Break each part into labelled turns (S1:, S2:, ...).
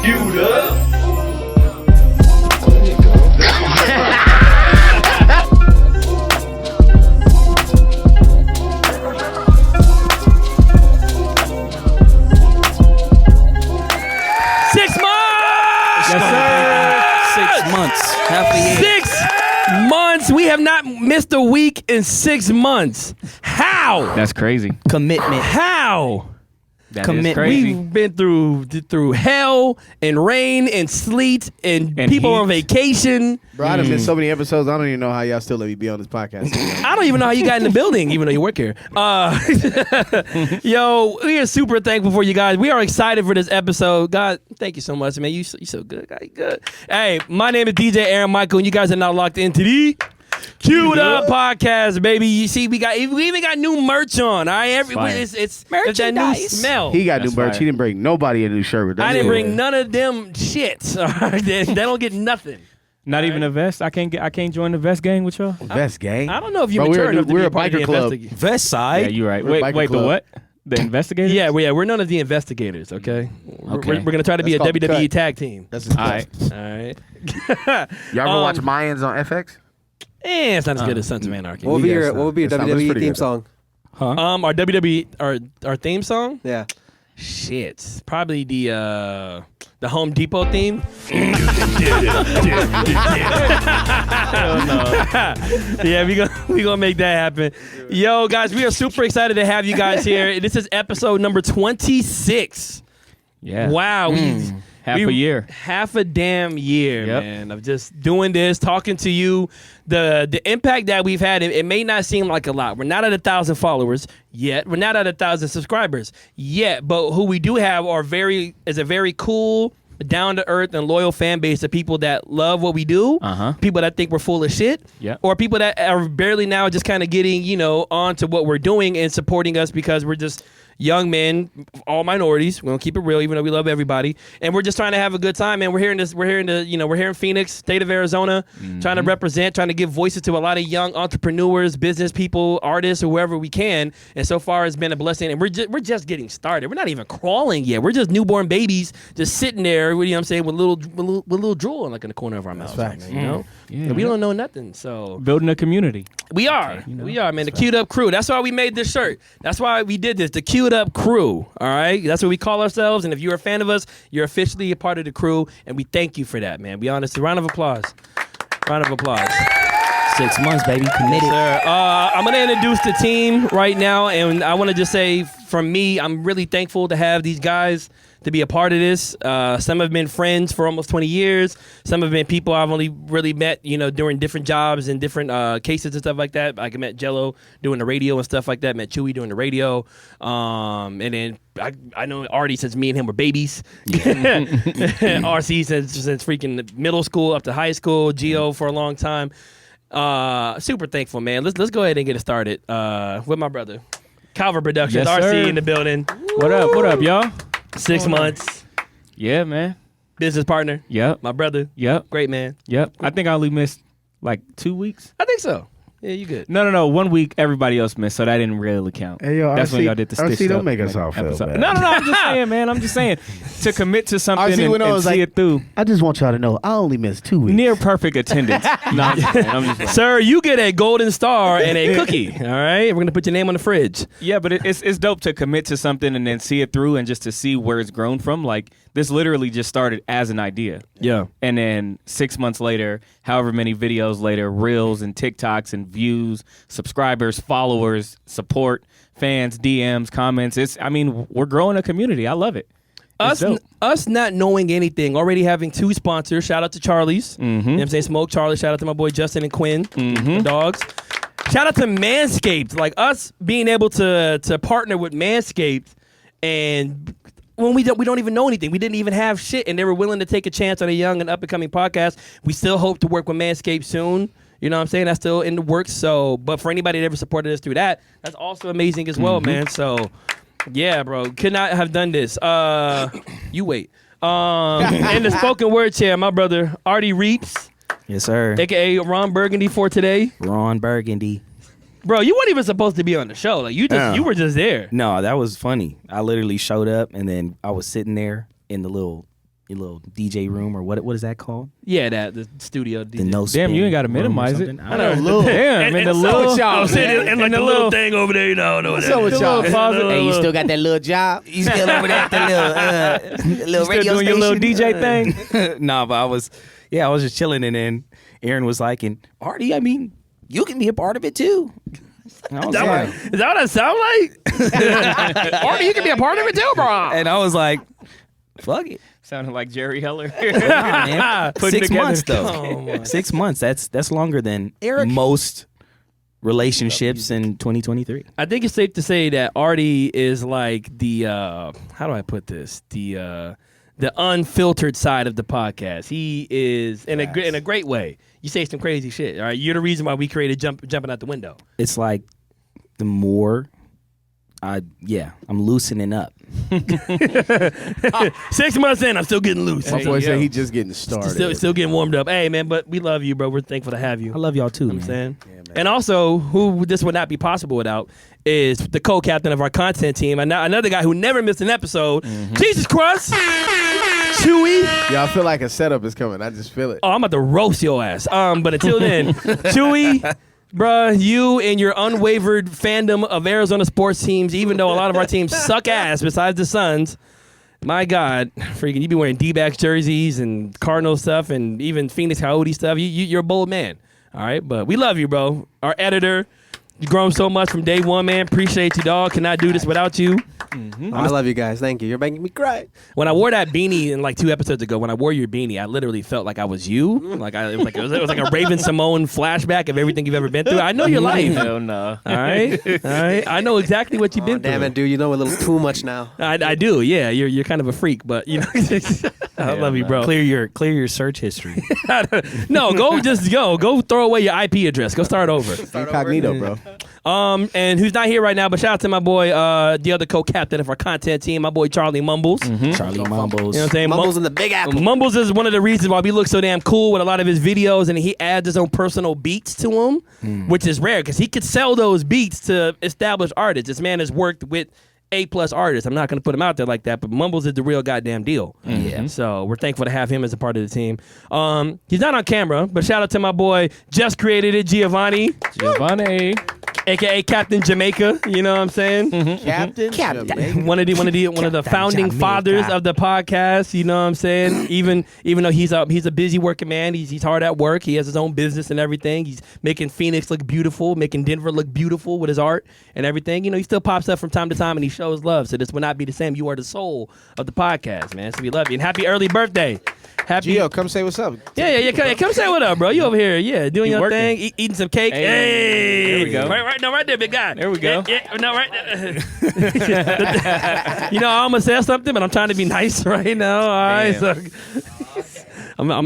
S1: Queued up.
S2: 6 months!
S3: Yes, sir. 6 months. Half a year.
S2: 6 months. We have not missed a week in 6 months. How?
S4: That's crazy.
S3: Commitment.
S2: How?
S4: That is
S3: Commitment.
S4: crazy.
S2: We've been through hell and rain and sleet and people
S4: heat.
S2: on vacation.
S5: Bro, I done missed so many episodes. I don't even know how y'all still let me be on this podcast.
S2: I don't even know how you got in the building, even though you work here. Yo, we are super thankful for you guys. We are excited for this episode. God, thank you so much, man. You so good. God, you good. Hey, my name is DJ Aaron Michael, and you guys are now locked into the Queued Up Podcast, baby. You see, we even got new merch on. All right, it's that new smell.
S5: He got
S4: That's
S5: new merch.
S4: fire.
S5: He didn't bring nobody a new shirt.
S2: I didn't bring none of them shits. All right, they don't get nothing.
S4: Not even a vest. I can't join the vest gang with y'all.
S5: Vest gang.
S2: I don't know if you
S5: Bro,
S2: mature enough to
S5: we're
S2: be
S5: a
S2: a part of the
S5: biker club.
S2: investigation.
S3: Vest side.
S4: Yeah, you're right.
S5: We're a
S4: Wait,
S5: biker
S4: the
S5: club.
S4: what? The investigators?
S2: Yeah, we're none of the investigators. Okay,
S4: Okay.
S2: We're gonna try to be a
S5: That's called
S2: WWE
S5: cut.
S2: tag team.
S5: That's his
S4: All right.
S2: All right.
S6: Y'all ever watch Mayans on FX?
S2: It's not as good as Sons of Anarchy.
S7: What would be your
S5: That sounds
S7: WWE
S5: pretty
S7: theme
S5: good.
S7: song?
S2: Our WWE our theme song?
S7: Yeah.
S2: Shit, probably the Home Depot theme. Yeah, we gonna make that happen. Yo, guys, we are super excited to have you guys here. This is episode number 26.
S4: Yeah.
S2: Wow,
S4: Half a year.
S2: Half a damn year,
S4: Yep.
S2: man, of just doing this, talking to you. The impact that we've had, it may not seem like a lot. We're not at 1,000 followers yet. We're not at 1,000 subscribers yet. But who we do have is a very cool, down to earth and loyal fan base of people that love what we do. People that think we're full of shit.
S4: Yep.
S2: Or people that are barely now just kind of getting, onto what we're doing and supporting us because we're just young men, all minorities. We're gonna keep it real, even though we love everybody, and we're just trying to have a good time. And we're here in Phoenix, state of Arizona, trying to represent, trying to give voices to a lot of young entrepreneurs, business people, artists, whoever we can. And so far, it's been a blessing. And we're just getting started. We're not even crawling yet. We're just newborn babies, just sitting there. You know what I'm saying, with little drool like in the corner of our mouth.
S5: facts.
S2: Yeah,
S4: Yeah.
S2: we don't know nothing. So
S4: Building a community.
S2: we are, man. The Queued Up Crew. That's why we made this shirt. That's why we did this. The Queued Up Crew. All right, that's what we call ourselves. And if you're a fan of us, you're officially a part of the crew, and we thank you for that, man. Be honest. Round of applause. Round of applause.
S3: 6 months, baby. Committed.
S2: Sir, I'm gonna introduce the team right now, and I want to just say, from me, I'm really thankful to have these guys to be a part of this. Some have been friends for almost 20 years. Some have been people I've only really met, during different jobs and different cases and stuff like that. Like I met Jello doing the radio and stuff like that. Met Chewie doing the radio. And then I know Artie since me and him were babies. RC since freaking middle school up to high school. Gio for a long time. Super thankful, man. Let's go ahead and get it started with my brother. Calver Productions,
S4: Yes,
S2: RC
S4: sir.
S2: in the building.
S4: What up, y'all?
S2: 6 months.
S4: Yeah, man.
S2: Business partner.
S4: Yep.
S2: My brother.
S4: Yep.
S2: Great man.
S4: Yep. I think I only missed like 2 weeks.
S2: I think so. Yeah, you good.
S4: No. 1 week everybody else missed, so that didn't really count.
S5: Hey, yo,
S4: That's
S5: RC,
S4: when y'all did the
S5: RC,
S4: stitched
S5: don't
S4: up,
S5: make us
S4: like,
S5: all feel
S4: episode.
S5: bad.
S4: No, I'm just saying, man. I'm just saying to commit to something
S5: RC
S4: and,
S5: went on,
S4: and
S5: was
S4: see
S5: like,
S4: it through.
S5: I just want y'all to know I only missed 2 weeks.
S4: Near perfect attendance. No, I'm just saying, I'm just saying.
S2: Sir, you get a golden star and a cookie. All right? We're going to put your name on the fridge.
S4: Yeah, but it's dope to commit to something and then see it through and just to see where it's grown from. Like, this literally just started as an idea.
S2: Yeah.
S4: And then 6 months later, however many videos later, reels and TikToks and views, subscribers, followers, support, fans, DMs, comments. We're growing a community. I love it. It's dope.
S2: Us not knowing anything, already having 2 sponsors. Shout out to Charlie's. You know what I'm saying? Smoke Charlie. Shout out to my boy Justin and Quinn, the dogs. Shout out to Manscaped. Like us being able to partner with Manscaped, and when we don't even know anything, we didn't even have shit, and they were willing to take a chance on a young and up and coming podcast. We still hope to work with Manscaped soon. You know what I'm saying? That's still in the works. So, but for anybody that ever supported us through that, that's also amazing as well, man. So, yeah, bro, could not have done this. You wait. In the spoken word chair, my brother Artie Reeps,
S3: Yes, sir.
S2: aka Ron Burgundy for today.
S3: Ron Burgundy.
S2: Bro, you weren't even supposed to be on the show. Like you were just there.
S3: No, that was funny. I literally showed up and then I was sitting there in the little your little DJ room or what is that called?
S2: Yeah, the studio.
S3: The no
S4: Damn,
S3: spin
S4: you ain't got to
S3: room or
S4: minimize it.
S3: something?
S2: I know.
S4: Damn, and the
S5: what's up
S4: little.
S5: with y'all,
S2: and like the little thing over there, you know.
S5: What's up with y'all?
S3: Hey, you still got that little job? You still over there at the little
S4: Still
S3: radio
S4: doing your little
S3: station?
S4: DJ thing.
S3: Nah, but I was just chilling, and then Aaron was like, "And Artie, I mean, you can be a part of it too." And I was like,
S2: Is that what I sound like? Artie, you can be a part of it too, bro.
S3: and I was like, "Fuck it."
S4: Sounding like Jerry Heller.
S3: Nah, man.
S4: Putting
S3: 6
S4: together-
S3: months though.
S2: Oh, my.
S3: 6 months. That's longer than most relationships in 2023.
S2: I think it's safe to say that Artie is like the how do I put this? The unfiltered side of the podcast. He is in a great way. You say some crazy shit. All right, you're the reason why we created jumping out the window.
S3: It's like the more I'm loosening up.
S2: 6 months in, I'm still getting loose.
S5: My boy said he just getting started.
S2: Still getting warmed up. Hey man, but we love you, bro. We're thankful to have you.
S3: I love y'all too,
S2: I'm
S3: man.
S2: saying. And also, who this would not be possible without is the co-captain of our content team, another guy who never missed an episode. Jesus Christ, Chewie.
S5: Y'all feel like a setup is coming. I just feel it.
S2: Oh, I'm about to roast your ass. But until then, Chewie, bruh, you and your unwavered fandom of Arizona sports teams, even though a lot of our teams suck ass besides the Suns, my God, freaking, you be wearing D-backs jerseys and Cardinal stuff and even Phoenix Coyote stuff. You're a bold man. All right, but we love you, bro. Our editor, you've grown so much from day one, man. Appreciate you, dog. Cannot do this without you.
S1: I love you guys. Thank you. You're making me cry.
S2: When I wore that beanie in like 2 episodes ago, when I wore your beanie, I literally felt like I was you. Like it was like a Raven Simone flashback of everything you've ever been through. I know your life.
S4: Hell no.
S2: All right. I know exactly what you've been through.
S1: Damn it, dude. You know a little too much now.
S2: I do. Yeah, you're kind of a freak, but you know, I love you, bro.
S3: Clear your search history.
S2: No, go throw away your IP address. Go start over.
S5: Incognito, bro.
S2: And who's not here right now, but shout out to my boy, the other co-captain of our content team, my boy Charlie Mumbles.
S3: Charlie Mumbles.
S2: You know what I'm saying?
S1: Mumbles in the Big Apple.
S2: Mumbles is one of the reasons why we look so damn cool with a lot of his videos, and he adds his own personal beats to them, which is rare because he could sell those beats to established artists. This man has worked with A+ artists. I'm not going to put him out there like that, but Mumbles is the real goddamn deal.
S3: Yeah.
S2: So we're thankful to have him as a part of the team. He's not on camera, but shout out to my boy, just created it, Giovanni, aka Captain Jamaica. You know what I'm saying?
S5: Captain. Jamaica.
S2: One of the founding fathers of the podcast. You know what I'm saying? Even though he's a busy working man, he's hard at work. He has his own business and everything. He's making Phoenix look beautiful, making Denver look beautiful with his art and everything. You know, he still pops up from time to time and he shows love. So this will not be the same. You are the soul of the podcast, man. So we love you and happy early birthday. Happy.
S5: Gio, come say what's up.
S2: Yeah. Come say what up, bro. You over here, doing your
S4: working.
S2: thing, eating some cake.
S4: Hey, there we go.
S2: Right there, big guy.
S4: There we go.
S2: Right there. You know, I almost said something, but I'm trying to be nice right now. All right, so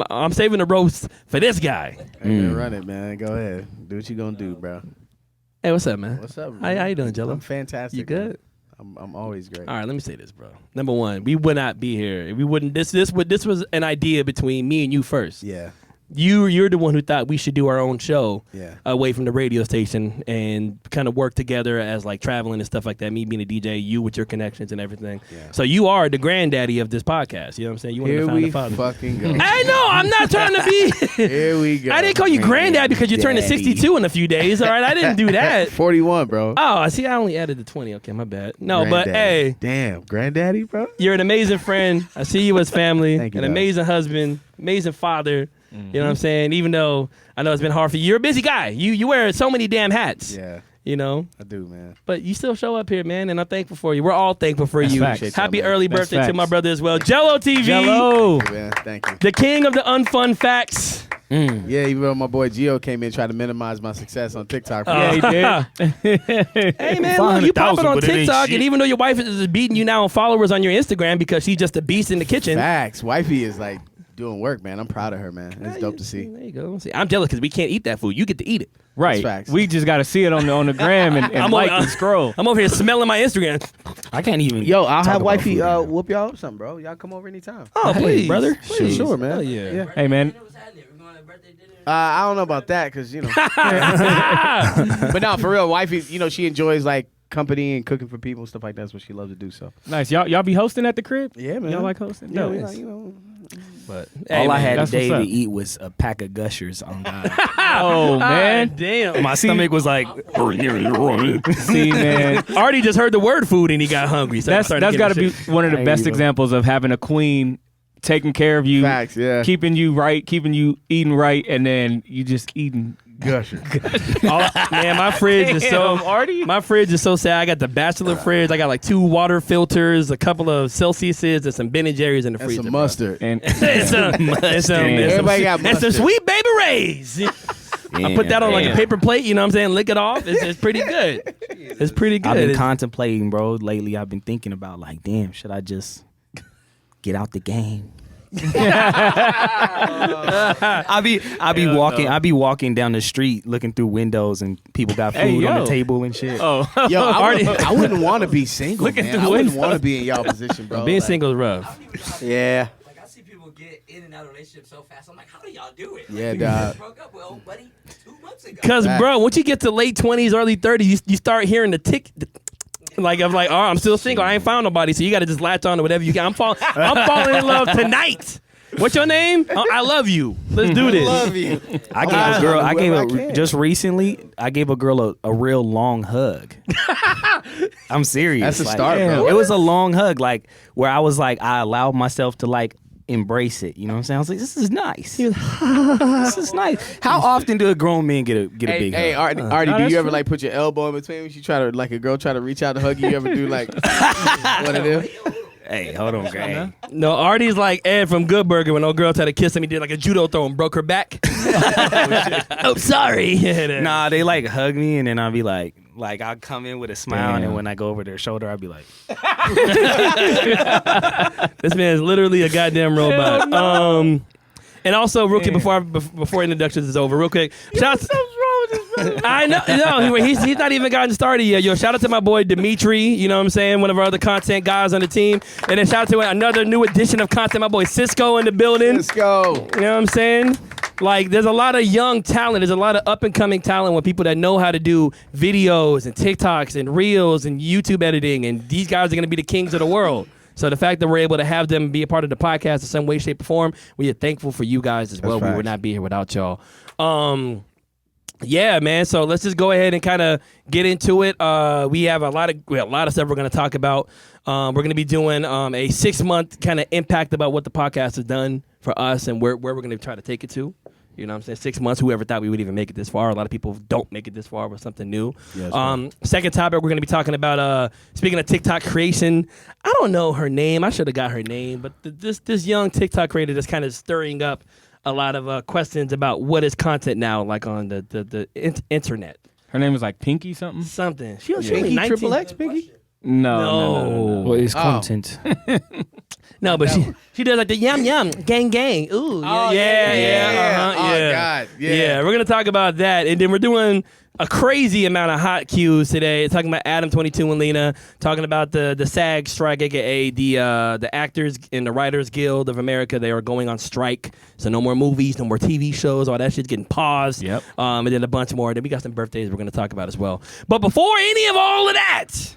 S2: I'm saving the roast for this guy.
S5: Hey, man, run it, man. Go ahead. Do what you gonna do, bro.
S2: Hey, what's up, man?
S5: What's up,
S2: How
S5: man?
S2: you doing, Jello?
S5: I'm fantastic.
S2: You good?
S5: man. I'm always great.
S2: All right, let me say this, bro. Number one, we would not be here. We wouldn't. This was an idea between me and you first.
S5: Yeah.
S2: You're the one who thought we should do our own show
S5: Yeah.
S2: away from the radio station and kind of work together as like traveling and stuff like that. Me being a DJ, you with your connections and everything.
S5: Yeah.
S2: So you are the granddaddy of this podcast. You know what I'm saying? You
S5: Here
S2: want
S5: we
S2: to find the father.
S5: fucking go.
S2: Hey, no, I'm not trying to be.
S5: Here we go.
S2: I didn't call you granddad because you're turning
S5: Daddy.
S2: 62 in a few days. All right, I didn't do that.
S5: 41, bro.
S2: Oh, I see. I only added the 20. Okay, my bad. No, but
S5: Granddaddy.
S2: hey,
S5: Damn, granddaddy, bro.
S2: you're an amazing friend. I see you as family.
S5: Thank you,
S2: An
S5: dog.
S2: amazing husband, amazing father. You know what I'm saying? Even though I know it's been hard for you, you're a busy guy. You wear so many damn hats.
S5: Yeah,
S2: You know,
S5: I do, man.
S2: but you still show up here, man, and I'm thankful for you. We're all thankful for
S4: That's
S2: you.
S4: facts.
S2: Happy
S5: Appreciate y'all, man.
S2: early
S4: That's
S2: birthday to
S4: facts.
S2: my brother as well. Jello TV,
S4: Jello.
S5: Man, thank you.
S2: the king of the unfun facts.
S5: Yeah, even though my boy Gio came in and tried to minimize my success on TikTok.
S4: Yeah, he did.
S2: Hey man, look, you pop it
S3: 500,000,
S2: on
S3: but it ain't
S2: TikTok,
S3: shit.
S2: and even though your wife is beating you now on followers on your Instagram because she's just a beast in the kitchen.
S5: Facts. Wifey is like doing work, man. I'm proud of her, man. It's dope to see.
S2: There you go. See, I'm jealous because we can't eat that food. You get to eat it.
S4: Right.
S5: facts.
S4: We just got to see it on the gram and
S2: I'm
S4: like
S2: on-
S4: and scroll.
S2: I'm over here smelling my Instagram.
S3: I can't even.
S5: Yo, I'll
S3: talk
S5: have
S3: about
S5: wifey
S3: food right now.
S5: whoop y'all up something, bro. Y'all come over anytime.
S2: Oh,
S3: Hey,
S2: please,
S3: brother.
S2: Please.
S5: Sure, man.
S2: Hell yeah.
S4: Hey, man.
S5: I don't know about that because, you know. But no, for real, wifey, you know, she enjoys like company and cooking for people and stuff like that. That's what she loves to do. So
S4: Nice. Y'all be hosting at the crib?
S5: yeah, man.
S4: Y'all like hosting?
S5: Yeah,
S4: No.
S5: we like, you know,
S2: But
S3: All I had
S4: that's
S3: today
S4: what's
S3: to
S4: up.
S3: eat was a pack of Gushers on God.
S4: Oh man,
S2: damn.
S3: My stomach was like,
S4: see man,
S2: Artie just heard the word food and he got hungry. So
S4: that's got to be one of the
S3: There
S4: best
S3: you go.
S4: examples of having a queen taking care of you,
S5: Facts, yeah.
S4: keeping you right, keeping you eating right, and then you just eating.
S2: Man, my fridge is so
S4: Damn, Artie.
S2: my fridge is so sad. I got the Bachelor Fridge. I got like 2 water filters, a couple of Celsiuses, and some Ben and Jerry's in the
S5: And
S2: freezer.
S5: some
S2: bro.
S5: mustard.
S4: And
S2: and some
S5: Everybody got
S2: and some
S5: mustard.
S2: sweet baby rays. I put that on like a
S4: Damn.
S2: paper plate. You know what I'm saying? Lick it off. It's pretty good. It's pretty good.
S3: I've been
S2: It's-
S3: contemplating, bro. Lately, I've been thinking about like, damn, should I just get out the game? I be walking down the street looking through windows and people got food
S4: Hey,
S3: on
S4: yo.
S3: the table and shit.
S4: oh,
S5: Yo, I wouldn't want to be single,
S4: Looking
S5: man.
S4: through
S5: I wouldn't
S4: windows.
S5: want to be in y'all position, bro.
S2: Being
S5: Like,
S2: single is rough.
S1: Yeah.
S7: Like I see people get in and out of relationships so fast. I'm like, how do y'all do it?
S5: Yeah,
S7: like,
S5: dog.
S7: Broke up with old buddy 2 months ago.
S2: Cause
S5: Facts.
S2: bro, once you get to late 20s, early 30s, you start hearing the tick. Like I'm like, oh, I'm still single. I ain't found nobody. So you got to just latch on to whatever you can. I'm falling in love tonight. What's your name? Oh, I love you. Let's do this.
S1: Love you.
S3: I gave a girl. I gave
S5: wherever I
S3: a
S5: can.
S3: just recently. I gave a girl a real long hug. I'm serious.
S5: That's a
S3: Like,
S5: start, bro.
S3: It was a long hug, like where I was like, I allowed myself to like embrace it. You know what I'm saying? I was like, this is nice. This is nice. How often do a grown man get a big
S5: Hey,
S3: hug?
S5: Artie, do
S4: that's
S5: you ever
S4: true.
S5: like put your elbow in between when you try to like a girl try to reach out to hug you? You ever do like one of them?
S3: Hey, hold on, Gray.
S2: No, Artie's like Ed from Good Burger when old girl tried to kiss him. He did like a judo throw and broke her back. Oh, sorry.
S3: Nah, they like hug me and then I'll be like I'll come in with a smile and then
S4: Damn.
S3: when I go over their shoulder, I'll be like,
S2: This man is literally a goddamn robot. And also, real quick, before introductions is over, real quick, shout out. I know, no, he's not even gotten started yet. Yo, shout out to my boy Dimitri. You know what I'm saying? One of our other content guys on the team. And then shout out to another new addition of content, my boy Cisco in the building.
S5: Let's go.
S2: You know what I'm saying? Like, there's a lot of young talent. There's a lot of up-and-coming talent with people that know how to do videos and TikToks and Reels and YouTube editing, and these guys are going to be the kings of the world. So the fact that we're able to have them be a part of the podcast in some way, shape, or form, we are thankful for you guys as well. We would
S5: facts.
S2: not be here without y'all. Yeah, man. So let's just go ahead and kind of get into it. We have a lot of stuff we're going to talk about. We're going to be doing a 6-month kind of impact about what the podcast has done for us and where we're going to try to take it to. You know what I'm saying? 6 months, whoever thought we would even make it this far. A lot of people don't make it this far with something new. Second topic, we're going to be talking about, speaking of TikTok creation, I don't know her name. I should have got her name. But this young TikTok creator that's kind of stirring up a lot of questions about what is content now, like on the internet.
S4: her name was like Pinky something.
S2: Something. She was
S5: Pinky,
S2: 19.
S5: Triple X, Pinky?
S4: No.
S3: what is
S5: Oh.
S3: content?
S2: No, but she does like the yum yum gang gang. Ooh, yeah.
S5: Oh, God. Yeah.
S2: We're gonna talk about that, and then we're doing a crazy amount of hot cues today. Talking about Adam 22 and Lena, talking about the SAG strike, aka the Actors and the Writers Guild of America. They are going on strike, so no more movies, no more TV shows. All that shit's getting paused.
S4: Yep.
S2: And then a bunch more. Then we got some birthdays we're gonna talk about as well. But before any of all of that,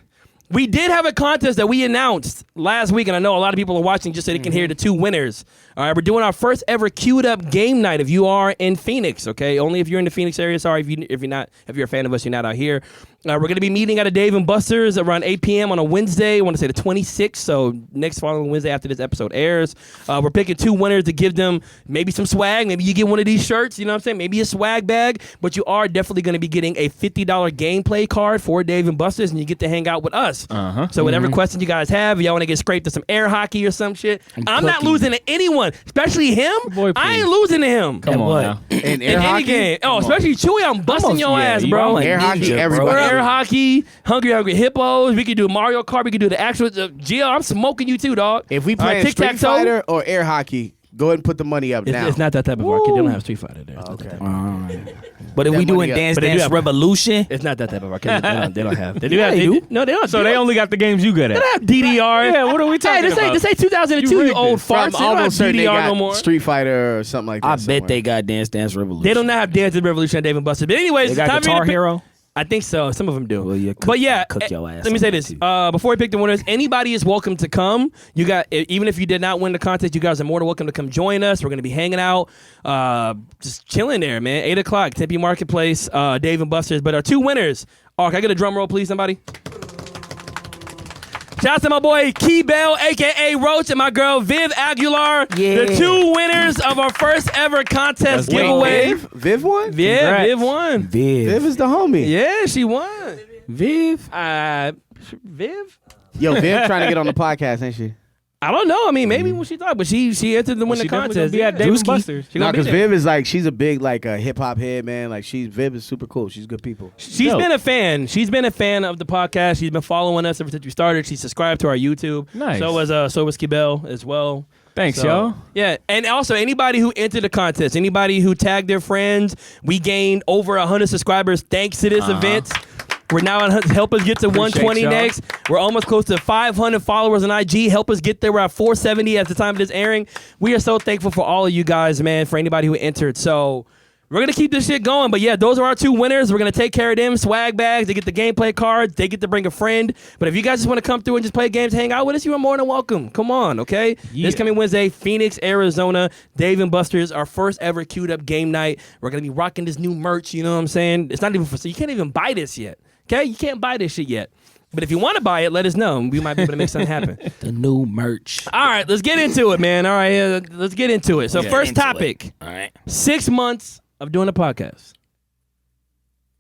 S2: we did have a contest that we announced last week, and I know a lot of people are watching just so they can hear the 2 winners. All right, we're doing our first ever queued up game night. If you are in Phoenix, okay, only if you're in the Phoenix area. Sorry if you're a fan of us, you're not out here. We're going to be meeting at a Dave & Buster's around 8 p.m. on a Wednesday. I want to say the 26th, so next following Wednesday after this episode airs. We're picking 2 winners to give them maybe some swag. Maybe you get one of these shirts, you know what I'm saying? Maybe a swag bag, but you are definitely going to be getting a $50 gameplay card for Dave & Buster's, and you get to hang out with us. So whatever question you guys have, y'all want to get scraped to some air hockey or some shit, I'm not losing to anyone, especially him.
S4: Boy,
S2: I ain't
S4: please.
S2: losing to him.
S4: Come on
S3: what?
S4: now.
S5: And
S2: In
S5: air
S2: any
S5: hockey?
S2: game. Oh, especially Chewie, I'm busting your ass,
S3: you
S2: bro.
S3: like
S5: Air hockey,
S3: ninja, bro.
S5: everybody.
S2: Air hockey, Hungry Hippos. We could do Mario Kart. We could do the actual Gio. I'm smoking you too, dog.
S5: If we
S2: All right,
S5: play Street
S2: tic-tac-toe.
S5: Fighter or air hockey, go ahead and put the money up now.
S2: It's not that type of arcade. They don't have Street Fighter there. It's not that type of-
S3: But if
S5: That
S3: we doing
S5: money up.
S3: Dance
S2: But they do
S3: Dance
S2: have-
S3: Revolution,
S2: It's not that type of arcade. They don't have. They do
S3: Yeah,
S2: have.
S3: they do.
S2: No, they don't.
S4: So they only got the games you good at.
S2: have DDR.
S4: Yeah, what are we talking
S2: Hey,
S4: about?
S2: this ain't 2002.
S4: You
S2: You,
S4: rigged
S2: old
S4: it.
S2: farts.
S5: From
S2: They don't have
S5: almost certain they
S2: DDR
S5: got
S2: no more.
S5: Street Fighter or something like that.
S3: I bet
S5: somewhere.
S3: they got Dance Dance Revolution.
S2: They don't have Dance and Revolution at Dave & Buster's. But anyways,
S3: They
S2: it's
S3: got
S2: time for you
S3: Guitar
S2: to pick-
S3: Hero.
S2: I think so. Some of them do.
S3: Well, yeah,
S2: but yeah,
S3: cook your ass
S2: let me
S3: on
S2: say
S3: that
S2: this.
S3: too.
S2: Before we pick the winners, anybody is welcome to come. You got, even if you did not win the contest, you guys are more than welcome to come join us. We're going to be hanging out, just chilling there, man. 8 o'clock, Tempe Marketplace, Dave and Buster's. But our 2 winners are, can I get a drum roll, please, somebody? Shout out to my boy Key Bell, a.k.a. Roach, and my girl Viv Aguilar.
S3: Yeah.
S2: The 2 winners of our first ever contest giveaway.
S5: Viv won?
S2: Yeah, Viv won.
S5: Viv is the homie.
S2: Yeah, she won.
S3: Viv.
S2: Viv?
S5: Yo, Viv trying to get on the podcast, ain't she?
S2: I don't know. I mean, maybe when she thought, but she entered to win the contest.
S4: Be at Dave & Buster's.
S2: She
S5: No,
S2: gonna be
S5: because
S2: there.
S5: Viv is like, she's a big like a hip hop head, man. Like Viv is super cool. She's good people.
S2: She's
S4: Dope.
S2: been a fan. She's been a fan of the podcast. She's been following us ever since we started. She subscribed to our YouTube.
S4: Nice.
S2: So was Kibel as well.
S4: Thanks,
S2: So,
S4: y'all.
S2: Yeah, and also anybody who entered the contest, anybody who tagged their friends, we gained over 100 subscribers thanks to this event. We're now on help us get to 120
S4: y'all.
S2: next. We're almost close to 500 followers on IG. Help us get there. We're at 470 at the time of this airing. We are so thankful for all of you guys, man, for anybody who entered. So we're going to keep this shit going. But yeah, those are our 2 winners. We're going to take care of them. Swag bags. They get the gameplay cards. They get to bring a friend. But if you guys just want to come through and just play games, hang out with us, you are more than welcome. Come on, okay?
S4: Yeah.
S2: This coming Wednesday, Phoenix, Arizona, Dave & Buster's, our first ever queued up game night. We're going to be rocking this new merch, you know what I'm saying? It's not even for, so you can't even buy this yet. Okay? You can't buy this shit yet. But if you want to buy it, let us know. We might be able to make something happen.
S3: The new merch.
S2: All right, let's get into it, man. All right, let's get into it. So first topic,
S3: All right.
S2: 6 months of doing a podcast.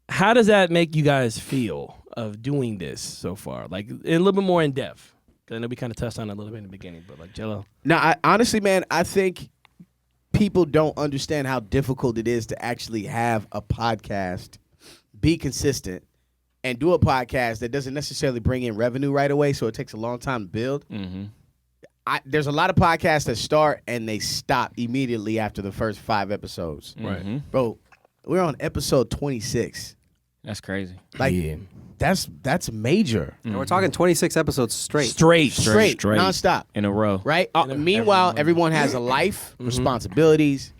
S2: How does that make you guys feel of doing this so far? Like, a little bit more in depth. 'Cause I know we kind of touched on it a little bit in the beginning, but like, Jello.
S5: Now, honestly, man, I think people don't understand how difficult it is to actually have a podcast, be consistent, and do a podcast that doesn't necessarily bring in revenue right away, so it takes a long time to build.
S4: Mm-hmm.
S5: There's a lot of podcasts that start and they stop immediately after the first 5 episodes.
S4: Right.
S5: Bro, we're on episode 26.
S4: That's crazy.
S5: Like,
S3: Yeah.
S5: that's major.
S1: And we're talking 26 episodes straight.
S2: Straight.
S5: Straight, nonstop.
S4: In a row.
S5: Right? Meanwhile, everyone has a life, responsibilities,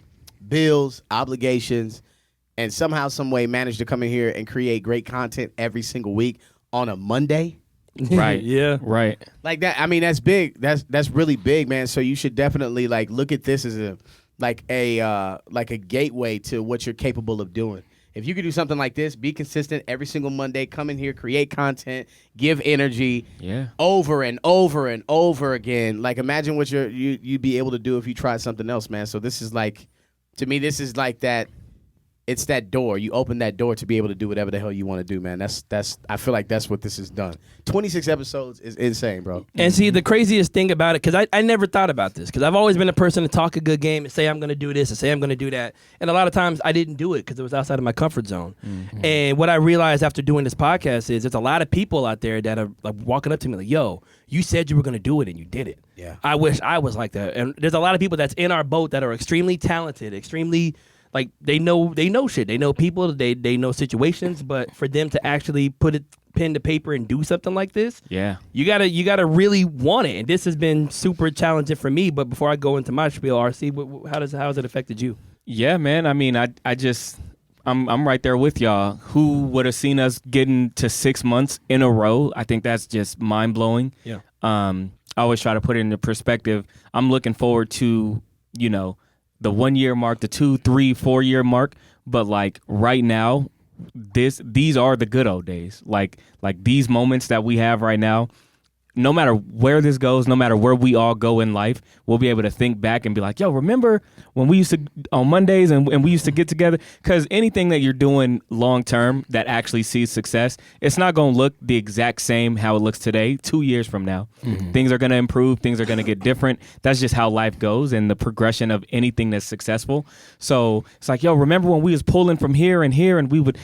S5: bills, obligations, and somehow, some way manage to come in here and create great content every single week on a Monday.
S4: Right.
S2: Yeah.
S4: Right.
S5: Like that, I mean, that's big. That's really big, man. So you should definitely like look at this as a gateway to what you're capable of doing. If you could do something like this, be consistent every single Monday, come in here, create content, give energy,
S4: Yeah.
S5: over and over and over again. Like, imagine what you'd be able to do if you tried something else, man. So this is like, to me, this is like that. It's that door. You open that door to be able to do whatever the hell you want to do, man. That's. I feel like that's what this has done. 26 episodes is insane, bro.
S2: And see, the craziest thing about it, because I never thought about this, because I've always been a person to talk a good game and say I'm going to do this and say I'm going to do that. And a lot of times I didn't do it because it was outside of my comfort zone.
S4: Mm-hmm.
S2: And what I realized after doing this podcast is there's a lot of people out there that are like walking up to me like, yo, you said you were going to do it and you did it.
S5: Yeah.
S2: I wish I was like that. And there's a lot of people that's in our boat that are extremely talented, extremely... Like they know shit. They know people. They know situations. But for them to actually put it pen to paper and do something like this,
S4: Yeah.
S2: you gotta really want it. And this has been super challenging for me. But before I go into my spiel, RC, how has it affected you?
S4: Yeah, man. I mean, I'm right there with y'all. Who would have seen us getting to 6 months in a row? I think that's just mind blowing.
S2: Yeah.
S4: I always try to put it into perspective. I'm looking forward to, the 1 year mark, the 2, 3, 4 year mark. But like right now, these are the good old days. Like these moments that we have right now, no matter where this goes, no matter where we all go in life, we'll be able to think back and be like, yo, remember when we used to on Mondays and we used to get together? Because anything that you're doing long term that actually sees success, it's not going to look the exact same how it looks today 2 years from now. Mm-hmm. Things are going to improve. Things are going to get different. That's just how life goes and the progression of anything that's successful. So it's like, yo, remember when we was pulling from here and we would,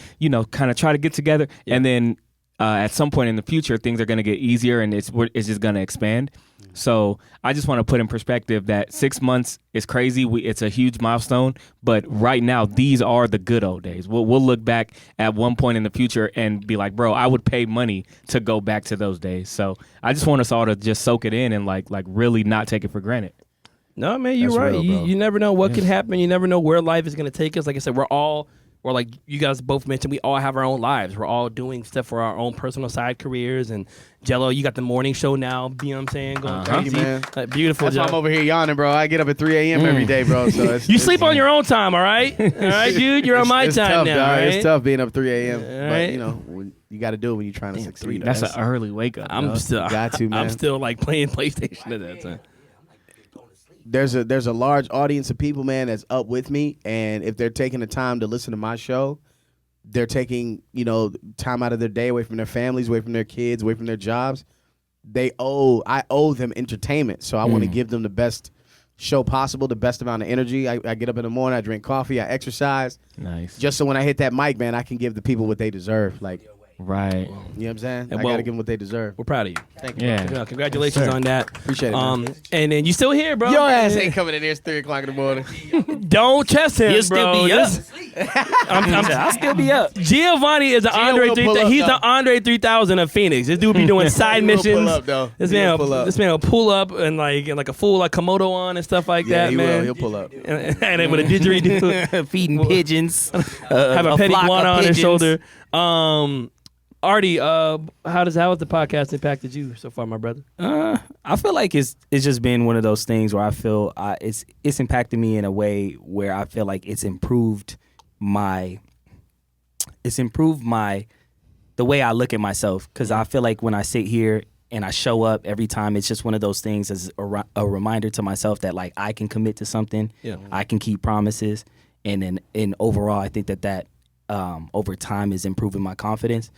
S4: kind of try to get together and then at some point in the future, things are going to get easier and it's just going to expand. So I just want to put in perspective that 6 months is crazy. It's a huge milestone. But right now, these are the good old days. We'll look back at one point in the future and be like, bro, I would pay money to go back to those days. So I just want us all to just soak it in and like really not take it for granted.
S2: No, man, you're
S5: That's
S2: right.
S5: real, bro.
S2: You never know what can happen. You never know where life is going to take us. Like I said, we're all or like you guys both mentioned, we all have our own lives. We're all doing stuff for our own personal side careers. And Jello, you got the morning show now. You know what I'm saying? Going crazy,
S5: man.
S2: Beautiful.
S5: That's why I'm
S2: Jello.
S5: over here yawning, bro. I get up at 3 a.m. every day, bro. So
S2: You sleep on your own time, all right? All right, dude. You're on my
S5: it's
S2: time
S5: tough,
S2: now.
S5: dog.
S2: Right?
S5: It's tough being up 3 a.m.
S2: right.
S5: But you know, you got to do it when you're trying to succeed.
S4: That's an early wake up.
S2: I'm still,
S5: Got to, man.
S2: I'm still like playing PlayStation at that time.
S5: There's a large audience of people, man, that's up with me, and if they're taking the time to listen to my show, they're taking, you know, time out of their day, away from their families, away from their kids, away from their jobs. I owe them entertainment, so I want to give them the best show possible, the best amount of energy. I get up in the morning, I drink coffee, I exercise,
S4: Nice.
S5: just so when I hit that mic, man, I can give the people what they deserve. Like,
S4: Right.
S5: you know what I'm saying?
S2: And
S5: I
S2: well-
S5: got to give them what they deserve.
S2: We're proud of you.
S5: Thank you.
S4: Yeah.
S2: Yeah, congratulations on that.
S5: Appreciate it, man.
S2: And then you still here, bro.
S5: Your ass ain't coming in here. It's 3 o'clock in the morning.
S2: Don't test him,
S3: He'll still
S2: bro.
S3: be up.
S2: I'll
S3: still be up.
S2: Giovanni is an Andre
S5: will pull
S2: 3000.
S5: up,
S2: He's
S5: though.
S2: the Andre 3000 of Phoenix. This dude be doing side
S5: He will
S2: missions.
S5: pull up, though.
S2: This
S5: He
S2: man,
S5: will pull up.
S2: this man will pull up and like a full like Komodo on and stuff like
S5: Yeah,
S2: that,
S5: he
S2: man.
S5: will. He'll pull up.
S2: And then with a didgeridoo,
S3: Feeding pigeons.
S2: have a petty
S3: flock
S2: iguana
S3: of
S2: on his
S3: pigeons.
S2: shoulder. Artie, how has the podcast impacted you so far, my brother?
S3: I feel like it's just been one of those things where I feel it's impacted me in a way where I feel like it's improved the way I look at myself, because I feel like when I sit here and I show up every time, it's just one of those things as a reminder to myself that like I can commit to something, I can keep promises, and overall I think that over time is improving my confidence.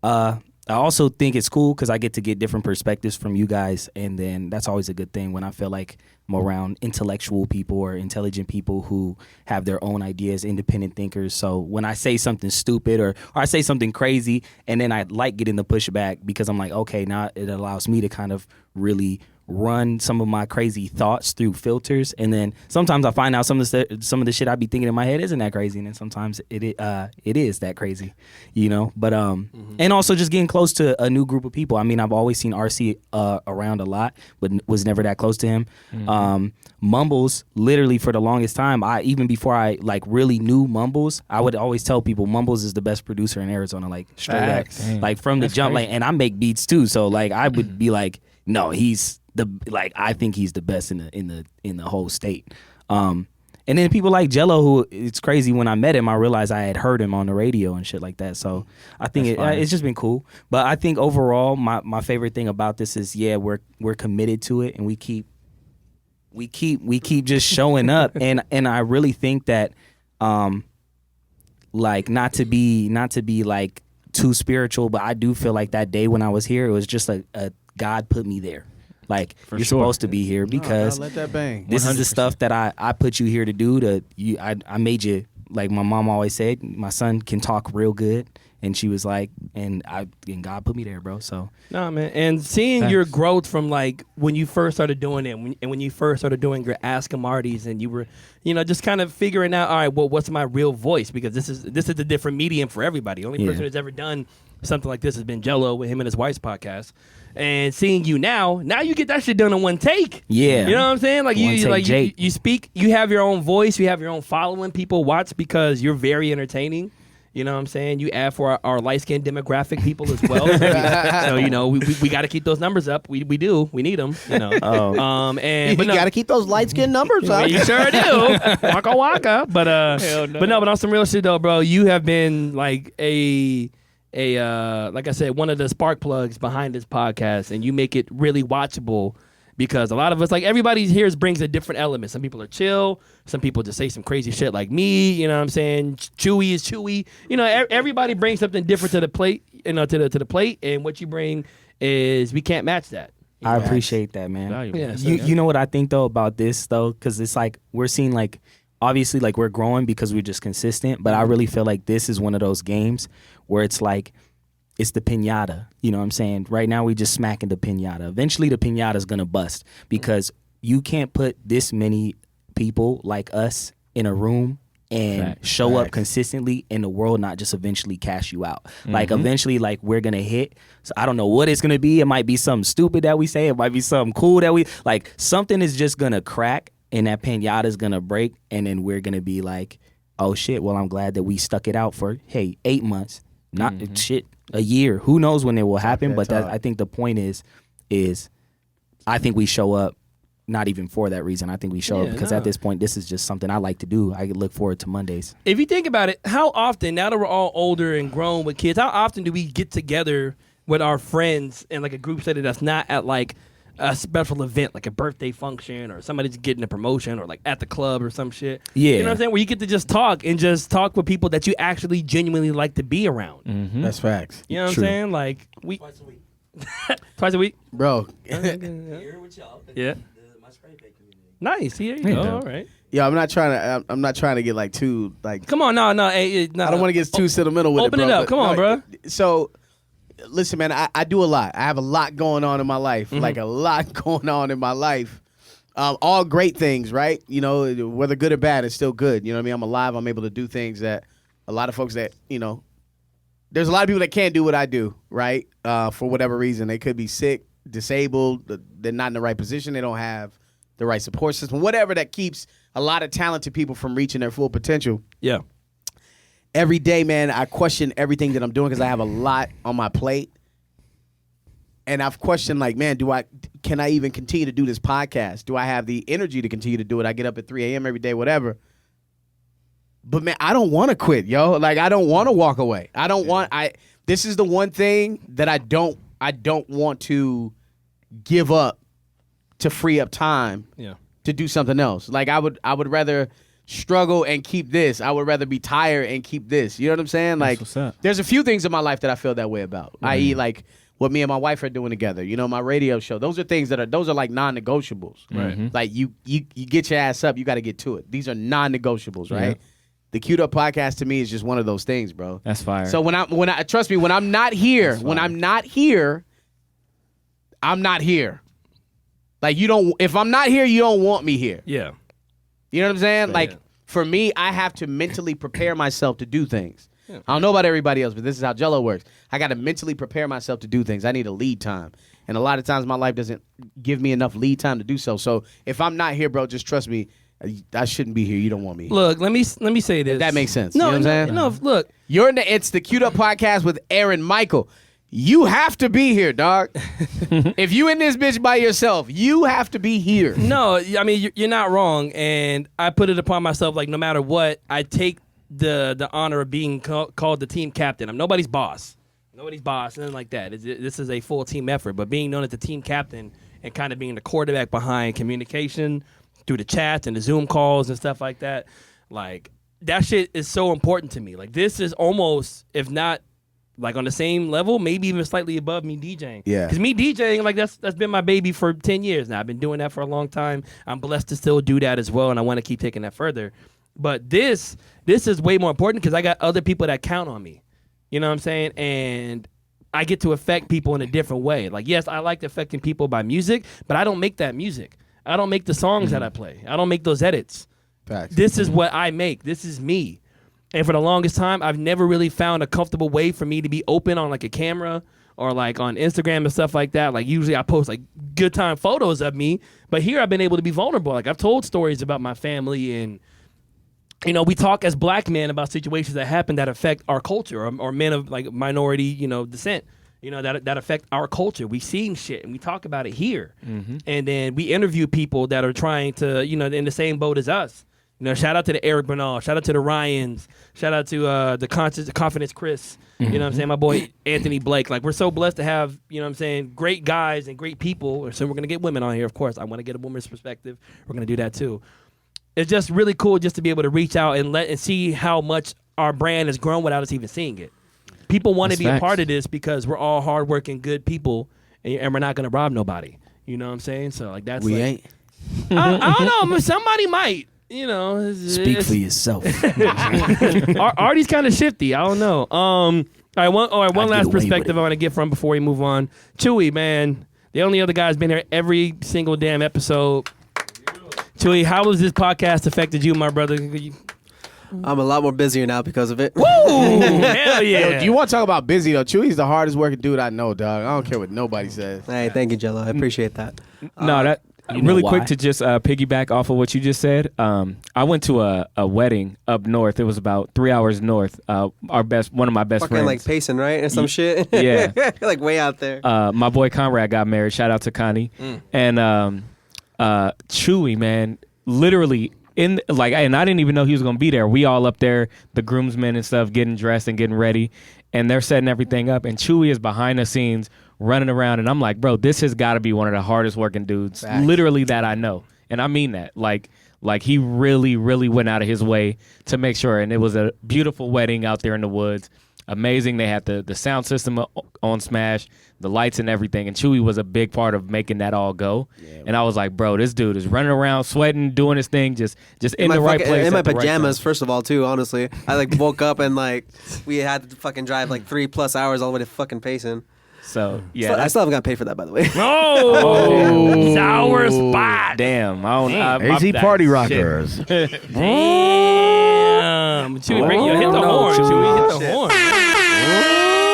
S3: I also think it's cool because I get to get different perspectives from you guys, and then that's always a good thing when I feel like I'm around intellectual people or intelligent people who have their own ideas, independent thinkers. So when I say something stupid or I say something crazy, and then I like getting the pushback because I'm like, okay, now it allows me to kind of really run some of my crazy thoughts through filters, and then sometimes I find out some of the shit I be thinking in my head isn't that crazy, and then sometimes it is that crazy, you know. But and also just getting close to a new group of people. I mean, I've always seen RC around a lot, but was never that close to him. Mumbles, literally for the longest time, even before I like really knew Mumbles, I would always tell people Mumbles is the best producer in Arizona, like straight up, like from the jump. Like, and I make beats too, so like I would be like, no, he's I think he's the best in the whole state. And then people like Jello, who it's crazy, when I met him, I realized I had heard him on the radio and shit like that. So I think it's just been cool. But I think overall, my favorite thing about this is, we're committed to it, and we keep just showing up. And I really think that, like, not to be like too spiritual, but I do feel like that day when I was here, it was just a God put me there. Like, you're supposed to be here because
S5: let that bang.
S3: this is the stuff that I put you here to do. I made you, like my mom always said, my son can talk real good. And she was like, and God put me there, bro. So
S2: No, man. And seeing your growth from like when you first started doing it, when you first started doing your Ask 'em Arties, and you were, just kind of figuring out, all right, well, what's my real voice? Because this is a different medium for everybody. The only person who's ever done something like this has been Jello with him and his wife's podcast. And seeing you now you get that shit done in one take.
S3: Yeah.
S2: You know what I'm saying? Like
S3: Jake.
S2: you speak, you have your own voice, you have your own following. People watch because you're very entertaining. You know what I'm saying? You add for our light-skinned demographic people as well. So, we got to keep those numbers up. We do. We need them, but
S5: You got to keep those light-skinned numbers up.
S2: you sure do. Waka waka. But on some real shit though, bro, you have been like like I said, one of the spark plugs behind this podcast, and you make it really watchable. Because a lot of us, like everybody here, brings a different element. Some people are chill. Some people just say some crazy shit like me. You know what I'm saying? Chewy is Chewy. Everybody brings something different to the plate. To the plate, and what you bring is we can't match that.
S3: I appreciate that, man.
S2: Yeah, so
S3: You know what I think though about this though, because it's like we're seeing like obviously like we're growing because we're just consistent. But I really feel like this is one of those games where it's like, it's the piñata. You know what I'm saying? Right now we just smacking the piñata. Eventually the piñata is going to bust because you can't put this many people like us in a room and show up consistently in the world not just eventually cash you out. Like eventually like we're going to hit. So I don't know what it's going to be. It might be something stupid that we say. It might be something cool that we like. Something is just going to crack and that piñata is going to break, and then we're going to be like, oh shit, well I'm glad that we stuck it out for 8 months, not shit a year. Who knows when it will happen? But I think the point is I think we show up not even for that reason. I think we show up because at this point, this is just something I like to do. I look forward to Mondays.
S2: If you think about it, how often, now that we're all older and grown with kids, how often do we get together with our friends in like a group setting that's not at like a special event, like a birthday function or somebody's getting a promotion or like at the club or some shit?
S3: Yeah.
S2: You know what I'm saying? Where you get to just talk with people that you actually genuinely like to be around.
S5: That's facts.
S2: You know what
S3: True.
S2: I'm saying? Like
S7: Twice a week.
S2: twice a week?
S5: Bro.
S7: Here with y'all.
S2: Yeah.
S7: My spray paint community.
S2: Nice. Here you go. All right.
S5: Yeah, I'm not trying to get like too like.
S2: Come on, no. Hey, no.
S5: I don't want to get too sentimental with
S2: Open
S5: it,
S2: it
S5: bro.
S2: up. Come on, bro.
S5: So, listen, man, I do a lot. I have a lot going on in my life. Like a lot going on in my life. All great things, right? You know, whether good or bad, it's still good. You know what I mean? I'm alive. I'm able to do things that a lot of folks that, you know, there's a lot of people that can't do what I do, right? For whatever reason. They could be sick, disabled, they're not in the right position, they don't have the right support system, whatever that keeps a lot of talented people from reaching their full potential.
S2: Yeah.
S5: Every day, man, I question everything that I'm doing because I have a lot on my plate. And I've questioned, like, man, can I even continue to do this podcast? Do I have the energy to continue to do it? I get up at 3 a.m. every day, whatever. But man, I don't want to quit, yo. Like, I don't want to walk away. This is the one thing that I don't want to give up to free up time to do something else. Like, I would rather struggle and keep this. I would rather be tired and keep this. You know what I'm saying? Like, there's a few things in my life that I feel that way about. I.e., like what me and my wife are doing together. You know, my radio show. Those are things those are like non-negotiables. Right. Like you get your ass up, you got to get to it. These are non-negotiables, right? Yeah. The Queued Up podcast to me is just one of those things, bro.
S4: That's fire.
S5: So when I trust me, when I'm not here, I'm not here. Like if I'm not here, you don't want me here.
S2: Yeah.
S5: You know what I'm saying?
S2: Yeah,
S5: like for me, I have to mentally prepare myself to do things. Yeah. I don't know about everybody else, but this is how Jello works. I got to mentally prepare myself to do things. I need a lead time. And a lot of times my life doesn't give me enough lead time to do so. So if I'm not here, bro, just trust me. I shouldn't be here. You don't want me here.
S2: Look, let me say this.
S5: If that makes sense.
S2: No,
S5: you know what I'm saying?
S2: No, look.
S5: It's the Queued Up podcast with Aaron Michael. You have to be here, dog. If you in this bitch by yourself, you have to be here.
S2: No, I mean, you're not wrong. And I put it upon myself, like, no matter what, I take the honor of being called the team captain. I'm nobody's boss. Nobody's boss, nothing like that. This is a full team effort. But being known as the team captain and kind of being the quarterback behind communication through the chats and the Zoom calls and stuff like that, like, that shit is so important to me. Like, this is almost, if not, like, on the same level, maybe even slightly above me DJing.
S5: Yeah.
S2: Because me DJing, like, that's been my baby for 10 years now. I've been doing that for a long time. I'm blessed to still do that as well, and I want to keep taking that further. But this is way more important because I got other people that count on me. You know what I'm saying? And I get to affect people in a different way. Like, yes, I like affecting people by music, but I don't make that music. I don't make the songs that I play. I don't make those edits.
S5: Facts.
S2: This is what I make. This is me. And for the longest time, I've never really found a comfortable way for me to be open on like a camera or like on Instagram and stuff like that. Like usually I post like good time photos of me, but here I've been able to be vulnerable. Like I've told stories about my family and, you know, we talk as black men about situations that happen that affect our culture or men of like minority, you know, descent. You know, that affect our culture. We've seen shit, and we talk about it here. Mm-hmm. And then we interview people that are trying to, you know, in the same boat as us. You know, shout out to the Eric Bernal, shout out to the Ryans, shout out to the Confidence Chris. Mm-hmm. You know what I'm saying? My boy Anthony Blake. Like, we're so blessed to have, you know what I'm saying, great guys and great people. So we're going to get women on here, of course. I want to get a woman's perspective. We're going to do that, too. It's just really cool just to be able to reach out and see how much our brand has grown without us even seeing it. People want to be a part of this because we're all hardworking, good people, and we're not going to rob nobody. You know what I'm saying? So, like, that's
S5: ain't.
S2: I don't know. Somebody might. You know.
S3: Speak for yourself.
S2: Artie's kind of shifty. I don't know. All right, one last perspective I want to get from before we move on. Chewie, man. The only other guy's been here every single damn episode. Chewie, how has this podcast affected you, my brother?
S1: I'm a lot more busier now because of it.
S2: Woo! Hell yeah.
S5: Yo, do you want to talk about busy, though? Chewie's the hardest working dude I know, dog. I don't care what nobody says.
S1: Hey, thank you, Jello. I appreciate that.
S4: No, Really quick to just piggyback off of what you just said. I went to a wedding up north. It was about 3 hours north. One of my best
S1: fucking
S4: friends.
S1: like pacing, right? Or some shit.
S4: Yeah.
S1: Like way out there.
S4: My boy Conrad got married. Shout out to Connie. And Chewie, man, literally and I didn't even know he was gonna be there. We all up there, the groomsmen and stuff, getting dressed and getting ready, and they're setting everything up. And Chewie is behind the scenes running around, and I'm like, bro, this has got to be one of the hardest working dudes, literally, that I know. And I mean that, like he really, really went out of his way to make sure. And it was a beautiful wedding out there in the woods. Amazing. They had the sound system on Smash, the lights and everything. And Chewie was a big part of making that all go. Yeah, and I was like, bro, this dude is running around, sweating, doing his thing, just in the right place.
S1: In my pajamas, first of all, too, honestly. I like woke up and like we had to fucking drive like 3+ hours all the way to fucking Payson.
S4: So, yeah.
S1: I still haven't got paid for that, by the way.
S2: Oh, sour spot.
S4: Damn.
S6: AZ Party Rockers.
S2: Damn. Chewie, hit the horn. Chewie, hit the horn.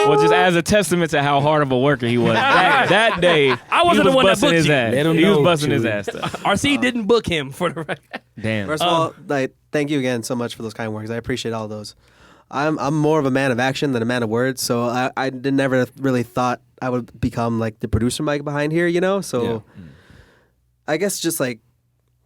S4: Well, just as a testament to how hard of a worker he was. That day,
S2: I wasn't the one that booked
S4: his
S2: you.
S4: ass. He was busting his ass.
S2: RC didn't book him for the right.
S4: Damn.
S1: First of all, like, thank you again so much for those kind words. I appreciate all those. I'm more of a man of action than a man of words, so I never really thought I would become like the producer mic behind here, you know? So I guess just like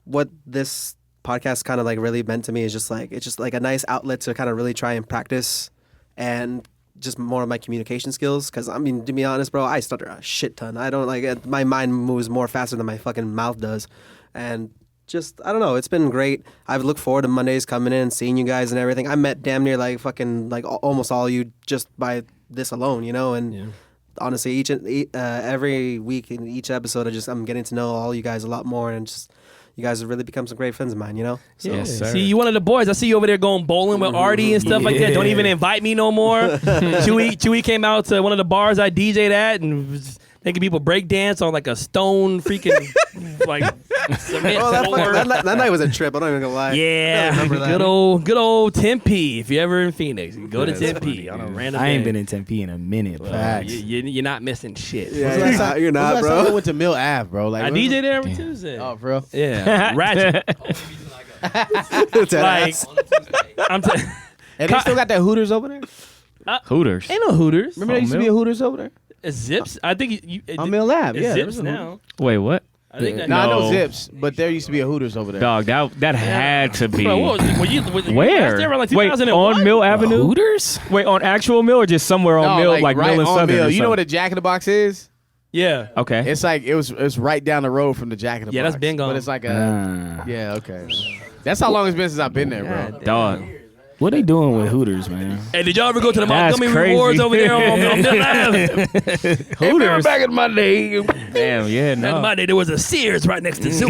S1: what this podcast kind of like really meant to me is just like, it's just like a nice outlet to kind of really try and practice and just more of my communication skills. Cause I mean, to be honest, bro, I stutter a shit ton. I don't like, my mind moves more faster than my fucking mouth does. And just, I don't know, it's been great. I've looked forward to Mondays coming in, seeing you guys and everything. I met damn near like fucking like almost all of you just by this alone, you know? And honestly, every week in each episode, I'm getting to know all you guys a lot more, and just you guys have really become some great friends of mine, you know? So.
S2: Yes, sir. See, you one of the boys. I see you over there going bowling with Artie and stuff like that. Don't even invite me no more. Chewie came out to one of the bars I DJ'd at and was making people break dance on like a stone freaking like cement floor.
S1: That night was a trip. I'm not even gonna lie.
S2: Yeah, good old Tempe. If you're ever in Phoenix, go to Tempe on a random.
S3: I ain't
S2: day.
S3: been in Tempe in a minute.
S2: You're not missing shit.
S1: Yeah, you're not, bro.
S5: I went to Mill Ave, bro. Like
S2: I DJ there every Tuesday.
S5: Oh, bro.
S2: Yeah, ratchet. Like I'm.
S5: And they still got that Hooters over there?
S4: Hooters.
S2: Ain't no Hooters.
S5: Remember there used to be a Hooters over there?
S2: It's Zips. I think
S5: On Mill Ave,
S2: it's
S5: yeah.
S2: Zips now.
S4: Wait, what?
S2: I think that.
S5: No, I know
S4: No.
S5: Zips, but there used to be a Hooters over there.
S4: Dog, that had to be.
S2: Bro, what was it? Were you
S4: Where?
S2: last there around like
S4: Wait,
S2: 2001?
S4: on Mill Avenue?
S3: Hooters?
S4: Wait, on actual Mill or just somewhere on
S5: No,
S4: Mill, like
S5: right
S4: Mill and
S5: on
S4: Southern?
S5: Mill.
S4: or
S5: You know what
S4: something?
S5: a Jack in the Box is?
S2: Yeah.
S4: Okay.
S5: It's like it's right down the road from the Jack in the Box.
S2: Yeah, that's been gone.
S5: But it's like a yeah, okay. That's how long it's been since I've been there, bro.
S4: Dog.
S3: What they doing with Hooters, man?
S2: Hey, did y'all ever go to the
S4: That's
S2: Montgomery
S4: crazy.
S2: Rewards over there on Mill Ave?
S4: Hooters.
S5: Back in my day.
S4: Damn, yeah,
S2: Back in
S4: no.
S2: my day, there was a Sears right next to Zoo.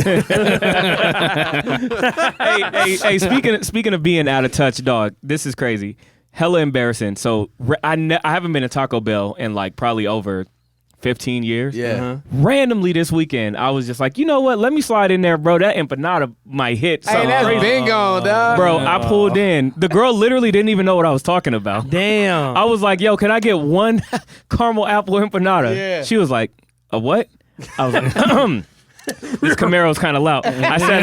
S4: hey, speaking of being out of touch, dog, this is crazy. Hella embarrassing. So I haven't been to Taco Bell in like probably over 15 years.
S5: Yeah.
S4: Randomly this weekend, I was just like, you know what? Let me slide in there, bro. That empanada might hit.
S5: Hey,
S4: something
S5: that's
S4: crazy.
S5: been gone, dog.
S4: Bro, I pulled in. The girl literally didn't even know what I was talking about.
S2: Damn.
S4: I was like, yo, can I get one caramel apple empanada?
S5: Yeah.
S4: She was like, a what? I was like, this Camaro's kind of loud. I said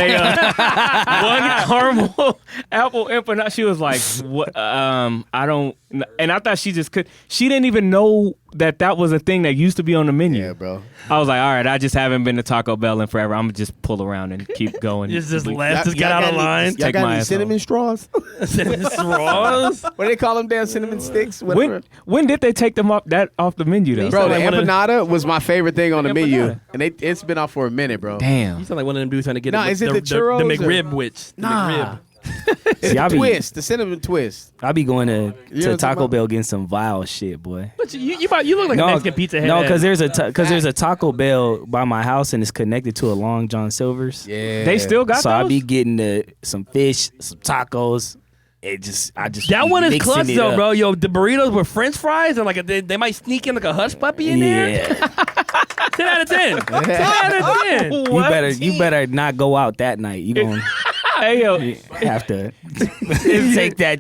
S4: one caramel apple empanada. She was like, what? I don't. And I thought she just could. She didn't even know that was a thing that used to be on the menu.
S5: Yeah, bro.
S4: I was like, all right, I just haven't been to Taco Bell in forever. I'm gonna just pull around and keep going.
S2: Just get out of line.
S5: Y'all
S4: Take
S5: got
S4: my
S5: any
S4: ass
S5: cinnamon straws?
S2: Straws.
S5: What do they call them? Damn cinnamon sticks? Whatever.
S4: When did they take them off the menu though?
S5: Bro, the
S2: like one of the-
S5: empanada was my favorite thing on the menu,
S4: Empanada.
S5: and it's been off for a minute, bro.
S2: You
S4: Damn.
S2: sound like one of them dudes trying to get
S5: Nah, is it the churros
S2: the
S5: or-
S2: McRib witch. The McRib.
S5: It's
S3: See, I
S5: the
S3: be-
S5: twist, the cinnamon twist.
S3: I be going
S5: You know
S3: to
S5: what I'm
S3: Taco
S5: talking
S3: Bell getting some vile shit, boy.
S2: But you look like a Mexican pizza head.
S3: No, because there's a Taco Bell by my house and it's connected to a Long John Silver's.
S5: Yeah,
S4: They still got
S3: So
S4: those?
S3: I be getting some fish, some tacos. I just
S2: that
S3: be
S2: one is
S3: mixing
S2: clutch
S3: it
S2: though,
S3: up.
S2: bro. Yo, the burritos with French fries and like they might sneak in like a hush puppy in there.
S3: Yeah,
S2: 10 out of 10. 10 out of 10.
S3: you better not go out that night. You going
S4: Hey yo,
S3: Have to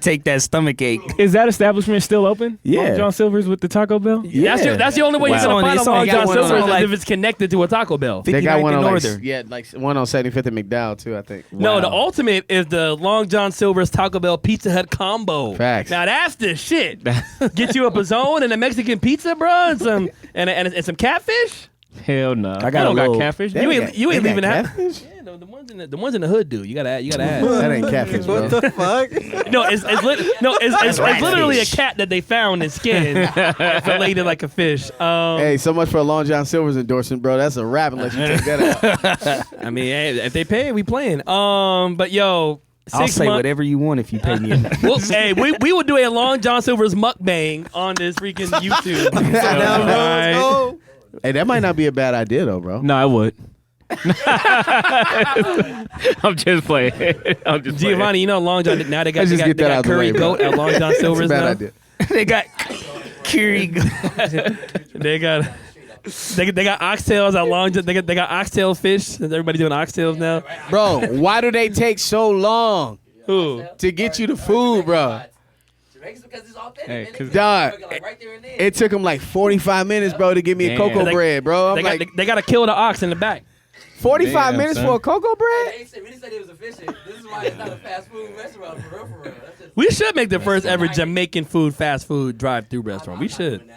S3: take that stomach ache.
S4: is that establishment still open?
S3: Yeah.
S4: Long John Silver's with the Taco Bell.
S3: Yeah.
S2: That's the only way you're
S3: Wow.
S2: gonna find
S3: It's
S2: a Long
S3: only
S2: John
S3: got one
S2: Silver's
S3: on,
S2: is
S3: like-
S2: if it's connected to a Taco Bell.
S5: They got
S3: 59th
S5: one
S3: and
S5: on
S3: Northern.
S5: like one on 75th and McDowell too. I think.
S2: No, the ultimate is the Long John Silver's Taco Bell Pizza Hut combo.
S5: Facts.
S2: Now that's the shit. Get you a pizzone and a Mexican pizza, bro, and some and some catfish.
S4: Hell no.
S3: I got
S4: I don't
S3: a
S4: got
S3: little-
S4: catfish.
S2: You ain't
S5: They got
S2: leaving that.
S5: catfish?
S2: Yeah, the ones in the hood do. You gotta add.
S5: That ain't catfish, bro.
S1: What the fuck?
S2: No, it's literally a cat that they found and skinned, filleted like a fish.
S5: Hey, so much for a Long John Silver's endorsement, bro. That's a wrap unless you take that out.
S2: I mean, hey, if they pay, we playing. But yo,
S3: I'll
S2: 6
S3: say
S2: months.
S3: whatever you want if you pay me enough.
S2: Well, hey, we will do a Long John Silver's mukbang on this freaking YouTube.
S1: Now, bro, let's go.
S5: Hey, that might not be a bad idea though, bro.
S4: No, I would. I'm just playing. I'm just playing.
S2: Giovanni, you know Long John. Now they got
S5: Let's just get that out the
S2: curry
S5: way, bro.
S2: goat at Long John
S5: That's a
S2: Silver's
S5: bad
S2: now.
S5: idea.
S3: They got curry.
S2: They got oxtails at Long John. They got oxtail fish. Everybody doing oxtails now.
S5: Bro, why do they take so long
S2: Who?
S5: to get you the food, bro?
S7: Jamaica's because it's authentic.
S4: Hey,
S7: man.
S4: 'cause-
S7: They
S5: Dog,
S7: like right there and then.
S5: it took them like 45 minutes, bro, to give me a
S4: Damn.
S5: cocoa
S2: They-
S5: bread, bro. I'm like,
S2: They got to kill the ox in the back.
S5: 45
S4: Damn,
S5: minutes
S4: son.
S5: for a cocoa bread?
S7: They really said it was efficient. This is why it's not a fast food restaurant for real. That's just,
S2: We should make the first ever Jamaican food fast food drive-through restaurant. We should.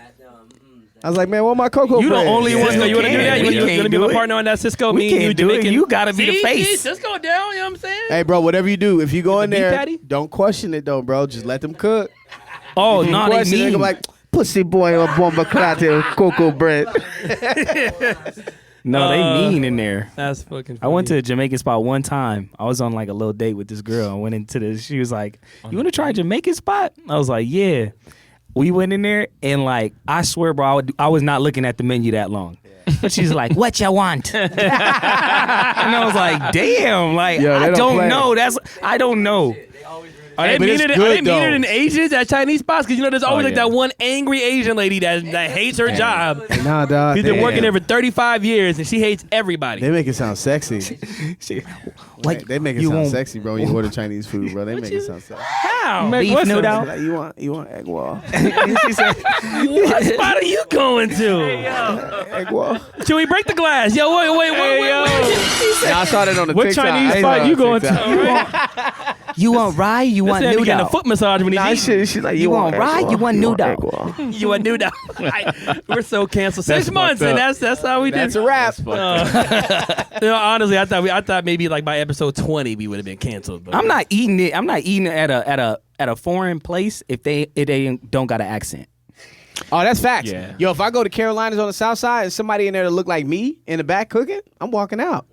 S5: I was like, man, what my cocoa
S2: You the
S5: bread?
S2: only one. You want to do that? You
S3: We
S2: want to
S3: can't
S2: be my
S3: do it.
S2: partner on that? Cisco,
S3: We
S2: me and you
S3: can't do it.
S2: Jamaican.
S3: You gotta be the
S2: See?
S3: face.
S2: Just go down. You know what I'm saying?
S5: Hey, bro, whatever you do, if you go in
S2: The beef
S5: there,
S2: patty?
S5: don't question it though, bro. Just let them cook.
S3: Oh
S5: You
S3: no, they
S5: question it,
S3: mean.
S5: go like, pussy boy or bomba clatte cocoa bread.
S3: No, they mean in there.
S2: That's fucking.
S3: I went to
S2: funny.
S3: a Jamaican spot one time. I was on like a little date with this girl. I went into this. She was like, "You want to try a Jamaican spot?" I was like, "Yeah." We went in there and like I swear, bro, I was not looking at the menu that long. But she's like, "What you want?" And I was like, "Damn!" Like
S5: Yo, they
S3: I
S5: don't
S3: don't
S5: play.
S3: know. I don't know.
S2: Are they
S5: but it's
S2: meaner than,
S5: good,
S2: are they meaner
S5: though.
S2: than Asians at Chinese spots? Because you know there's always like
S4: yeah.
S2: that one angry Asian lady that hates her job.
S5: Nah, dog.
S2: She's been
S5: they-
S2: working there for 35 years and she hates everybody.
S5: They make it sound sexy.
S3: Like
S5: They make it
S3: you
S5: sound
S3: won't-
S5: sexy, bro. When you order Chinese food, bro. They make it sound sexy.
S2: How?
S3: beef
S2: What's
S3: noodle.
S2: up?
S5: Like, you want egg wall?
S3: She said,
S2: What spot are you going to?
S5: Egg wall?
S2: Should we break the glass? Yo, wait.
S5: Nah, I saw that on the
S4: What
S5: TikTok.
S4: Chinese
S5: I
S4: spot
S5: saw
S4: you
S5: it on
S4: going to?
S5: TikTok.
S3: "You want rye? You want
S2: This man be getting a
S3: noodle?
S2: foot massage when he's
S5: Nah,
S2: eating.
S5: she's like,
S3: You want
S5: egg
S3: rye?
S5: wall?
S3: You want noodle?"
S5: egg wall?
S2: You want noodle? We're so canceled. 6
S4: That's
S2: months
S4: fucked
S2: and
S4: up.
S2: that's how we did.
S5: That's a wrap.
S2: You know, honestly, I thought maybe like by episode 20 we would have been canceled. But
S3: I'm not eating it. I'm not eating it at a foreign place if they don't got an accent.
S5: Oh, that's facts.
S4: Yeah.
S5: Yo, if I go to Carolinas on the south side and somebody in there that look like me in the back cooking, I'm walking out.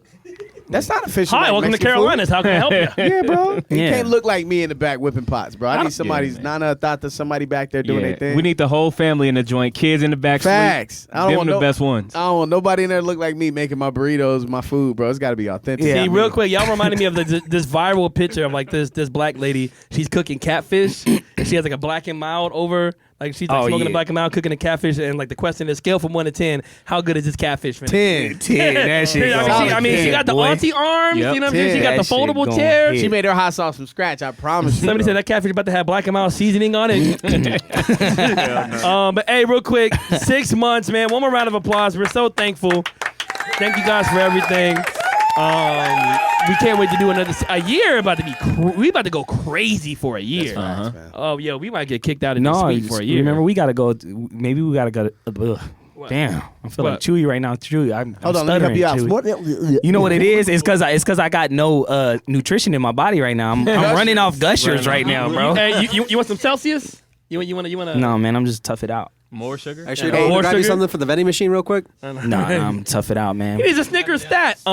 S5: That's not official.
S2: Hi,
S5: like
S2: welcome to
S5: Mexican food.
S2: Carolinas. How can I help you?
S5: Yeah, bro. You
S3: Yeah.
S5: can't look like me in the back whipping pots, bro. I need somebody's Nana Tata, somebody back there doing their thing.
S4: We need the whole family in the joint. Kids in the back.
S5: Facts. I don't
S4: Them
S5: want
S4: the
S5: no,
S4: best ones.
S5: I don't want nobody in there to look like me making my burritos, my food, bro. It's got to be authentic.
S3: Yeah.
S2: See, real quick, y'all reminded me of this viral picture of like this black lady. She's cooking catfish. And she has like a black and mild over. Like she's like smoking a black and mild, cooking a catfish, and like the question is, scale from 1 to 10, how good is this catfish? Man?
S5: 10.
S3: 10. That shit.
S2: I mean, she got the
S3: boy.
S2: auntie arms.
S4: Yep.
S2: You know what I'm saying? She got the
S3: That shit
S2: foldable
S3: going
S2: chair.
S3: hit.
S5: She made her hot sauce from scratch. I promise you.
S2: Somebody said that catfish about to have black and mild seasoning on it. But hey, real quick, 6 months, man. One more round of applause. We're so thankful. Thank you guys for everything. We can't wait to do a year. About to be we about to go crazy for a year. Oh, yo, we might get kicked out of this
S3: No,
S2: week for a year.
S3: remember we gotta go. Maybe we gotta go. Damn, I feel like
S2: What?
S3: Chewy right now. Chewy, I'm
S5: Hold on, let me help you out.
S3: Chewy. You know what it is? It's because I got no nutrition in my body right now. I'm running off gushers right now, bro.
S2: Hey, you want some Celsius? You want to?
S3: No, man, I'm just tough it out.
S4: More sugar?
S1: Actually,
S2: Yeah.
S1: can
S2: More
S1: I grab you
S2: sugar?
S1: something for the vending machine real quick?
S3: No, I'm tough it out, man.
S2: He needs a Snickers stat.
S5: You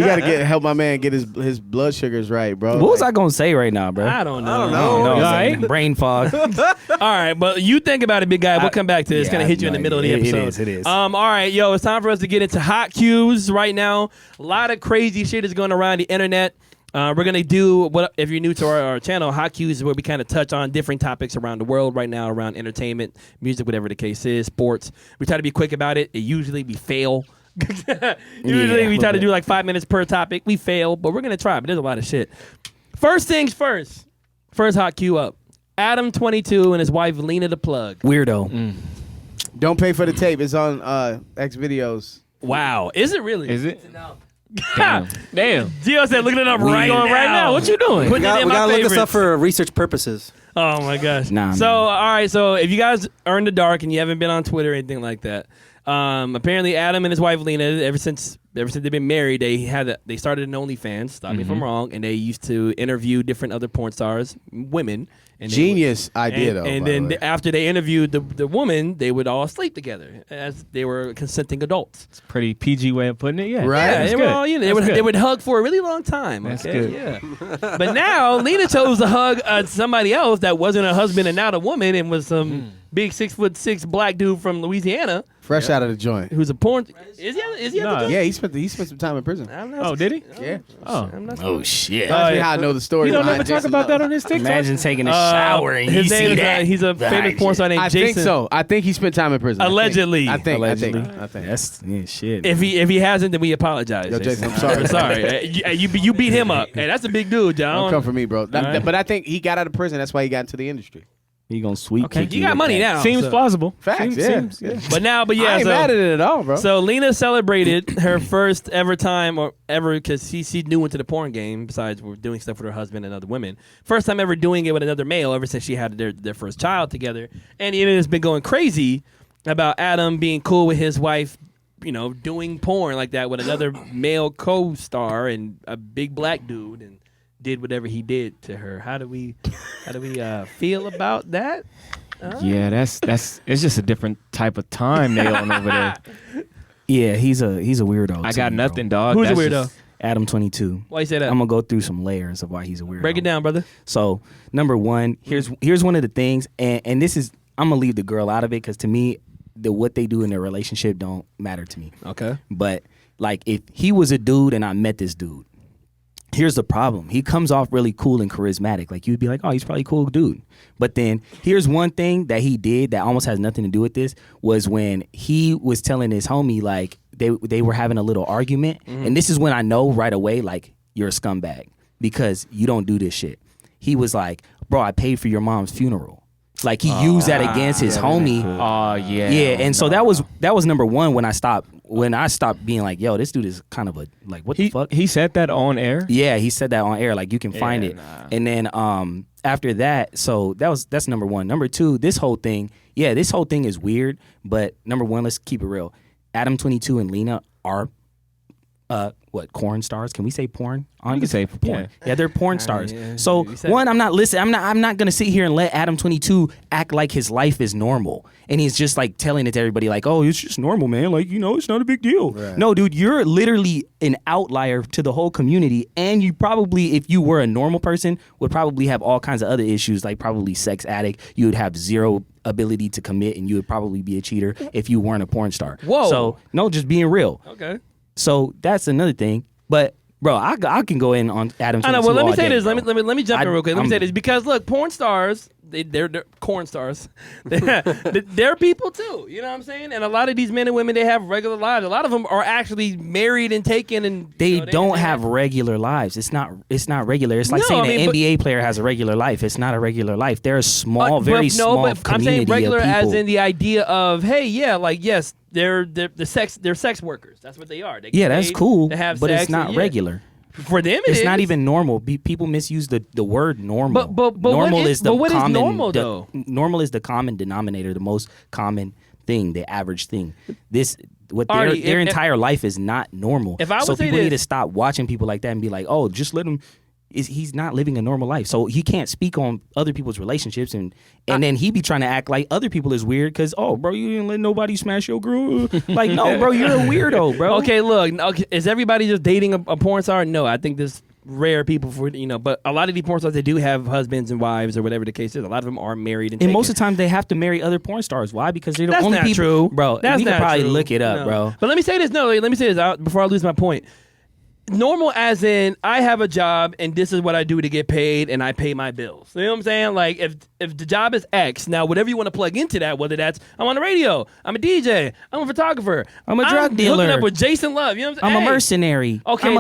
S5: got to help my man get his blood sugars right, bro.
S3: What was I gonna say right now, bro?
S2: I don't know.
S1: I don't know.
S3: I don't know.
S2: You all right?
S3: Brain fog.
S2: All right, but you think about it, big guy. We'll come back to it. It's
S3: yeah,
S2: gonna hit you in the
S3: no,
S2: middle of the
S3: it
S2: episode.
S3: is.
S2: All right, yo, it's time for us to get into hot cues right now. A lot of crazy shit is going around the internet. We're gonna do what if you're new to our channel, hot cues is where we kind of touch on different topics around the world right now, around entertainment, music, whatever the case is, sports. We try to be quick about it. Usually we fail. Usually we try to do like 5 minutes per topic. We fail, but we're gonna try. But there's a lot of shit. First things first. First hot cue up. Adam 22 and his wife Lena the Plug.
S3: Weirdo.
S5: Don't pay for the tape. It's on X videos.
S2: Wow. Is it really?
S4: Is it?
S7: No.
S4: Damn.
S2: Gio said, looking it up right now.
S4: What you doing?
S2: Putting it in
S1: We
S2: my
S1: gotta look this
S2: favorites.
S1: up for research purposes.
S2: Oh my gosh.
S3: Nah,
S2: so
S3: man.
S2: all right, so if you guys are in the dark and you haven't been on Twitter or anything like that, apparently Adam and his wife Lena, ever since they've been married, they started an OnlyFans. Stop me if I'm wrong, and they used to interview different other porn stars, women. And
S5: Genius idea, though.
S2: And
S5: by
S2: then
S5: the way.
S2: after they interviewed the woman, they would all sleep together as they were consenting adults.
S4: It's a pretty PG way of putting it. Yeah.
S5: Right.
S2: Yeah,
S4: That's
S2: they, were
S4: good.
S2: all, you know,
S4: That's
S2: they
S4: good.
S2: would hug for a really long time.
S4: That's
S2: okay?
S4: good.
S2: Yeah. But now Lena chose to hug somebody else that wasn't a husband and not a woman, and was some big 6'6" black dude from Louisiana
S5: Fresh out of the joint.
S2: who's a porn. Is he?
S4: Nah.
S5: Yeah, he spent some time in prison.
S2: I'm not,
S4: Oh, did he?
S5: Yeah.
S4: Oh.
S2: I'm not
S3: Oh shit!
S5: That's me how I know the story.
S4: You don't
S5: behind
S4: ever talk
S5: Jason
S4: about that
S5: Love.
S4: on his TikTok?
S3: Imagine taking a shower and you
S2: his name
S3: see
S2: is
S3: that.
S2: he's a famous porn star named
S5: I
S2: Jason.
S5: think so. I think he spent time in prison.
S2: Allegedly.
S5: I think.
S3: That's shit.
S2: If he hasn't, then we apologize.
S5: Yo, Jason, I'm sorry.
S2: I'm sorry. You beat him up. Hey, that's a big dude,
S5: Don't
S2: John.
S5: come for me, bro.
S2: right.
S5: But I think he got out of prison. That's why he got into the industry.
S3: He gonna sweep.
S4: Okay.
S3: kick
S2: You got
S3: with
S2: money
S3: that.
S2: now.
S4: Seems
S2: so-
S4: plausible.
S5: Facts.
S4: Seems,
S5: Yeah.
S2: But yeah.
S5: I ain't
S2: so,
S5: mad at it at all, bro.
S2: So Lena celebrated her first ever time or ever, because she's new into the porn game. Besides, we're doing stuff with her husband and other women. First time ever doing it with another male ever since she had their first child together. And it has been going crazy about Adam being cool with his wife, you know, doing porn like that with another male co-star and a big black dude, and did whatever he did to her. How do we feel about that?
S4: Yeah, that's it's just a different type of time they on over there.
S3: Yeah, he's a weirdo.
S4: I
S3: too,
S4: got
S3: bro.
S4: nothing, dog.
S2: Who's a
S4: That's
S2: weirdo?
S4: just-
S3: Adam 22.
S2: Why you say that?
S3: I'm gonna go through some layers of why he's a weirdo.
S2: Break it down, brother.
S3: So number one, here's one of the things, and this is, I'm gonna leave the girl out of it because to me, what they do in their relationship don't matter to me.
S2: Okay.
S3: But like, if he was a dude and I met this dude, here's the problem. He comes off really cool and charismatic. Like, you'd be like, oh, he's probably a cool dude. But then here's one thing that he did that almost has nothing to do with this, was when he was telling his homie, like, they were having a little argument. And this is when I know right away, like, you're a scumbag because you don't do this shit. He was like, bro, I paid for your mom's funeral. Like, he used that against his homie.
S4: Oh yeah.
S3: Yeah, and so that was number one when I stopped being like, yo, this dude is kind of a, like, what the fuck?
S4: He said that on air.
S3: Yeah, he said that on air. Like, you can find it.
S4: nah.
S3: And then after that, so that's number one. Number two, this whole thing is weird. But number one, let's keep it real. Adam 22 and Lena are corn stars? Can we say porn?
S4: You can say
S3: porn. Yeah, they're porn stars.
S2: yeah.
S3: So
S2: You said
S3: one, I'm not gonna sit here and let Adam 22 act like his life is normal, and he's just like telling it to everybody like, oh, it's just normal, man. Like, you know, it's not a big deal.
S5: Right.
S3: No, dude, you're literally an outlier to the whole community, and you probably, if you were a normal person, would probably have all kinds of other issues, like probably sex addict. You would have zero ability to commit, and you would probably be a cheater if you weren't a porn star.
S2: Whoa.
S3: So no, just being real.
S2: Okay.
S3: So that's another thing. But bro, I can go in on Adam 22
S2: I know. Well, let me
S3: all
S2: say
S3: day,
S2: this.
S3: bro.
S2: Let me jump in real quick. Let me
S3: I'm-
S2: say this because look, porn stars, they're corn stars. They're people too. You know what I'm saying? And a lot of these men and women, they have regular lives. A lot of them are actually married and taken, and
S3: They
S2: you know,
S3: don't have regular lives. It's not regular. It's like
S2: No,
S3: saying
S2: I mean,
S3: an
S2: but-
S3: NBA player has a regular life. It's not a regular life. They're a small, very small
S2: but I'm
S3: community
S2: saying regular
S3: of people.
S2: as in the idea of, hey, yeah, like yes, they're sex workers. That's what they are. They get
S3: yeah, that's
S2: paid
S3: cool,
S2: to have
S3: but
S2: sex
S3: it's not
S2: and, yeah.
S3: regular.
S2: For them,
S3: It's
S2: it
S3: not
S2: is.
S3: even normal. People misuse the word normal.
S2: But
S3: normal
S2: what is
S3: common.
S2: normal, though?
S3: Normal is the common denominator, the most common thing, the average thing.
S2: Artie,
S3: Their
S2: if-
S3: entire life is not normal.
S2: If I would
S3: so
S2: say
S3: people need to
S2: this-
S3: stop watching people like that and be like, oh, just let him. He's not living a normal life, so he can't speak on other people's relationships, and then he be trying to act like other people is weird because, oh, bro, you didn't let nobody smash your girl. Like, no, bro, you're a weirdo, bro.
S2: Okay, look, is everybody just dating a porn star? No, I think there's rare people for but a lot of these porn stars, they do have husbands and wives or whatever the case is. A lot of them are married and
S3: And
S2: taken.
S3: most of the time, they have to marry other porn stars. Why? Because they're the
S2: That's
S3: only
S2: not
S3: people.
S2: true,
S3: Bro,
S2: That's
S3: we
S2: not
S3: can probably
S2: true.
S3: look it up,
S2: No.
S3: bro.
S2: But let me say this. No, let me say this before I lose my point. normal as in I have a job and this is what I do to get paid and I pay my bills. You know what I'm saying? Like if the job is X, now whatever you want to plug into that, whether that's I'm on the radio, I'm a DJ, I'm a photographer,
S3: I'm a drug dealer,
S2: hooking up with Jason Love. You know what I'm saying?
S3: I'm a mercenary.
S2: Okay,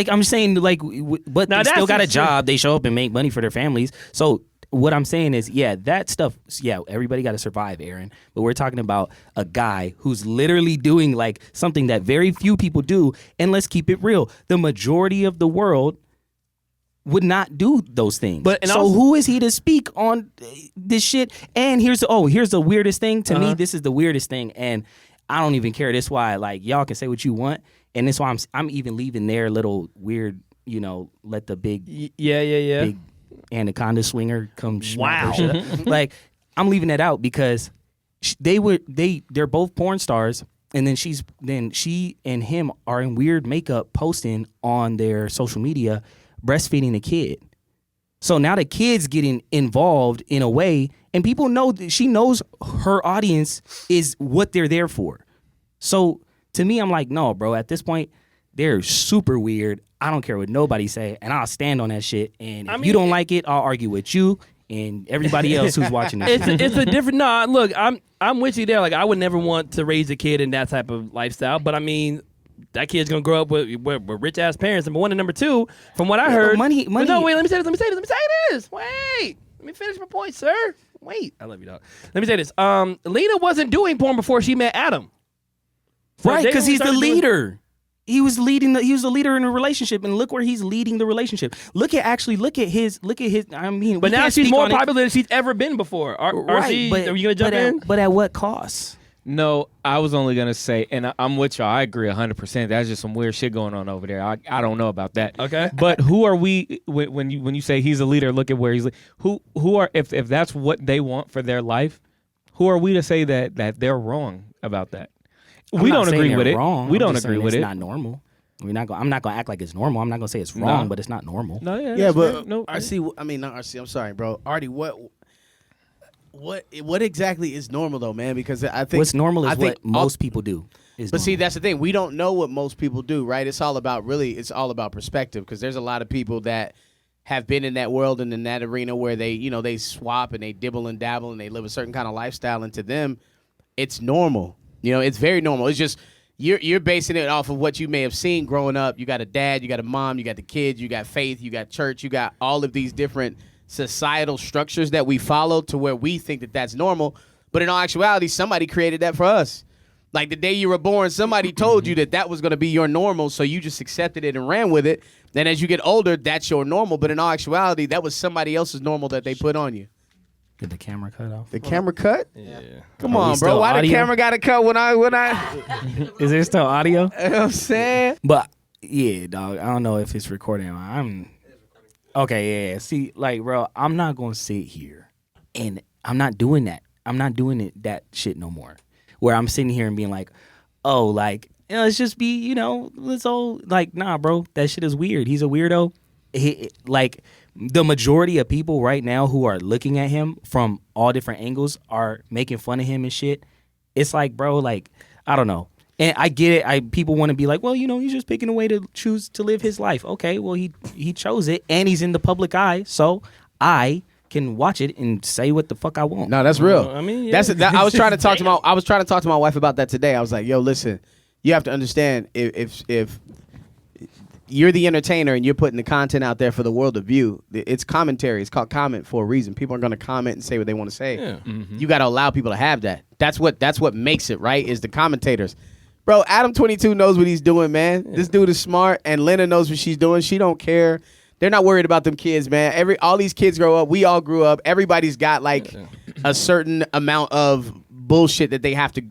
S3: I'm saying but
S2: now
S3: they still got a job.
S2: shit.
S3: They show up and make money for their families. So what I'm saying is, that stuff, everybody got to survive, Aaron. But we're talking about a guy who's literally doing like something that very few people do. And let's keep it real. The majority of the world would not do those things. So who is he to speak on this shit? And here's the weirdest thing to me. This is the weirdest thing. And I don't even care. That's why like y'all can say what you want. And that's why I'm even leaving their little weird, let the big, big anaconda swinger come
S2: wow
S3: like I'm leaving that out because they're both porn stars, and then she and him are in weird makeup posting on their social media breastfeeding a kid. So now the kid's getting involved in a way, and people know that she knows her audience is what they're there for. So to me, I'm like, no, bro, at this point they're super weird. I don't care what nobody say, and I'll stand on that shit. And if you don't like it, I'll argue with you and everybody else who's watching this.
S2: It's a different. No, look, I'm with you there. Like I would never want to raise a kid in that type of lifestyle. But I mean, that kid's gonna grow up with rich ass parents. Number one and number two, from what I heard,
S3: money.
S2: No, wait. Let me say this. Wait. Let me finish my point, sir. Wait. I love you, dog. Let me say this. Lena wasn't doing porn before she met Adam. So
S3: right, because he's the leader. He was the leader in a relationship, and look where he's leading the relationship. Look at his. I mean,
S2: but now she's more popular than she's ever been before.
S3: Right,
S2: are you gonna jump in?
S3: But at what cost?
S4: No, I was only gonna say, and I'm with y'all. I agree 100%. That's just some weird shit going on over there. I don't know about that.
S2: Okay,
S4: but who are we when you say he's a leader? Look at where he's. Who are if that's what they want for their life? Who are we to say that they're wrong about that? We don't agree with it. We don't agree with it.
S3: It's not normal. I'm not gonna act like it's normal. I'm not gonna say it's wrong, but it's not normal.
S4: No,
S5: but no, RC. I mean, not RC. I'm sorry, bro. Artie, what exactly is normal though, man? Because I think
S3: what's normal is what most people do.
S5: But see, that's the thing. We don't know what most people do, right? It's all about perspective. Because there's a lot of people that have been in that world and in that arena where they swap and they dibble and dabble and they live a certain kind of lifestyle, and to them, it's normal. It's very normal. It's just you're basing it off of what you may have seen growing up. You got a dad, you got a mom, you got the kids, you got faith, you got church, you got all of these different societal structures that we follow to where we think that that's normal. But in all actuality, somebody created that for us. Like the day you were born, somebody told you that was going to be your normal, so you just accepted it and ran with it. Then as you get older, that's your normal. But in all actuality, that was somebody else's normal that they put on you.
S3: Did the camera cut off?
S5: The camera cut?
S2: Yeah.
S5: Come on, bro. Why the camera got to cut when I?
S3: Is there still audio?
S5: You know what I'm saying?
S3: But yeah, dog. I don't know if it's recording. Okay. Yeah. See, like, bro, I'm not gonna sit here, and I'm not doing that. I'm not doing that shit no more. Where I'm sitting here and being like, oh, like, let's just be, let's all like, nah, bro. That shit is weird. He's a weirdo. Like. The majority of people right now who are looking at him from all different angles are making fun of him and shit. It's like, bro, like, I don't know. And I get it. People want to be like, well, he's just picking a way to choose to live his life. Okay, well, he chose it, and he's in the public eye, so I can watch it and say what the fuck I want.
S5: No, that's real.
S2: I mean, yeah.
S5: I was trying to talk to my wife about that today. I was like, yo, listen, you have to understand if you're the entertainer and you're putting the content out there for the world to view. It's commentary. It's called comment for a reason. People are going to comment and say what they want to say.
S2: Yeah.
S5: Mm-hmm. You got to allow people to have that. That's what makes it, right, is the commentators. Bro, Adam 22 knows what he's doing, man. Yeah. This dude is smart, and Lena knows what she's doing. She don't care. They're not worried about them kids, man. All these kids grow up. We all grew up. Everybody's got, like, a certain amount of bullshit that they have to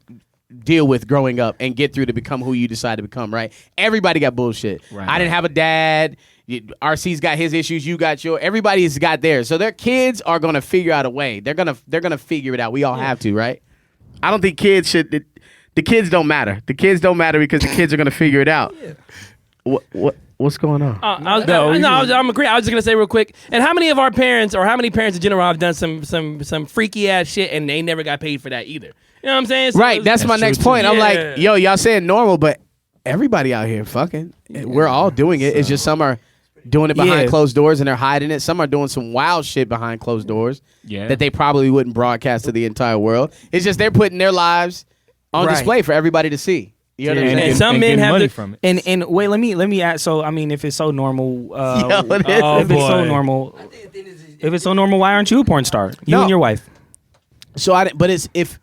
S5: deal with growing up and get through to become who you decide to become, right? Everybody got bullshit. Right. I didn't have a dad. RC's got his issues. You got your. Everybody's got theirs. So their kids are gonna figure out a way. They're gonna figure it out. We all have to, right? I don't think kids should. The kids don't matter. The kids don't matter because the kids are gonna figure it out. Yeah. What's going on?
S2: I'm agreeing. I was just gonna say real quick. And how many of our parents, or how many parents in general, have done some freaky ass shit and they never got paid for that either? You know what I'm saying? So
S5: right. That's my next point. I'm like, yo, y'all saying normal, but everybody out here fucking. We're all doing it. It's just some are doing it behind
S3: Yeah.
S5: closed doors and they're hiding it. Some are doing some wild shit behind closed doors that they probably wouldn't broadcast to the entire world. It's just they're putting their lives on
S3: Right.
S5: display for everybody to see. You know what I'm
S2: And
S5: saying?
S2: some men
S4: getting
S2: have
S4: money
S2: the-
S4: from it.
S3: And wait, let me ask. So I mean, if it's so normal,
S5: Yo, it is.
S2: Oh,
S3: if it's so
S2: boy.
S3: normal, if it's so normal, why aren't you a porn star? You
S5: No.
S3: and your wife.
S5: So but it's if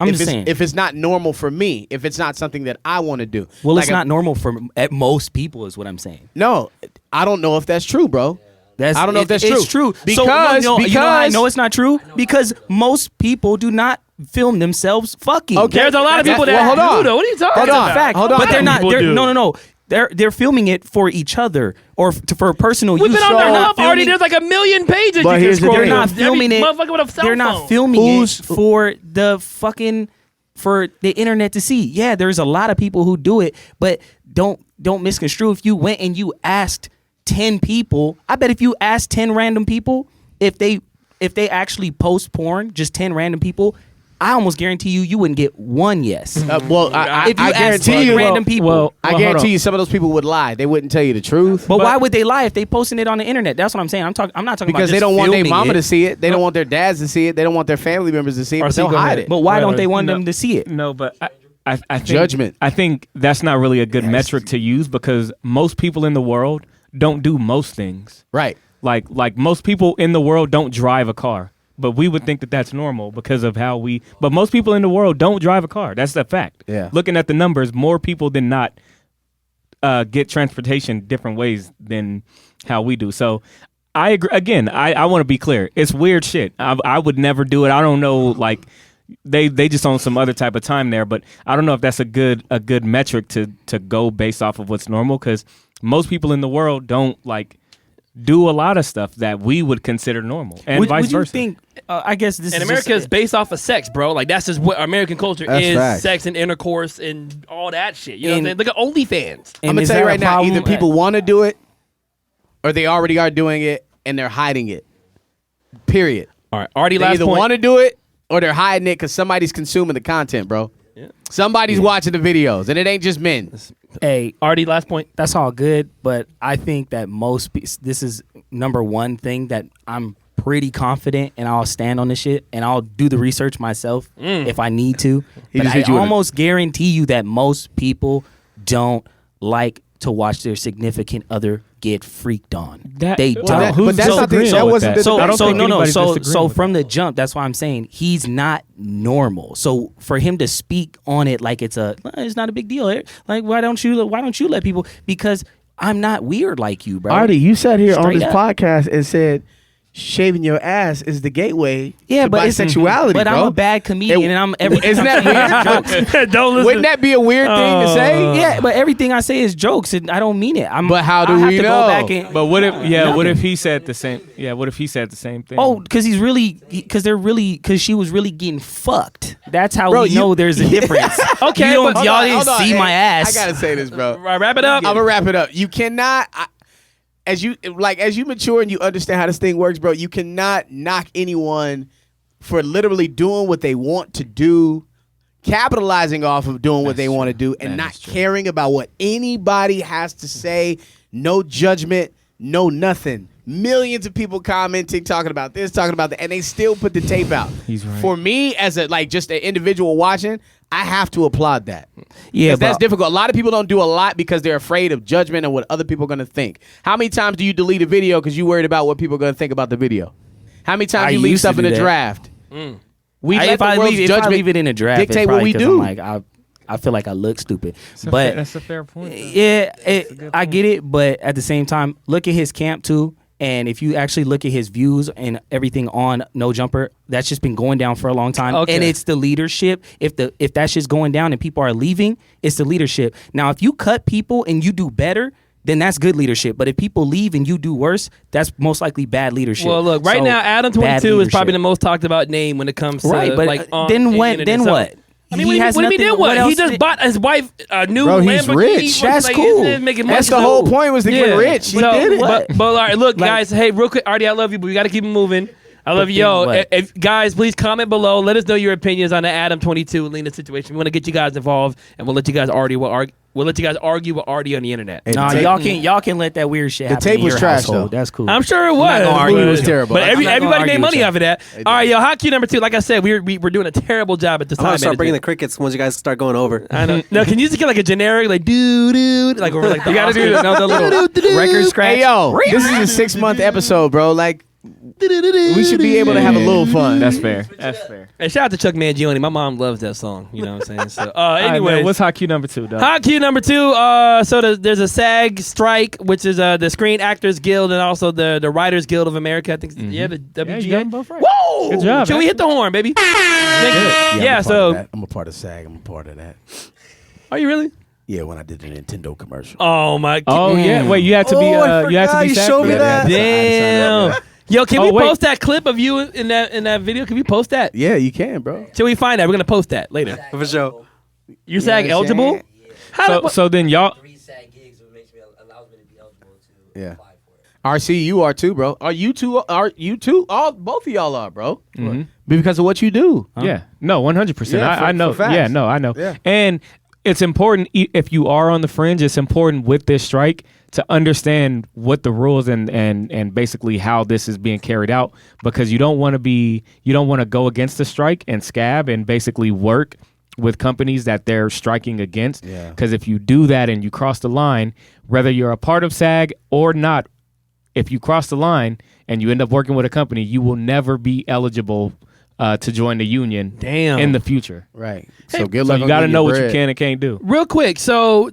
S3: I'm
S5: if
S3: just
S5: it's,
S3: saying.
S5: if it's not normal for me, if it's not something that I want to do.
S3: Well,
S5: Like
S3: it's not normal for at most people, is what I'm saying.
S5: No, I don't know if that's true, bro. I don't know if that's
S3: It's true.
S5: Because
S3: so, you know how I
S5: because
S3: know it's not true? Because most people do not film themselves fucking.
S5: Okay.
S2: There's a lot of people that
S5: well, hold
S2: do
S5: on.
S2: though. What are you talking
S5: Hold
S2: about?
S5: on.
S3: Fact.
S5: Hold on.
S3: But they're not.
S2: People
S3: They're,
S2: do.
S3: no. They're filming it for each other or for personal
S2: We've
S3: use.
S2: been on
S3: They're
S2: their
S3: not
S2: hub already.
S3: filming-
S2: There's like a million pages
S5: But
S2: you
S5: here's
S2: can
S5: the
S2: scroll
S5: thing.
S3: They're
S2: through.
S3: not filming
S2: Every
S3: it.
S2: motherfucker with a cell
S3: They're not
S2: phone.
S3: filming it for the fucking for the internet to see. Yeah, there's a lot of people who do it, but don't misconstrue. If you went and you asked 10 people, I bet if you asked 10 random people if they actually post porn, just 10 random people, I almost guarantee you wouldn't get one yes.
S5: well, I
S3: if you asked
S5: guarantee
S3: 10
S5: you,
S3: random people.
S5: I guarantee you, some of those people would lie. They wouldn't tell you the truth.
S3: But why would they lie if they posting it on the internet? That's what I'm saying. I'm not talking
S5: Because
S3: about
S5: they
S3: just
S5: don't want their
S3: filming
S5: mama
S3: it.
S5: to see it. They don't want their dads to see it. They don't want their family members to see it.
S2: Or
S5: But
S2: see,
S5: they'll
S2: go
S5: hide
S2: ahead.
S5: it.
S3: But why don't they want
S4: No.
S3: them to see it?
S4: No, but I think
S5: Judgment.
S4: I think that's not really a good metric to use because most people in the world don't do most things.
S5: Right.
S4: Like most people in the world don't drive a car, but we would think that that's normal because of how we. But most people in the world don't drive a car. That's the fact.
S5: Yeah.
S4: Looking at the numbers, more people than not get transportation different ways than how we do. So I agree. Again, I want to be clear. It's weird shit. I would never do it. I don't know. Like they just on some other type of time there, but I don't know if that's a good metric to go based off of what's normal because most people in the world don't like do a lot of stuff that we would consider normal, and vice
S3: would you
S4: versa.
S3: think? I guess this
S2: And
S3: is
S2: America
S3: just,
S2: is based off of sex, bro. Like that's just what American culture
S6: That's
S2: is:
S6: facts.
S2: sex and intercourse and all that shit. You know what I'm
S3: And-
S2: saying? Look at OnlyFans.
S3: and
S5: I'm gonna
S3: is
S5: tell you
S3: that a
S5: right now.
S3: problem?
S5: Either people want to do it, or they already are doing it, and they're hiding it. Period.
S2: All right, Artie.
S5: They
S2: Last
S5: either
S2: point.
S5: want to do it, or they're hiding it because somebody's consuming the content, bro. Somebody's watching the videos, and it ain't just men.
S3: Hey,
S2: Artie. Last point.
S3: that's all good, but I think that this is number one thing that I'm pretty confident, and I'll stand on this shit, and I'll do the research myself if I need to. But
S5: just
S3: I
S5: hit you with a-
S3: almost guarantee you that most people don't like to watch their significant other get freaked on.
S4: That-
S3: They
S4: well,
S3: don't.
S5: that- but that's not the-
S4: disagreeing
S5: that
S4: with
S5: wasn't
S4: that?
S5: the
S3: So
S4: I don't think anybody's disagreeing
S3: so
S4: with
S3: from
S4: that.
S3: the jump, that's why I'm saying he's not normal. So for him to speak on it like it's not a big deal. Like why don't you let people? Because I'm not weird like you, bro.
S6: Artie, you sat here on
S3: Straight
S6: this
S3: up.
S6: podcast and said shaving your ass is the gateway
S3: Yeah,
S6: to
S3: but it's
S6: bisexuality,
S3: But
S6: bro.
S3: I'm a bad comedian, and I'm everything.
S5: Isn't that
S3: I'm saying is jokes.
S2: Don't listen.
S5: Wouldn't that be a weird thing to say?
S3: Yeah, but everything I say is jokes, and I don't mean it.
S5: But how do
S3: I have
S5: we
S3: to
S5: know?
S3: Go back and,
S4: But what if
S3: Nothing.
S4: he said the same? Yeah, what if he said the same thing?
S3: oh, because she was really getting fucked. That's how
S5: Bro,
S3: we
S5: you-
S3: know there's a difference.
S2: Okay,
S3: you don't,
S2: but-
S3: y'all
S5: Hold
S3: didn't
S5: on,
S3: see
S5: hey,
S3: my ass.
S5: I gotta say this, bro.
S2: Right, wrap it up.
S5: I'm gonna wrap it up. You cannot, as you mature and you understand how this thing works, bro. You cannot knock anyone for literally doing what they want to do, capitalizing off of doing what they want to do, and not caring about what anybody has to say. No judgment, no nothing. Millions of people commenting, talking about this, talking about that, and they still put the tape out.
S4: He's right.
S5: For me, as just an individual watching, I have to applaud that.
S3: Yeah,
S5: 'Cause that's
S3: but-
S5: difficult. A lot of people don't do a lot because they're afraid of judgment and what other people are going to think. How many times do you delete a video because you worried about what people are going to think about the video? How many times
S3: I
S5: you leave
S3: used to
S5: stuff in
S3: do
S5: the
S3: that.
S5: draft? We let
S3: if
S5: the
S3: I
S5: world's
S3: leave, if I
S5: judgment
S3: leave it in a draft,
S5: dictate
S3: it's
S5: what
S3: probably
S5: we
S3: 'cause
S5: do.
S3: I'm like, I feel like I look stupid.
S4: That's a
S3: But
S4: fair point.
S3: yeah, I get it. But at the same time, look at his camp too. And if you actually look at his views and everything on No Jumper, that's just been going down for a long time.
S2: Okay.
S3: And it's the leadership. If that's just going down and people are leaving, it's the leadership. Now, if you cut people and you do better, then that's good leadership. But if people leave and you do worse, that's most likely bad leadership.
S2: Well, look, right
S3: So,
S2: now, Adam
S3: bad
S2: 22 is probably the
S3: leadership.
S2: most talked about name when it comes to
S3: Right, but
S2: like on
S3: then
S2: the
S3: what?
S2: internet
S3: Then
S2: itself.
S3: what?
S2: I mean,
S3: He has
S2: what do you mean
S3: nothing-
S2: then what?
S3: what
S2: He
S3: else
S2: just
S3: did-
S2: bought his wife a new
S6: Bro, he's
S2: Lamborghini.
S6: rich.
S3: That's
S2: Like,
S3: cool.
S2: he's making
S5: That's
S2: money.
S5: the whole point was to get rich. He
S2: So,
S5: did it.
S2: But all right, look,
S3: Like-
S2: guys. Hey, real quick, Artie, I love you, but we got to keep it moving. I love you. Yo, if, guys, please comment below. Let us know your opinions on the Adam 22 Lena situation. We want to get you guys involved, and we'll let you guys argue with Artie on the internet.
S3: No, y'all can let that weird shit happen.
S5: tape
S3: in
S5: was
S3: your
S5: trash,
S3: household.
S5: though.
S3: That's cool.
S2: I'm sure it was.
S3: not gonna argue
S5: It
S3: with
S5: was
S3: you.
S5: terrible.
S2: But
S5: I'm not
S2: everybody made money
S5: you.
S2: off of that. All right, yo, hot cue number 2. Like I said, we're doing a terrible job at this
S1: I'm
S2: time.
S1: gonna start bringing the
S2: management.
S1: crickets once you guys start going over.
S2: I know. No, can you just get like a generic like doo like over like the
S4: You gotta do
S2: Oscars?
S4: the little record scratch.
S5: Hey yo, this is a 6-month episode, bro. Like, we should be able to have a little fun.
S4: That's fair. That's fair.
S2: Hey, shout out to Chuck Mangione. My mom loves that song. You know what I'm saying? So,
S4: All right,
S2: anyway,
S4: man, what's hot cue number 2, dog?
S2: hot cue number 2. So there's a SAG strike, which is the Screen Actors Guild and also the Writers Guild of America. I think, yeah, the WGA.
S4: Yeah, you got them both right.
S2: Whoa!
S4: Good job,
S2: Should we hit the horn, baby? Yeah. So,
S6: I'm a part of SAG. I'm a part of that.
S2: are you really?
S6: Yeah, when I did the Nintendo commercial.
S2: Oh my!
S4: Oh yeah. Wait, you had to be. You had to be.
S1: You
S4: sad
S1: showed
S4: for
S1: me that.
S2: Damn. Yo, can
S4: Oh,
S2: we
S4: wait.
S2: post that clip of you in that video? Can we post that?
S5: Yeah, you can, bro.
S2: Till we find that, we're gonna post that later.
S1: For sure.
S2: You're SAG
S5: know what I'm
S2: eligible?
S5: saying?
S2: How?
S4: So then y'all.
S7: 3 SAG gigs, which makes me allows me to be eligible to
S5: Yeah.
S7: apply for it.
S5: RC, you are too, bro. Are you two? All both of y'all are, bro.
S4: Mhm.
S5: Because of what you do.
S4: Yeah. No, 100%.
S5: Yeah,
S4: I know.
S5: for facts.
S4: Yeah. No, I know.
S5: Yeah.
S4: And it's important if you are on the fringe. It's important with this strike to understand what the rules and basically how this is being carried out, because you don't want to go against the strike and scab and basically work with companies that they're striking against.
S5: Yeah.
S4: Because if you do that and you cross the line, whether you're a part of SAG or not, if you cross the line and you end up working with a company, you will never be eligible to join the union.
S2: Damn.
S4: In the future.
S5: Right. So good
S4: So
S5: luck.
S4: you
S5: on
S4: got to
S5: getting
S4: know
S5: your
S4: what you
S5: bread.
S4: can and can't do.
S2: Real quick, so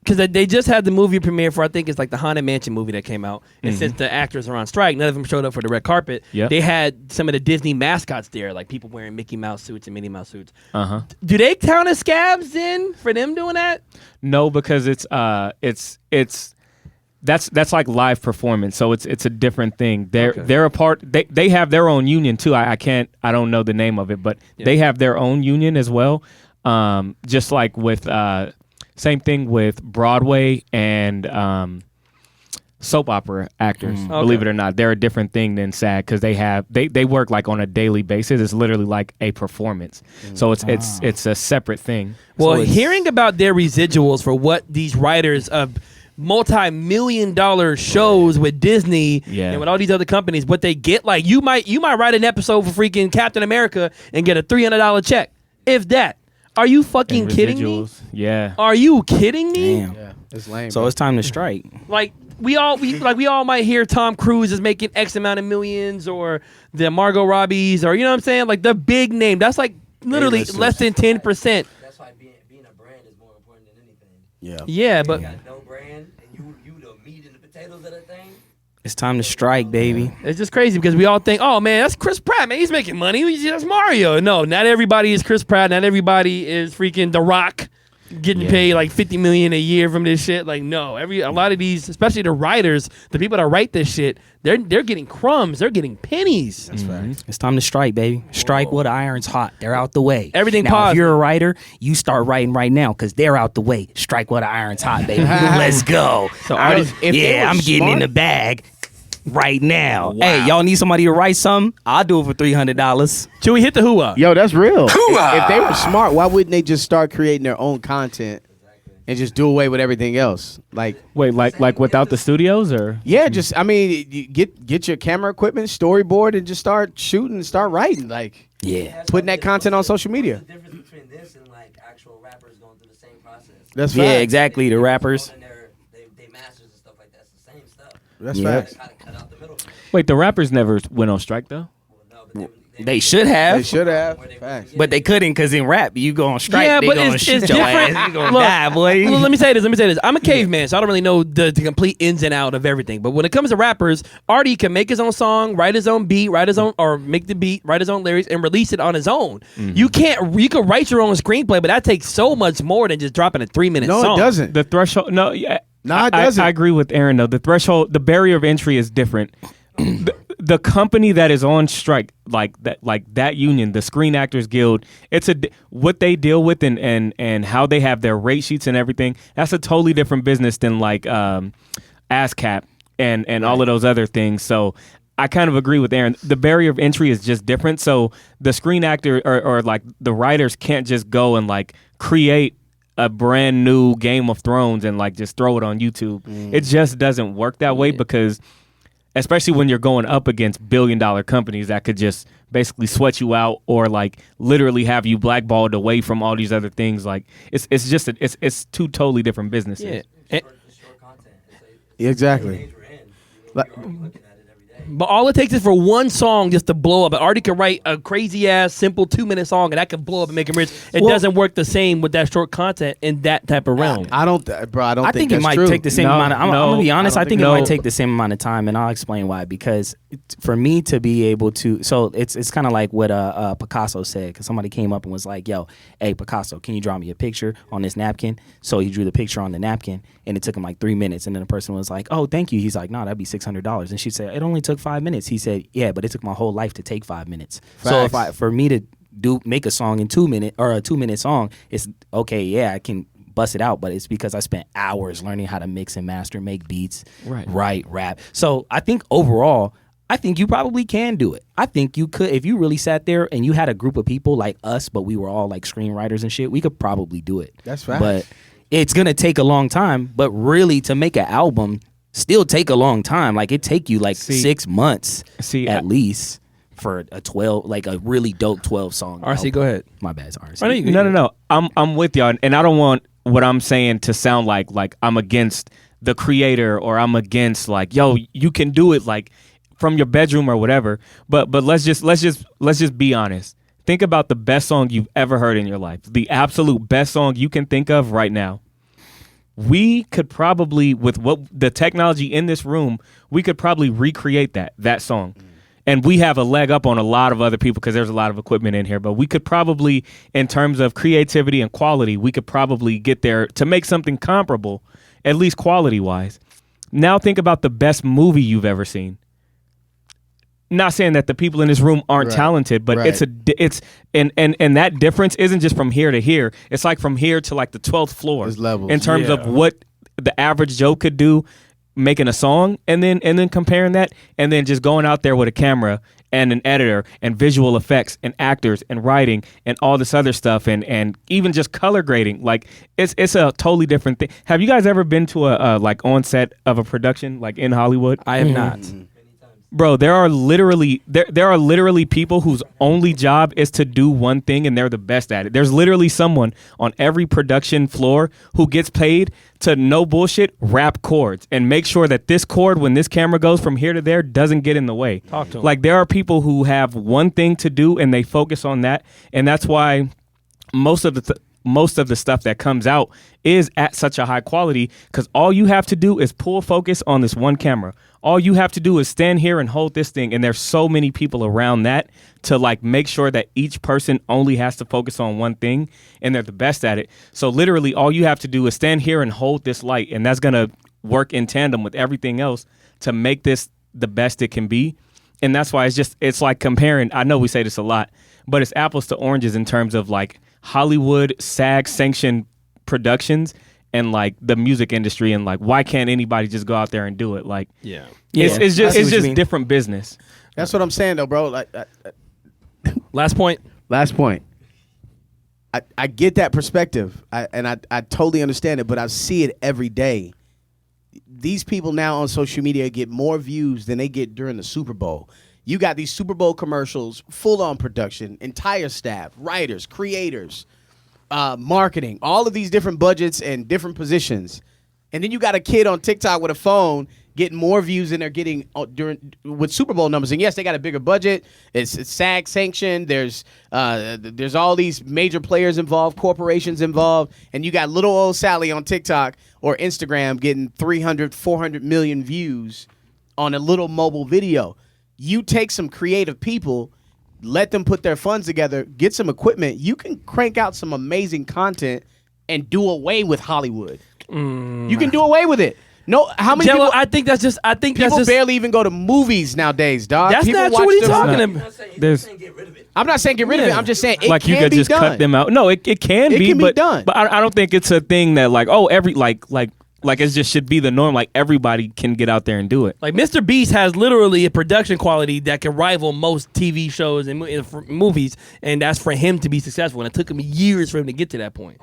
S2: because they just had the movie premiere for, I think it's like the Haunted Mansion movie that came out, and since the actors are on strike, none of them showed up for the red carpet.
S4: Yep.
S2: They had some of the Disney mascots there, like people wearing Mickey Mouse suits and Minnie Mouse suits.
S4: Uh-huh.
S2: Do they count as scabs then for them doing that?
S4: No, because it's that's like live performance, so it's a different thing. They're a part. They have their own union too. I don't know the name of it, but they have their own union as well. Just like with same thing with Broadway and soap opera actors. Believe it or not, they're a different thing than SAG because they work like on a daily basis. It's literally like a performance, so it's a separate thing.
S2: Well,
S4: So it's-
S2: hearing about their residuals for what these writers of multi-million-dollar shows with Disney and with all these other companies, what they get, like you might write an episode for freaking Captain America and get a $300 check, if that. Are you fucking
S4: and
S2: kidding me?
S4: residuals. Yeah.
S2: Are you kidding me?
S3: Damn.
S5: Yeah, it's lame.
S3: So
S5: bro.
S3: it's time to strike.
S2: Like we all might hear Tom Cruise is making X amount of millions, or the Margot Robbies, or you know what I'm saying, like the big name. That's like literally
S5: A-listers.
S2: less than 10%.
S7: That's why being a brand is more important than anything.
S6: Yeah.
S2: Yeah, but
S7: You got no brand, and you the meat and the potatoes of that thing.
S3: It's time to strike, baby.
S2: it's just crazy because we all think, oh man, that's Chris Pratt, man, he's making money. That's Mario. No, not everybody is Chris Pratt. Not everybody is freaking The Rock, getting paid like $50 million a year from this shit. Like, no, a lot of these, especially the writers, the people that write this shit, they're getting crumbs. They're getting pennies.
S5: That's fact.
S3: It's time to strike, baby. Strike while the iron's hot. They're out the way.
S2: Everything
S3: now,
S2: paused.
S3: if you're a writer, you start writing right now because they're out the way. Strike while the iron's hot, baby. Let's go.
S2: So
S5: If they were
S3: I'm getting in
S5: smart-
S3: the bag right now. Hey, y'all need somebody to write something? I'll do it for $300.
S2: Should we hit the hoo-ah?
S5: Yo, that's real. If they were smart, why wouldn't they just start creating their own content and just do away with everything else? Like,
S4: Wait, like without the studios or?
S5: yeah, just I mean, you get your camera equipment, storyboard, and just start shooting and start writing. Like,
S3: Yeah.
S5: putting that content on social media.
S7: What's the difference between this and like actual rappers going through the same process?
S5: That's
S3: Yeah,
S5: facts.
S3: exactly. The rappers.
S7: They masters and stuff like that. It's the same stuff.
S5: That's
S3: Yep.
S5: facts.
S7: How to cut out the middle.
S4: Wait, the rappers never went on strike though.
S7: Well, no, but
S3: They should have.
S5: They should have. Facts.
S3: But they couldn't because in rap, you go on strike,
S2: Yeah,
S3: they
S2: but
S3: gonna
S2: it's
S3: shoot your
S2: different.
S3: ass. You gonna
S2: Look,
S3: die, boy.
S2: Well, let me say this. I'm a caveman, so I don't really know the complete ins and out of everything. But when it comes to rappers, Artie can make his own song, write his own beat, or make the beat, write his own lyrics, and release it on his own. You can write your own screenplay, but that takes so much more than just dropping a 3-minute
S5: No,
S2: song.
S5: it doesn't.
S4: The threshold. No, yeah.
S5: No, it doesn't.
S4: I agree with Aaron though. The threshold, the barrier of entry is different. The company that is on strike, like that union, the Screen Actors Guild, what they deal with and how they have their rate sheets and everything. That's a totally different business than like ASCAP and all of those other things. So I kind of agree with Aaron. The barrier of entry is just different. So the screen actor or like the writers can't just go and like create a brand new Game of Thrones and like just throw it on YouTube. It just doesn't work that way because especially when you're going up against billion-dollar companies that could just basically sweat you out or like literally have you blackballed away from all these other things. Like it's just it's two totally different businesses.
S2: Yeah.
S5: Exactly.
S2: But all it takes is for one song just to blow up. Artie could write a crazy ass simple 2-minute song and that could blow up and make him rich. It doesn't work the same with that short content in that type of realm.
S5: I don't think
S3: it
S5: that's
S3: might
S5: true.
S3: take the same amount. I'm gonna be honest. I think it
S4: no.
S3: might take the same amount of time, and I'll explain why. Because for me to be able to, so it's kind of like what Picasso said. Because somebody came up and was like, "Yo, hey Picasso, can you draw me a picture on this napkin?" So he drew the picture on the napkin, and it took him like 3 minutes. And then the person was like, "Oh, thank you." He's like, "No, that'd be $600." And she said, "It only took 5 minutes." He said, "Yeah, but it took my whole life to take 5 minutes."
S5: Facts.
S3: So for me to make a song in 2 minutes or a 2-minute song, it's okay. Yeah, I can bust it out, but it's because I spent hours learning how to mix and master, make beats, write, rap. So I think overall, I think you probably can do it. I think you could if you really sat there and you had a group of people like us, but we were all like screenwriters and shit. We could probably do it.
S5: That's right.
S3: But it's gonna take a long time. But really, to make an album still take a long time. Like it take you like 6 months at least for a 12, like a really dope 12 song.
S2: RC, go ahead.
S3: My bad, it's RC.
S4: No. I'm with y'all, and I don't want what I'm saying to sound like I'm against the creator or I'm against like, yo, you can do it like from your bedroom or whatever. But let's just be honest. Think about the best song you've ever heard in your life. The absolute best song you can think of right now. We could probably, with what the technology in this room, we could probably recreate that song. And we have a leg up on a lot of other people because there's a lot of equipment in here. But we could probably, in terms of creativity and quality, we could probably get there to make something comparable, at least quality-wise. Now think about the best movie you've ever seen. Not saying that the people in this room aren't talented, but it's and that difference isn't just from here to here. It's like from here to like the 12th floor in terms of what the average Joe could do making a song and then comparing that and then just going out there with a camera and an editor and visual effects and actors and writing and all this other stuff and even just color grading. Like it's a totally different thing. Have you guys ever been to a like on set of a production like in Hollywood?
S3: I have not.
S4: Bro, there are literally people whose only job is to do one thing and they're the best at it. There's literally someone on every production floor who gets paid to no bullshit rap chords and make sure that this chord when this camera goes from here to there doesn't get in the way.
S2: Talk to 'em.
S4: Like there are people who have one thing to do and they focus on that, and that's why most of the stuff that comes out is at such a high quality because all you have to do is pull focus on this one camera. All you have to do is stand here and hold this thing, and there's so many people around that to like make sure that each person only has to focus on one thing, and they're the best at it. So literally all you have to do is stand here and hold this light, and that's going to work in tandem with everything else to make this the best it can be. And that's why it's like comparing, I know we say this a lot, but it's apples to oranges in terms of like Hollywood SAG sanctioned productions and like the music industry, and like why can't anybody just go out there and do it? Like it's just different business.
S5: That's what I'm saying though, bro. Like
S2: Last point.
S5: I get that perspective, I totally understand it, but I see it every day. These people now on social media get more views than they get during the Super Bowl. You got these Super Bowl commercials, full-on production, entire staff, writers, creators, marketing, all of these different budgets and different positions. And then you got a kid on TikTok with a phone getting more views than they're getting with Super Bowl numbers. And yes, they got a bigger budget. It's SAG sanctioned. There's all these major players involved, corporations involved, and you got little old Sally on TikTok or Instagram getting 300, 400 million views on a little mobile video. You take some creative people, let them put their funds together, get some equipment, you can crank out some amazing content and do away with Hollywood. You can do away with it. No, how many
S2: Jello,
S5: people?
S2: I think that's just.
S5: People barely even go to movies nowadays, dog.
S2: That's
S5: People
S2: not
S5: watch
S2: what he's
S5: them-
S2: talking
S7: I'm
S2: about.
S7: not saying,
S4: There's-
S7: saying get rid of it.
S5: I'm not saying get rid of it. I'm just saying it
S4: Like you
S5: can
S4: could
S5: be
S4: just
S5: done.
S4: cut them out. No, it can
S5: It
S4: be,
S5: can be
S4: but
S5: done.
S4: But I don't think it's a thing that like every like Like it just should be the norm. Like everybody can get out there and do it.
S2: Like Mr. Beast has literally a production quality that can rival most TV shows and movies, and that's for him to be successful. And it took him years for him to get to that point.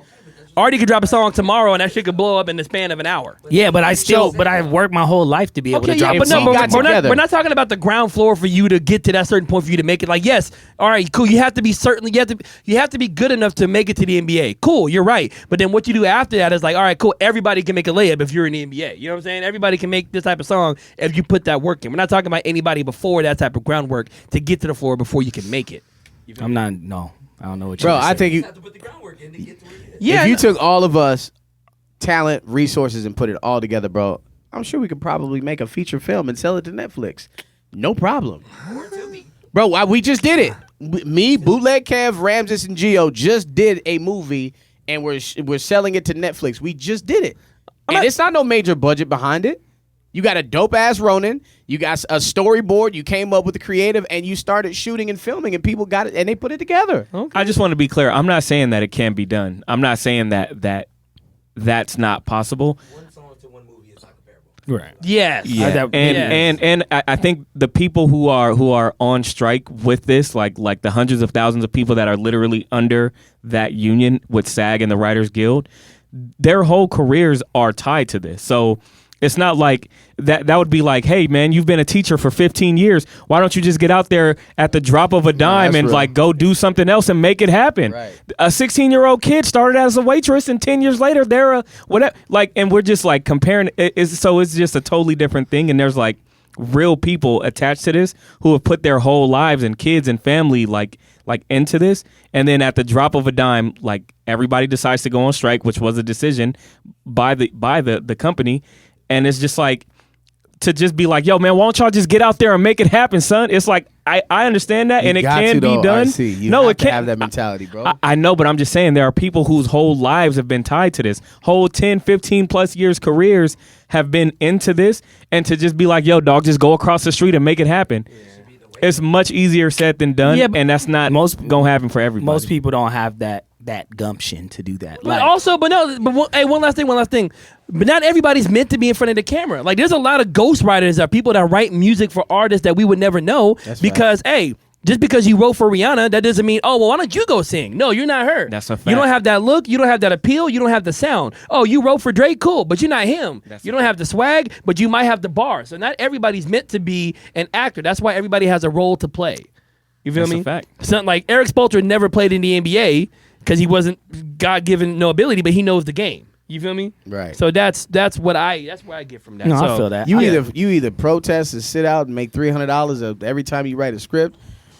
S2: Artie could drop a song tomorrow, and that shit could blow up in the span of an hour.
S3: Yeah, but I've worked my whole life to be able to drop a
S2: but
S3: song.
S2: we're not talking about the ground floor for you to get to that certain point for you to make it. Like, yes, all right, cool. You have to be certain. You have to be good enough to make it to the NBA. Cool, you're right. But then what you do after that is like, all right, cool. Everybody can make a layup if you're in the NBA. You know what I'm saying? Everybody can make this type of song if you put that work in. We're not talking about anybody before that type of groundwork to get to the floor before you can make it.
S3: I'm not. No, I don't know what
S5: Bro,
S3: you're saying.
S5: I think you
S7: have to put the groundwork in to get to where you get.
S2: Yeah,
S5: if you took all of us talent, resources, and put it all together, bro, I'm sure we could probably make a feature film and sell it to Netflix. No problem. Bro, we just did it. Me, Bootleg Kev, Ramses, and Gio just did a movie, and we're selling it to Netflix. We just did it. And it's not no major budget behind it. You got a dope-ass Ronin. You got a storyboard. You came up with the creative, and you started shooting and filming, and people got it, and they put it together.
S4: I just want to be clear. I'm not saying that it can't be done. I'm not saying that's not possible.
S7: One song to one movie is not comparable.
S3: Right.
S2: yes.
S4: Yeah, and I think the people who are on strike with this, like the hundreds of thousands of people that are literally under that union with SAG and the Writers Guild, their whole careers are tied to this. So it's not like that would be like, hey man, you've been a teacher for 15 years. Why don't you just get out there at the drop of a dime and
S5: real.
S4: like go do something else and make it happen?
S5: Right.
S4: A 16-year-old kid started as a waitress, and 10 years later they're a whatever. Like, and we're just like comparing. So it's just a totally different thing. And there's like real people attached to this who have put their whole lives and kids and family like into this, and then at the drop of a dime, like everybody decides to go on strike, which was a decision by the company. And it's just like, to just be like, yo, man, why don't y'all just get out there and make it happen, son? It's like, I understand that, and it can be done.
S5: No, it can't have that mentality, bro.
S4: I know, but I'm just saying there are people whose whole lives have been tied to this. Whole 10, 15 plus years careers have been into this. And to just be like, yo, dog, just go across the street and make it happen. It's much easier said than done, and that's not going to happen for everybody.
S3: Most people don't have that gumption to do that.
S2: But one last thing. But not everybody's meant to be in front of the camera. Like, there's a lot of ghostwriters or people that write music for artists that we would never know.
S5: That's
S2: because, hey, just because you wrote for Rihanna, that doesn't mean, oh, well, why don't you go sing? No, you're not her.
S4: That's a fact.
S2: You don't have that look. You don't have that appeal. You don't have the sound. Oh, you wrote for Drake? Cool, but you're not him. You don't have the swag, but you might have the bar. So not everybody's meant to be an actor. That's why everybody has a role to play. You feel
S4: That's
S2: me?
S4: a fact.
S2: Something like Eric Spoelstra never played in the NBA because he wasn't God-given no ability, but he knows the game. You feel me?
S5: Right.
S2: So that's what I get from that.
S3: No,
S2: so,
S3: I feel that.
S5: You either protest and sit out and make $300 every time you write a script,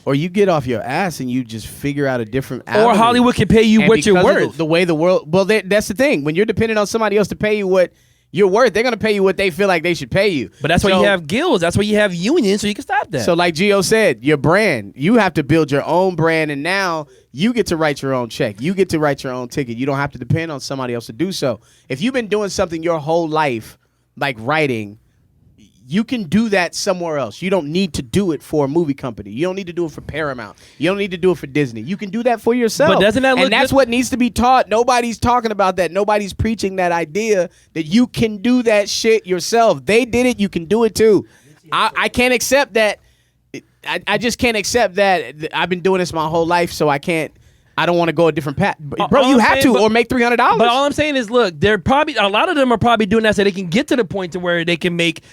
S5: or you get off your ass and you just figure out a different avenue.
S2: Or Hollywood can pay you
S5: And
S2: what you're
S5: because of
S2: worth.
S5: The way the world, well, that's the thing. When you're dependent on somebody else to pay you what you're worth, they're gonna pay you what they feel like they should pay you.
S2: But that's why you have guilds. That's why you have unions, so you can stop that.
S5: So like Gio said, your brand, you have to build your own brand, and now you get to write your own check. You get to write your own ticket. You don't have to depend on somebody else to do so. If you've been doing something your whole life, like writing, you can do that somewhere else. You don't need to do it for a movie company. You don't need to do it for Paramount. You don't need to do it for Disney. You can do that for yourself.
S2: But doesn't that look
S5: And that's
S2: good?
S5: what needs to be taught. Nobody's talking about that. Nobody's preaching that idea that you can do that shit yourself. They did it. You can do it too. I can't accept that. I just can't accept that. I've been doing this my whole life, so I don't want to go a different path. Bro,
S2: all
S5: you
S2: I'm
S5: have
S2: saying,
S5: to, or make $300.
S2: But all I'm saying is, look, they're probably a lot of them are probably doing that so they can get to the point to where they can make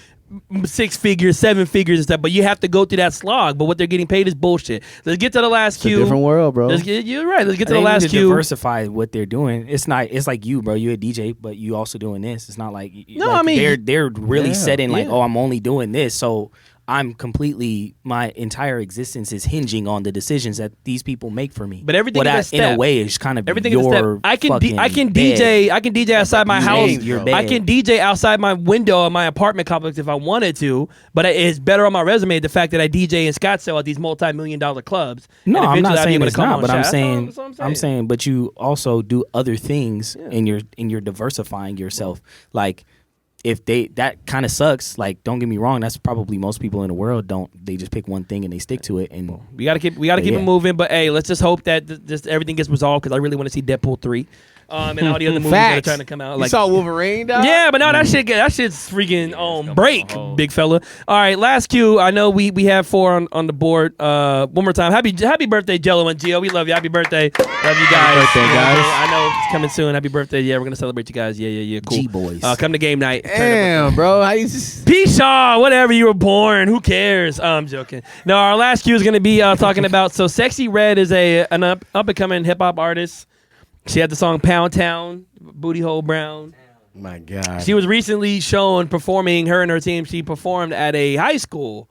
S2: 6 figures, 7 figures and stuff. But you have to go through that slog. But what they're getting paid is bullshit. Let's get to the last cue.
S5: It's a different world, bro.
S2: You're right. Let's get to
S3: They
S2: the last
S3: need to
S2: cue.
S3: diversify what they're doing. It's like you, bro. You're a DJ, but you also doing this. It's not like
S2: No,
S3: like
S2: I mean-
S3: they're really setting like,
S2: yeah.
S3: oh, I'm only doing this, so I'm completely, my entire existence is hinging on the decisions that these people make for me.
S2: But everything
S3: What
S2: is a
S3: I-
S2: step.
S3: in a way is kind of
S2: Everything is a step.
S3: your
S2: I can
S3: fucking
S2: DJ.
S3: bed.
S2: I can DJ outside my house.
S3: Your
S2: I
S3: bed.
S2: can DJ outside my window of my apartment complex if I wanted to. But it's better on my resume the fact that I DJ in Scottsdale at these multi-million-dollar clubs.
S3: No,
S2: And
S3: I'm
S2: eventually
S3: not
S2: I'll be
S3: saying
S2: able to
S3: it's
S2: come
S3: not,
S2: on
S3: but
S2: Shaq.
S3: I'm
S2: That's what
S3: saying,
S2: saying.
S3: but you also do other things, and you're diversifying yourself. Like, if that kind of sucks. Like, don't get me wrong, that's probably most people in the world don't. They just pick one thing and they stick to it. And
S2: We gotta keep it moving. But hey, let's just hope that everything gets resolved because I really want to see Deadpool 3. and all the other movies that are trying to come out.
S5: You
S2: Like,
S5: saw Wolverine, dog?
S2: yeah, but no, that shit's freaking break, big fella. All right, last cue. I know we have 4 on the board. One more time. Happy birthday, Jello and Gio. We love you. Happy birthday. Love you guys.
S4: Birthday, guys.
S2: I know it's coming soon. Happy birthday. Yeah, we're gonna celebrate you guys. Yeah. Cool.
S3: G-boys.
S2: Come to game night.
S5: Damn, bro. How you just...
S2: Pshaw, whatever, you were born. Who cares? I'm joking. No, our last cue is going to be talking about. So, Sexy Red is an up and coming hip hop artist. She had the song Pound Town, Booty Hole Brown.
S5: My God.
S2: She was recently shown performing. Her and her team. She performed at a high school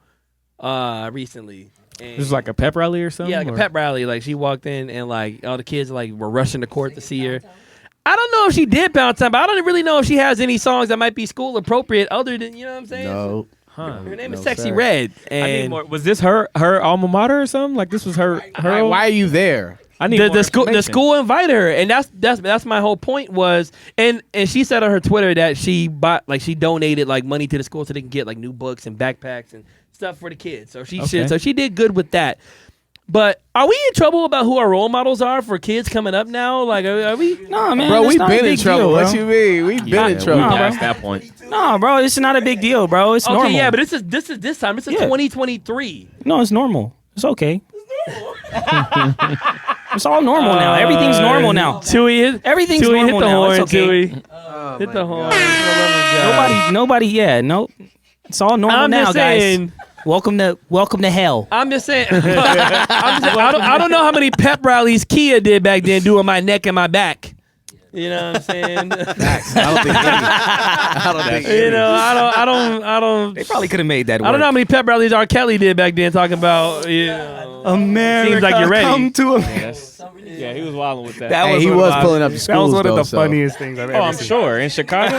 S2: recently. And
S4: This is like a pep rally or something?
S2: yeah, like a pep rally. Like she walked in and like all the kids like were rushing to court to see her. I don't know if she did Pound Town, but I don't really know if she has any songs that might be school appropriate other than, you know what I'm saying?
S5: No.
S2: Her name is
S5: No,
S2: Sexy
S5: sir.
S2: Red.
S4: I need
S2: And
S4: more. Was this her alma mater or something? Like this was her.
S5: Why are you there?
S4: I need
S2: the
S4: more
S2: school
S4: information.
S2: invited her, and that's my whole point was, and she said on her Twitter that she donated like money to the school so they can get like new books and backpacks and stuff for the kids. So she did good with that. But are we in trouble about who our role models are for kids coming up now? Like, are we?
S3: No, man.
S5: Bro,
S3: it's
S5: we've
S3: not a
S5: been in
S3: big
S5: trouble.
S3: deal,
S5: What
S3: bro.
S5: you mean? We've been in trouble.
S3: no, bro.
S4: Past that point.
S3: No, bro, it's not a big deal, bro. It's
S2: Okay,
S3: normal.
S2: yeah, but this is this time. This is
S3: Yeah.
S2: 2023.
S3: No, it's normal. It's okay. It's all normal now. Everything's normal now.
S2: Chewie,
S3: Everything's
S2: Chewie,
S3: normal
S2: hit the
S3: now.
S2: horn,
S3: It's okay.
S2: Chewie. Hit the horn. For the love of God.
S3: Nobody. Yeah, no. It's all normal
S2: I'm
S3: now,
S2: just
S3: guys.
S2: saying.
S3: Welcome to hell.
S2: I'm just saying. I don't know how many pep rallies Kia did back then doing my neck and my back. You know what I'm saying?
S5: I don't think I don't think
S2: You know, I don't.
S3: They probably could have made that work.
S2: I don't know how many pep rallies R. Kelly did back then, talking about. You know,
S3: America,
S2: Seems like you're ready.
S3: come to
S4: Yeah, he was wilding with that.
S5: Hey, he was pulling up the schools,
S6: That was one of the
S5: though,
S6: funniest things I've ever
S4: Oh, I'm
S6: seen.
S4: sure. In Chicago?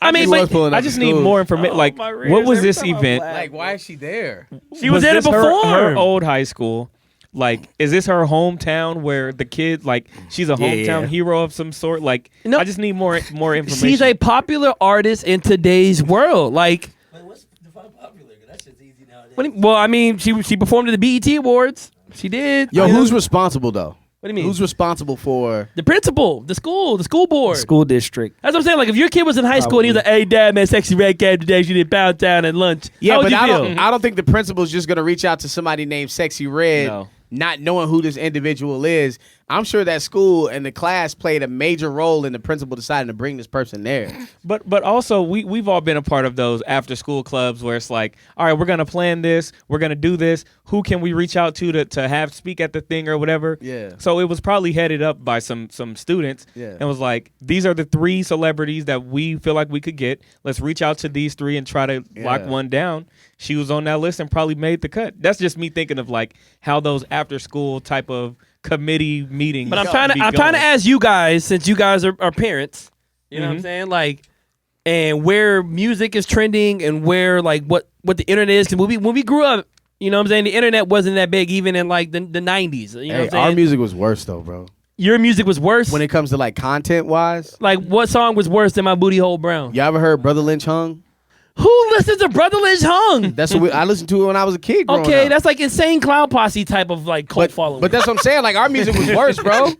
S2: I mean,
S5: He was
S2: but
S5: pulling up
S4: I
S5: the
S4: just need
S5: schools.
S4: more information. Like,
S2: my ribs
S4: what was
S2: every
S4: this
S2: time I
S4: event?
S2: laugh.
S5: Like, why is she there?
S2: She was there to
S4: this her
S2: perform.
S4: old high school? Like, is this her hometown where the kid, like, she's a hometown hero of some sort? Like,
S2: No.
S4: I just need more information.
S2: She's a popular artist in today's world. Like,
S7: Wait, what's define popular? 'Cause that shit's easy nowadays.
S2: well, I mean, she performed at the BET Awards. She did.
S5: Yo,
S2: You know?
S5: who's responsible, though?
S2: What do you mean?
S5: Who's responsible for...
S2: The principal, the school board.
S3: School district.
S2: That's what I'm saying. Like, if your kid was in high school and he was like, "Hey, Dad, man, Sexy Red came today. She did Pound Town at lunch."
S5: Yeah,
S2: How would
S5: but
S2: you
S5: I
S2: feel?
S5: don't think the principal's just going to reach out to somebody named Sexy Red,
S4: No.
S5: not knowing who this individual is. I'm sure that school and the class played a major role in the principal deciding to bring this person there.
S4: But also we've all been a part of those after school clubs where it's like, all right, we're gonna plan this, we're gonna do this. Who can we reach out to have speak at the thing or whatever?
S5: Yeah.
S4: So it was probably headed up by some students.
S5: Yeah.
S4: And was like, these are the 3 celebrities that we feel like we could get. Let's reach out to these 3 and try to lock one down. She was on that list and probably made the cut. That's just me thinking of like how those after school type of committee meetings.
S2: But I'm trying to ask you guys, since you guys are parents, you know what I'm saying? Like, and where music is trending and where like what the internet is. Cause when we grew up, you know what I'm saying, the internet wasn't that big even in like the 90s. You know what I'm saying?
S5: Our music was worse, though, bro.
S2: Your music was worse?
S5: When it comes to, like, content-wise.
S2: Like, what song was worse than My Booty Hole Brown?
S5: Y'all ever heard Brother Lynch Hung?
S2: Who listens to Brother Lynch Hung?
S5: That's what I listened to it when I was a kid growing
S2: Okay,
S5: up.
S2: that's like Insane Clown Posse type of like cult following.
S5: But that's what I'm saying. Like, our music was worse, bro.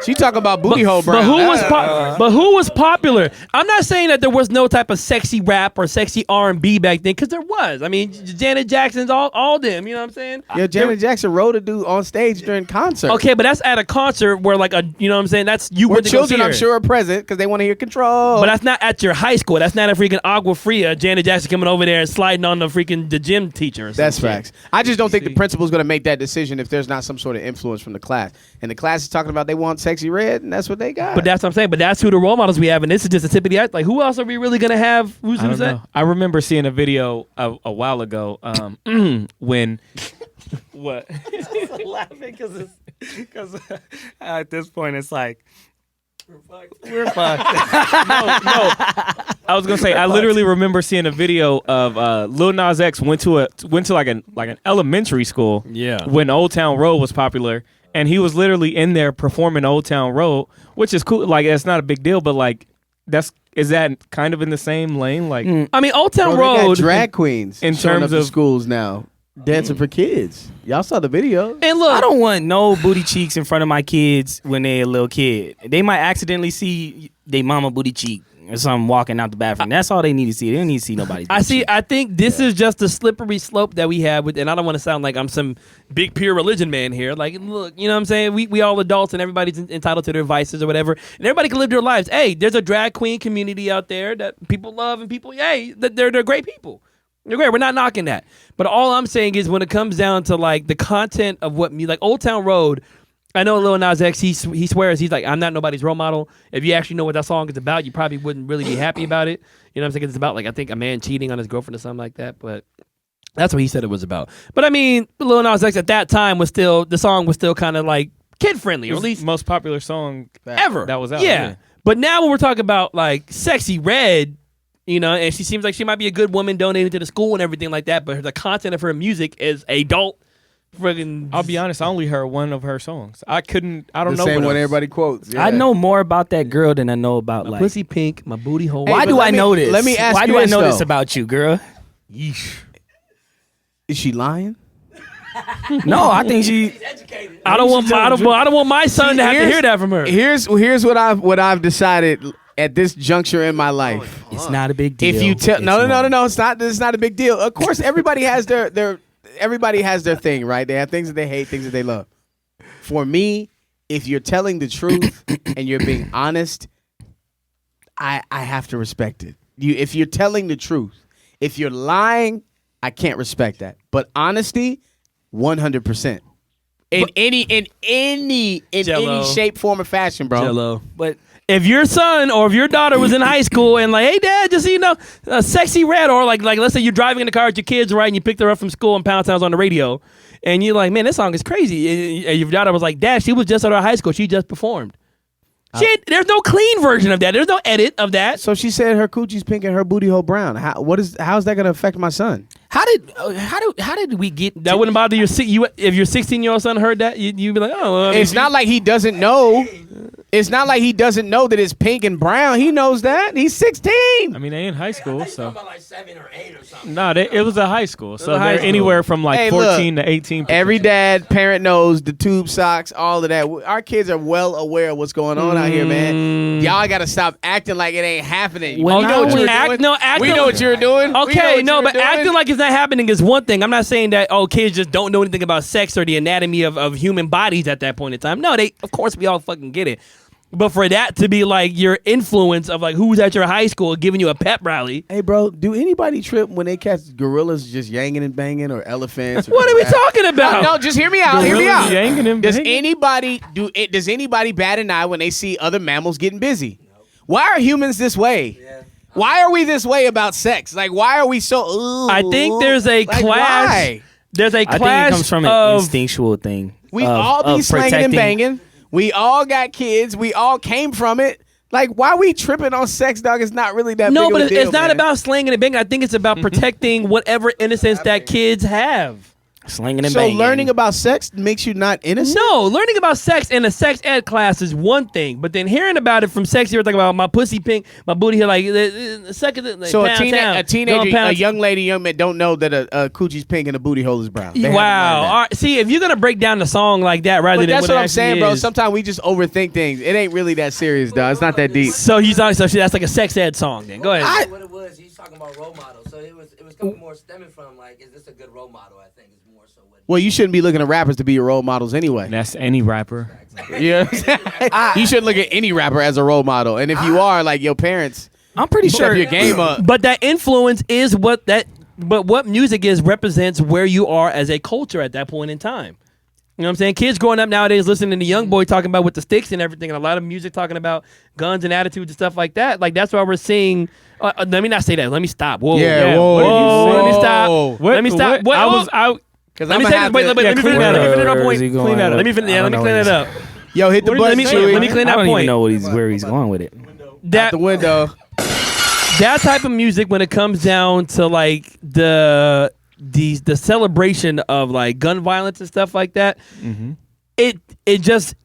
S5: She talking about Booty Hole Brown.
S2: But who was popular? I'm not saying that there was no type of sexy rap or sexy R&B back then, because there was. I mean, Janet Jackson's all them. You know what I'm saying?
S5: Yeah, Janet Jackson wrote a dude on stage during concert.
S2: Okay, but that's at a concert where like you know what I'm saying? That's you
S5: Where
S2: went to go see
S5: children,
S2: her.
S5: I'm sure, are present because they want to hear Control.
S2: But that's not at your high school. That's not a freaking Agua Fria. Janet Jackson coming over there and sliding on the gym teacher. Or some
S5: That's
S2: shit.
S5: facts. I just don't think the principal's going to make that decision if there's not some sort of influence from the class. And the class is talking about they want Sexy Red, and that's what they got.
S2: But that's what I'm saying. But that's who the role models we have, and this is just a tip of the iceberg. Like, who else are we really gonna have? Who's
S4: I don't
S2: that?
S4: know. I remember seeing a video a while ago when what
S3: laughing because at this point it's like we're fucked.
S4: no. I was gonna say I literally remember seeing a video of Lil Nas X went to like an elementary school.
S2: Yeah.
S4: When Old Town Road was popular, and he was literally in there performing Old Town Road, which is cool. Like it's not a big deal, but like is that kind of in the same lane? Like
S2: I mean, Old Town
S5: Bro, they got
S2: Road.
S5: drag queens
S4: in
S5: showing
S4: terms
S5: up to
S4: of-
S5: schools now. dancing for kids. Y'all saw the video.
S2: And look,
S3: I don't want no booty cheeks in front of my kids when they're a little kid. They might accidentally see their mama booty cheek or something walking out the bathroom. That's all they need to see. They don't need to see nobody's booty cheek.
S2: I think this is just the slippery slope that we have with, and I don't want to sound like I'm some big pure religion man here. Like, look, you know what I'm saying? We all adults and everybody's entitled to their vices or whatever, and everybody can live their lives. Hey, there's a drag queen community out there that people love, and people, hey, they're great people. They're great. We're not knocking that. But all I'm saying is when it comes down to like the content of what like Old Town Road, I know Lil Nas X, he swears, he's like, I'm not nobody's role model. If you actually know what that song is about, you probably wouldn't really be happy about it. You know what I'm saying? It's about like, I think a man cheating on his girlfriend or something like that. But that's what he said it was about. But I mean, Lil Nas X at that time the song was still kind of like kid friendly, or at least
S4: most popular song
S2: ever
S4: that was out.
S2: Yeah. But now when we're talking about like Sexy Red, you know, and she seems like she might be a good woman donating to the school and everything like that, but the content of her music is adult. Friggin',
S4: I'll be honest, I only heard one of her songs. I don't know
S5: The same
S4: what
S5: one
S4: else.
S5: everybody quotes. Yeah.
S3: I know more about that girl than I know about
S2: my
S3: like.
S2: pussy pink, my booty hole.
S3: Why
S5: but
S3: do
S5: let
S3: I
S5: me-
S3: know this?
S5: let me ask
S3: Why
S5: you
S3: do I
S5: this,
S3: know this
S5: though.
S3: about you, girl?
S5: Is she lying?
S3: No, I think she.
S2: I don't want my son to have to hear that from her.
S5: Here's what I've decided at this juncture in my life.
S3: It's not a big deal.
S5: If you tell
S3: It's
S5: no,
S3: not.
S5: it's not a big deal. Of course, everybody has their thing, right? They have things that they hate, things that they love. For me, if you're telling the truth and you're being honest, I have to respect it. If you're telling the truth, if you're lying, I can't respect that. But honesty, 100%. In any
S2: Jello.
S5: shape, form, or fashion, bro.
S2: Jello.
S3: But
S2: If your son or if your daughter was in high school and like, hey dad, just so you know, Sexy Red, or like let's say you're driving in the car with your kids, right, and you picked her up from school and Pound Town's on the radio, and you're like, man, this song is crazy. And your daughter was like, Dad, she was just at our high school, she just performed. There's no clean version of that. There's no edit of that.
S5: So she said her coochie's pink and her booty hole brown. How's that gonna affect my son?
S3: how did we get?
S2: That wouldn't bother if your 16-year-old son heard that, you'd be like, oh, well, I mean,
S5: It's not like he doesn't know. It's not like he doesn't know that it's pink and brown. He knows that. He's 16.
S4: I mean, they in high school, so.
S7: About like 7 or 8 or something.
S4: No, it was a high school, so
S2: a high
S4: they're
S2: school.
S4: anywhere from like
S5: Hey,
S4: 14 to 18.
S5: Every parent knows the tube socks, all of that. Our kids are well aware of what's going on out here, man. Y'all got to stop acting like it ain't happening.
S3: When
S5: we know
S3: I
S5: what you were
S3: was-
S5: doing.
S2: acting-
S5: We know what you're doing. We know
S2: Okay,
S5: what
S2: no,
S5: you were
S2: but
S5: doing.
S2: acting like it's not happening is one thing. I'm not saying that kids just don't know anything about sex or the anatomy of human bodies at that point in time. No, of course we all fucking get it. But for that to be like your influence of like who's at your high school giving you a pep rally.
S5: Hey, bro, do anybody trip when they catch gorillas just yanking and banging or elephants? Or
S2: What are we talking about?
S5: No, just hear me out. Hear me
S4: Gorillas
S5: out.
S4: yanking and
S5: Does
S4: banging?
S5: anybody Does anybody bat an eye when they see other mammals getting busy? Why are humans this way? Why are we this way about sex? Like, why are we so?
S2: I think there's a
S5: like,
S2: clash.
S5: Why?
S2: There's a
S3: I think
S2: clash
S3: it comes from an
S2: of
S3: instinctual thing.
S5: We
S3: of-
S5: all be
S3: of
S5: slanging and
S3: protecting-
S5: banging. We all got kids. We all came from it. Like, why we tripping on sex, dog? It's not really that.
S2: no,
S5: big
S2: but
S5: of a deal,
S2: it's not
S5: man.
S2: about slinging and banging. I think it's about protecting whatever innocence that kids have.
S3: slinging and
S5: So
S3: banging.
S5: learning about sex makes you not innocent.
S2: No, learning about sex in a sex ed class is one thing, but then hearing about it from sex, you're talking about my pussy pink, my booty here, like second. Like,
S5: So a
S2: Pound Town,
S5: teenager,
S2: going
S5: a
S2: Pound
S5: young lady, young man don't know that a coochie's pink and a booty hole is brown. They haven't
S2: Wow.
S5: learned that.
S2: All right, see, if you're gonna break down the song like that rather
S5: But
S2: than
S5: that's
S2: what
S5: what
S2: it
S5: I'm
S2: actually
S5: saying, bro.
S2: is.
S5: Sometimes we just overthink things. It ain't really that serious, dog. It's not that deep.
S2: So that's like a sex ed song. Then go ahead.
S7: What it was, he's talking about role models. So it was coming more stemming from like, is this a good role model? I think is more so what.
S5: Well, you shouldn't be looking at rappers to be your role models anyway.
S4: That's any rapper.
S5: Yeah, you shouldn't look at any rapper as a role model. And if you are, like your parents,
S3: I'm pretty
S5: step
S3: sure
S5: your game up.
S2: But that influence is what music is represents where you are as a culture at that point in time. You know what I'm saying? Kids growing up nowadays listening to Young Boy talking about with the sticks and everything, and a lot of music talking about guns and attitudes and stuff like that. Like that's why we're seeing. Let me not say that. Let me stop. Whoa.
S5: Yeah,
S2: Whoa.
S5: whoa.
S2: Let me stop. Let me stop.
S4: I was out.
S5: Because
S2: Let me say this. Wait, let me finish that. Let me finish that point.
S3: Clean that up.
S2: Let me finish. Yeah, let me clean it up.
S5: Yo, hit the
S2: Let
S5: button.
S2: me
S5: Chewie.
S2: let me clean
S3: I
S2: that
S3: don't
S2: point.
S3: even know where he's going with it.
S5: Out
S2: That
S5: the window.
S2: that type of music when it comes down to like the celebration of like gun violence and stuff like that, it just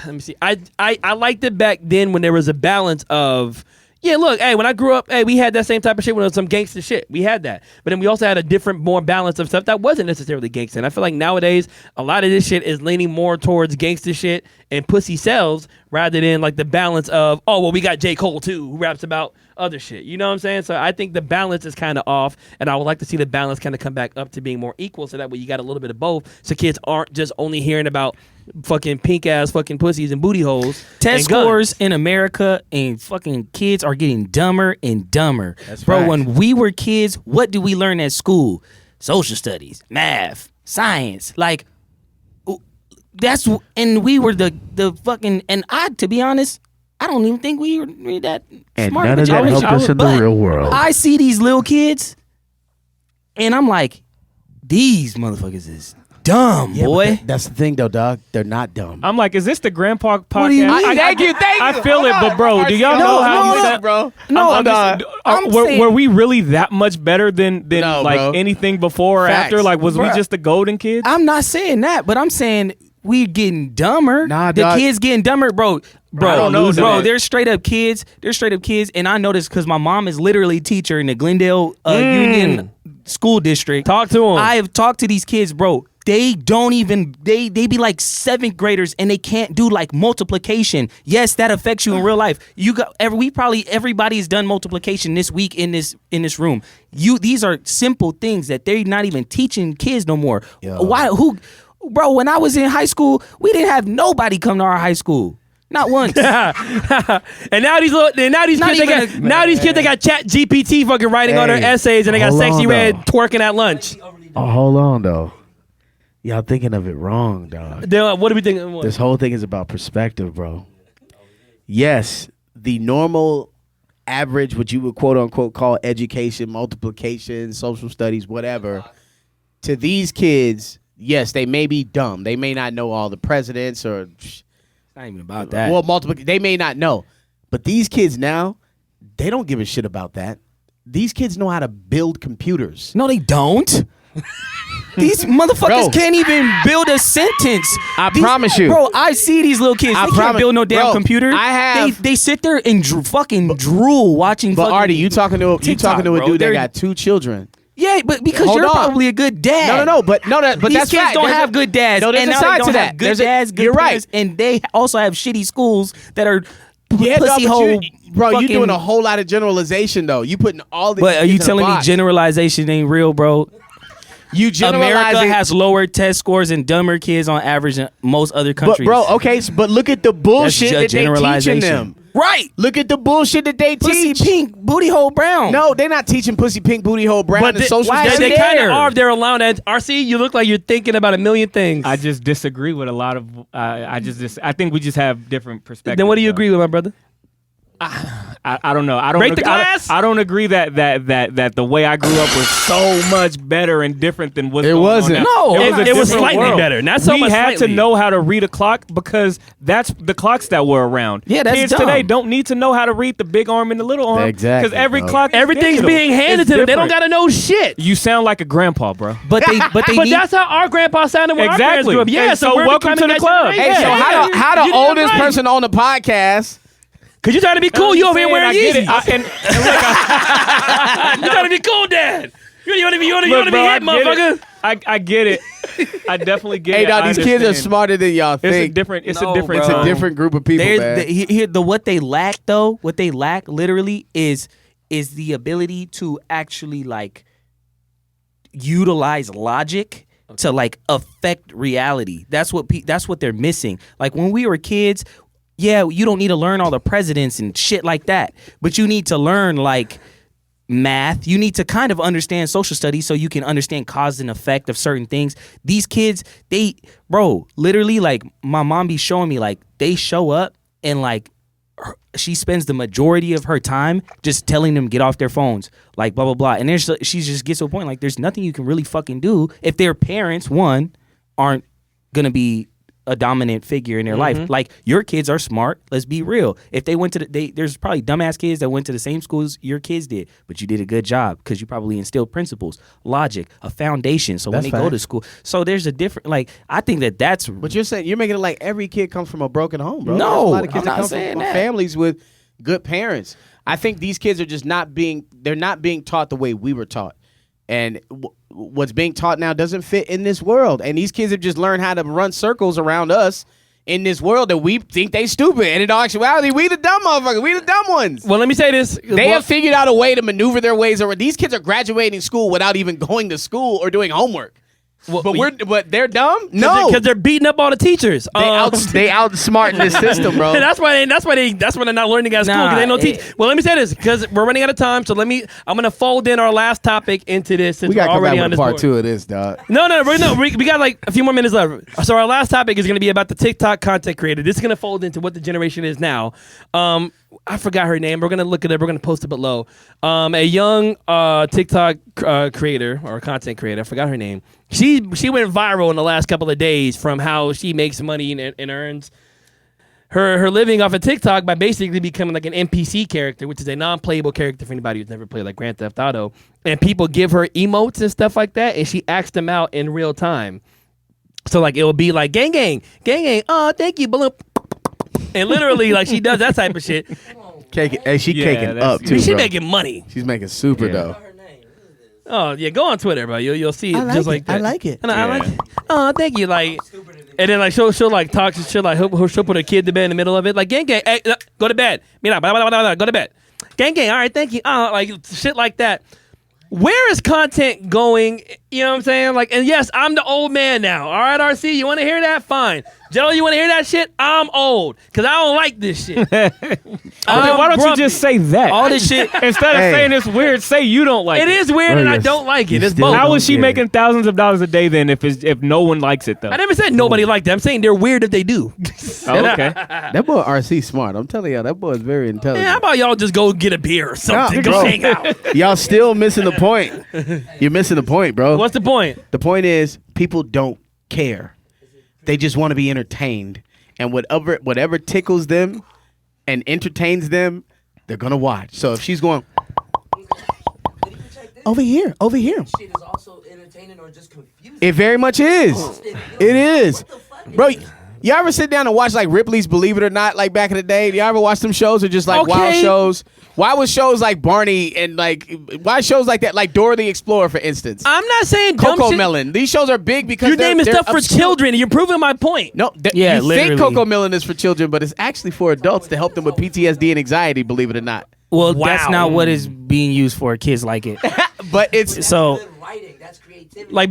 S2: let me see. I liked it back then when there was a balance of Yeah, look, hey, when I grew up, hey, we had that same type of shit when it was some gangster shit. We had that. But then we also had a different, more balance of stuff that wasn't necessarily gangster. And I feel like nowadays, a lot of this shit is leaning more towards gangster shit and pussy sells rather than like the balance of, oh, well, we got J. Cole too, who raps about other shit. You know what I'm saying? So I think the balance is kind of off, and I would like to see the balance kind of come back up to being more equal, so that way you got a little bit of both, so kids aren't just only hearing about fucking pink ass fucking pussies and booty holes.
S3: Test
S2: and
S3: scores
S2: guns.
S3: in America and fucking kids are getting dumber and dumber.
S5: That's
S3: Bro,
S5: facts.
S3: when we were kids, what did we learn at school? Social studies, math, science. Like, that's, and we were the fucking, and to be honest, I don't even think we were that
S6: And
S3: smart.
S6: none of that helped us in the
S3: But
S6: real world.
S3: I see these little kids, and I'm like, these motherfuckers is dumb, boy.
S5: That's the thing, though, dog. They're not dumb.
S4: I'm like, is this the Grandpa podcast?
S3: What do you mean?
S5: Thank you.
S4: I feel it, but bro, do y'all know how you sound,
S5: bro?
S3: No,
S4: I'm just,
S3: I'm
S4: were,
S3: saying-
S4: were we really that much better than
S5: No,
S4: like
S5: bro.
S4: anything before or
S5: Facts.
S4: after? Like, was we
S3: Bruh.
S4: just the golden kids?
S3: I'm not saying that, but I'm saying we getting dumber.
S5: Nah,
S3: the
S5: dog.
S3: kids getting dumber, bro.
S4: I don't know
S3: bro.
S4: that.
S3: They're straight up kids. And I know this because my mom is literally a teacher in the Glendale Union School District.
S2: Talk to 'em.
S3: I have talked to these kids, bro. They don't even they be like 7th graders and they can't do like multiplication. Yes, that affects you in real life. Everybody's done multiplication this week in this room. These are simple things that they're not even teaching kids no more. Bro, when I was in high school, we didn't have nobody come to our high school. Not once.
S2: And now these
S3: Not
S2: kids,
S3: even
S2: they got Chat GPT fucking writing on their
S6: Hey,
S2: essays, and they got
S6: hold
S2: Sexy
S6: on,
S2: Red
S6: though.
S2: twerking at lunch.
S6: Oh, hold on, though. Y'all thinking of it wrong, dog.
S2: They're like, what do we think?
S6: This whole thing is about perspective, bro. Yes,
S5: The normal average, what you would quote unquote call education, multiplication, social studies, whatever, to these kids, yes, they may be dumb. They may not know all the presidents or
S3: It's not even about that.
S5: well, they may not know. But these kids now, they don't give a shit about that. These kids know how to build computers.
S3: No, they don't. These motherfuckers
S5: Bro.
S3: can't even build a sentence.
S5: I promise you.
S3: Bro, I see these little kids.
S5: I
S3: They can't
S5: promise-
S3: build no damn
S5: Bro,
S3: computer.
S5: I have-
S3: They sit there and fucking drool watching.
S5: But
S3: fucking
S5: Artie, you talking to
S3: TikTok,
S5: a
S3: bro.
S5: dude that
S3: They're-
S5: got 2 children.
S3: Yeah, but because
S5: Hold
S3: you're
S5: on.
S3: probably a good dad.
S5: But
S3: But
S5: these
S3: these
S5: that's
S3: kids
S5: fact.
S3: don't
S5: There's
S3: have good dads.
S5: No, there's
S3: and
S5: a
S3: now
S5: side
S3: they don't
S5: to
S3: have
S5: that.
S3: good
S5: There's
S3: dads, good
S5: you're
S3: parents,
S5: right.
S3: and they also have shitty schools that are
S5: Yeah,
S3: pussy
S5: no,
S3: hole.
S5: bro, you
S3: fucking-
S5: doing a whole lot of generalization though. You putting all the.
S3: But are you
S5: kids in a
S3: telling me
S5: box.
S3: generalization ain't real, bro?
S5: You generalize
S3: America
S5: it.
S3: has lower test scores and dumber kids on average than most other
S5: But
S3: countries.
S5: bro, okay, but look at the bullshit that they teaching
S3: generalization.
S5: them.
S3: Right.
S5: Look at the bullshit that they
S3: Pussy
S5: teach.
S3: pink, booty hole brown.
S5: No, they're not teaching pussy pink booty hole brown
S2: But
S5: and
S2: they,
S5: social
S3: why is
S5: studies.
S2: they kind of
S3: there?
S2: are. They're allowed. RC, you look like you're thinking about a million things.
S4: I just disagree with a lot of. I think we just have different perspectives.
S2: Then what do you
S4: though.
S2: agree with, my brother?
S4: I don't know. I don't
S2: Break the
S4: agree- I don't-
S2: glass?
S4: I don't agree that the way I grew up was so much better and different than what's
S5: It
S4: going
S5: wasn't.
S4: on now.
S3: No,
S4: a
S2: it was
S4: different
S2: slightly
S4: world.
S2: better. Not so
S4: we
S2: much
S4: had
S2: slightly.
S4: to know how to read a clock because that's the clocks that were around.
S3: Yeah, that's
S4: Kids
S3: dumb.
S4: today don't need to know how to read the big arm and the little arm
S5: Exactly,
S4: because every
S5: bro.
S4: clock is
S2: Everything's
S4: digital.
S2: being handed
S4: It's
S2: to them. They don't
S4: different.
S2: got to know shit.
S4: You sound like a grandpa, bro.
S3: But they
S2: But
S3: need.
S2: that's how our grandpa sounded when our parents
S4: Exactly.
S2: grew up. Yeah,
S4: And
S2: so
S4: so
S2: we're
S4: welcome
S2: becoming
S4: to the
S2: that
S4: club.
S2: generation.
S5: Hey, so
S2: Yeah,
S5: how the
S2: you did it
S5: oldest
S2: right.
S5: person on the podcast?
S2: Cause you trying to be cool, you over here wearing
S4: I get it.
S2: Yeezys. You trying to be cool, Dad. You want to be
S4: Look,
S2: hit,
S4: bro, I get
S2: motherfucker.
S4: it. I get it. I definitely get
S5: Hey,
S4: it.
S5: dog,
S4: I
S5: these kids are
S4: understand.
S5: smarter than y'all
S4: It's
S5: think.
S4: a different. It's
S3: No,
S4: a different.
S3: bro.
S5: It's a different group of people, man.
S3: What they lack though, what they lack literally is the ability to actually like utilize logic to like affect reality. That's what they're missing. Like when we were kids, yeah, you don't need to learn all the presidents and shit like that, but you need to learn like math. You need to kind of understand social studies so you can understand cause and effect of certain things. These kids, literally like my mom be showing me like they show up and like she spends the majority of her time just telling them get off their phones, like blah blah blah. And then she just gets to a point like there's nothing you can really fucking do if their parents aren't gonna be a dominant figure in their life. Like your kids are smart. Let's be real. If they went to there's probably dumbass kids that went to the same schools your kids did, but you did a good job because you probably instilled principles, logic, a foundation. So when
S5: That's
S3: they go to
S5: facts.
S3: school, so there's a different like I think that's
S5: But you're saying you're making it like every kid comes from a broken home, bro.
S3: No,
S5: There's a lot of kids
S3: I'm
S5: that
S3: not
S5: come
S3: saying
S5: from
S3: that.
S5: families with good parents. I think these kids are just not being taught the way we were taught. And what's being taught now doesn't fit in this world. And these kids have just learned how to run circles around us in this world that we think they stupid. And in actuality, we the dumb motherfuckers. We the dumb ones.
S2: Well, let me say this.
S5: They have figured out a way to maneuver their ways around. These kids are graduating school without even going to school or doing homework. But they're dumb? No.
S2: Because they're beating up all the teachers.
S5: They outsmart this system, bro.
S2: That's why they're not learning at school because they don't teach. Well, let me say this because we're running out of time. So I'm gonna fold in our last topic into this since
S5: we gotta
S2: we're already
S5: come back
S2: on
S5: with
S2: this
S5: part
S2: board.
S5: 2 of this, dog.
S2: We got like a few more minutes left. So our last topic is gonna be about the TikTok content creator. This is gonna fold into what the generation is now. I forgot her name. We're gonna look at it. We're gonna post it below. A young TikTok creator or content creator. I forgot her name. She went viral in the last couple of days from how she makes money and earns her living off of TikTok by basically becoming like an NPC character, which is a non-playable character for anybody who's never played like Grand Theft Auto. And people give her emotes and stuff like that, and she acts them out in real time. So like it will be like gang gang, oh thank you, balloon. And literally, like she does that type of shit.
S5: Caking up too.
S2: She's
S5: bro.
S2: making money.
S5: She's making super though.
S2: Oh yeah, go on Twitter, bro. You'll see it just like that.
S6: I like it.
S2: And I like it. Oh, thank you. Like, and then like she'll like talk. She'll like she'll put her kid to bed in the middle of it. Like gang gang, hey, go to bed. Mira, blah, blah, blah, blah, go to bed. Gang gang. All right, thank you. Like shit like that. Where is content going? You know what I'm saying? Like, and yes, I'm the old man now. All right, RC, you want to hear that? Fine. Joe, you want to hear that shit? I'm old because I don't like this shit.
S4: Why don't you just say that?
S2: All this shit.
S4: Instead of saying it's weird, say you don't like it.
S2: It is weird and I don't like it. It's both.
S4: How is she making thousands of dollars a day then if no one likes it though?
S2: I never said nobody liked that. I'm saying they're weird if they do.
S4: Okay.
S5: That boy RC smart. I'm telling y'all, that boy is very intelligent.
S2: Man, how about y'all just go get a beer or something? Go
S5: bro.
S2: hang out.
S5: Y'all still missing the point. You're missing the point, bro.
S2: What's the point?
S5: The point is people don't care. They just want to be entertained. And whatever tickles them and entertains them, they're going to watch. So if she's going
S6: Over here.
S7: Shit is also entertaining or just confusing.
S5: it very much is. It is. Bro, you ever sit down and watch like Ripley's Believe It or Not like back in the day? Do you ever watch them shows or just like wild shows? Why was shows like Barney and like why shows like that, like Dora the Explorer, for instance?
S2: I'm not saying dumb
S5: Coco
S2: shit.
S5: Melon. These shows are big because
S2: Your name is
S5: they're
S2: stuff for
S5: obscure.
S2: children. You're proving my point.
S5: No,
S3: Yeah,
S5: you
S3: literally.
S5: think Coco Melon is for children, but it's actually for adults to help them with PTSD and anxiety, believe it or not.
S3: Well,
S2: Wow.
S3: that's not what is being used for. Kids like it.
S5: But it's
S3: So
S7: Good writing, that's creativity.
S2: Like,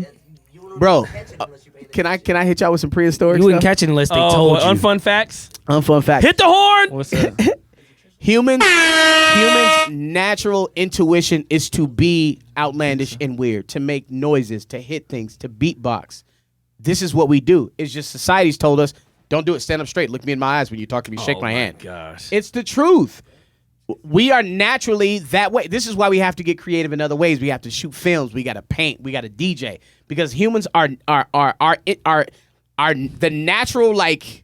S7: you don't
S5: bro,
S7: really catch it unless you pay attention.
S5: can I hit y'all with some prehistoric
S3: you wouldn't
S5: stuff?
S3: catch it unless they told you.
S2: unfun facts.
S5: Unfun fact.
S2: Hit the horn.
S4: What's that?
S5: Humans' natural intuition is to be outlandish and weird, to make noises, to hit things, to beatbox. This is what we do. It's just society's told us, don't do it, stand up straight, look me in my eyes when you talk to me, shake my hand.
S2: Gosh.
S5: It's the truth. We are naturally that way. This is why we have to get creative in other ways. We have to shoot films. We got to paint. We got to DJ because humans are the natural like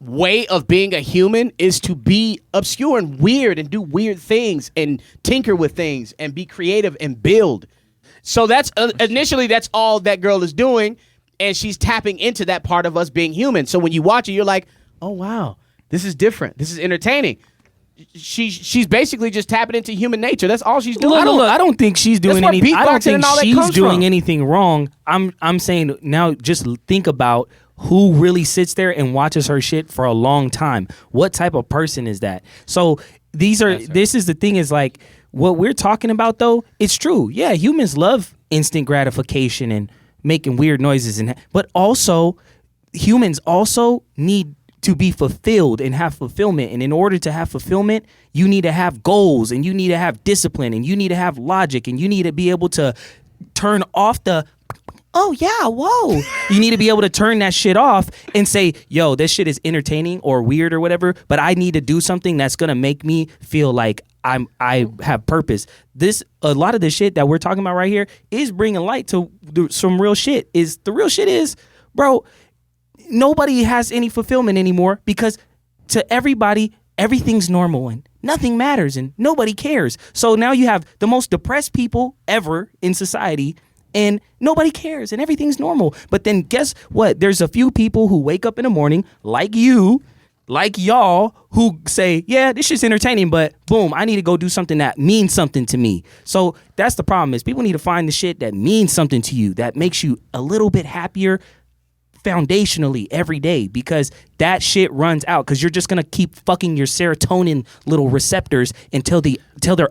S5: way of being a human is to be obscure and weird and do weird things and tinker with things and be creative and build. So that's initially that's all that girl is doing, and she's tapping into that part of us being human. So when you watch it, you're like, oh wow, this is different. This is entertaining. She's basically just tapping into human nature. That's all she's doing.
S3: I don't think she's doing
S5: where
S3: anything. I don't
S5: beatboxing
S3: think
S5: and all that
S3: she's
S5: comes
S3: doing
S5: from.
S3: anything wrong. I'm saying now just think about who really sits there and watches her shit for a long time. What type of person is that? So this is the thing is like what we're talking about though, it's true. Yeah, humans love instant gratification and making weird noises but also humans also need to be fulfilled and have fulfillment. And in order to have fulfillment, you need to have goals and you need to have discipline and you need to have logic and you need to be able to turn off the, oh yeah, whoa. You need to be able to turn that shit off and say, yo, this shit is entertaining or weird or whatever, but I need to do something that's going to make me feel like I have purpose. A lot of the shit that we're talking about right here is bringing light to some real shit. The real shit is, bro, nobody has any fulfillment anymore because to everybody, everything's normal and nothing matters and nobody cares. So now you have the most depressed people ever in society and nobody cares and everything's normal. But then guess what? There's a few people who wake up in the morning like you like y'all who say, yeah, this shit's entertaining, but boom, I need to go do something that means something to me. So that's the problem is people need to find the shit that means something to you, that makes you a little bit happier foundationally every day, because that shit runs out, because you're just gonna keep fucking your serotonin little receptors until they're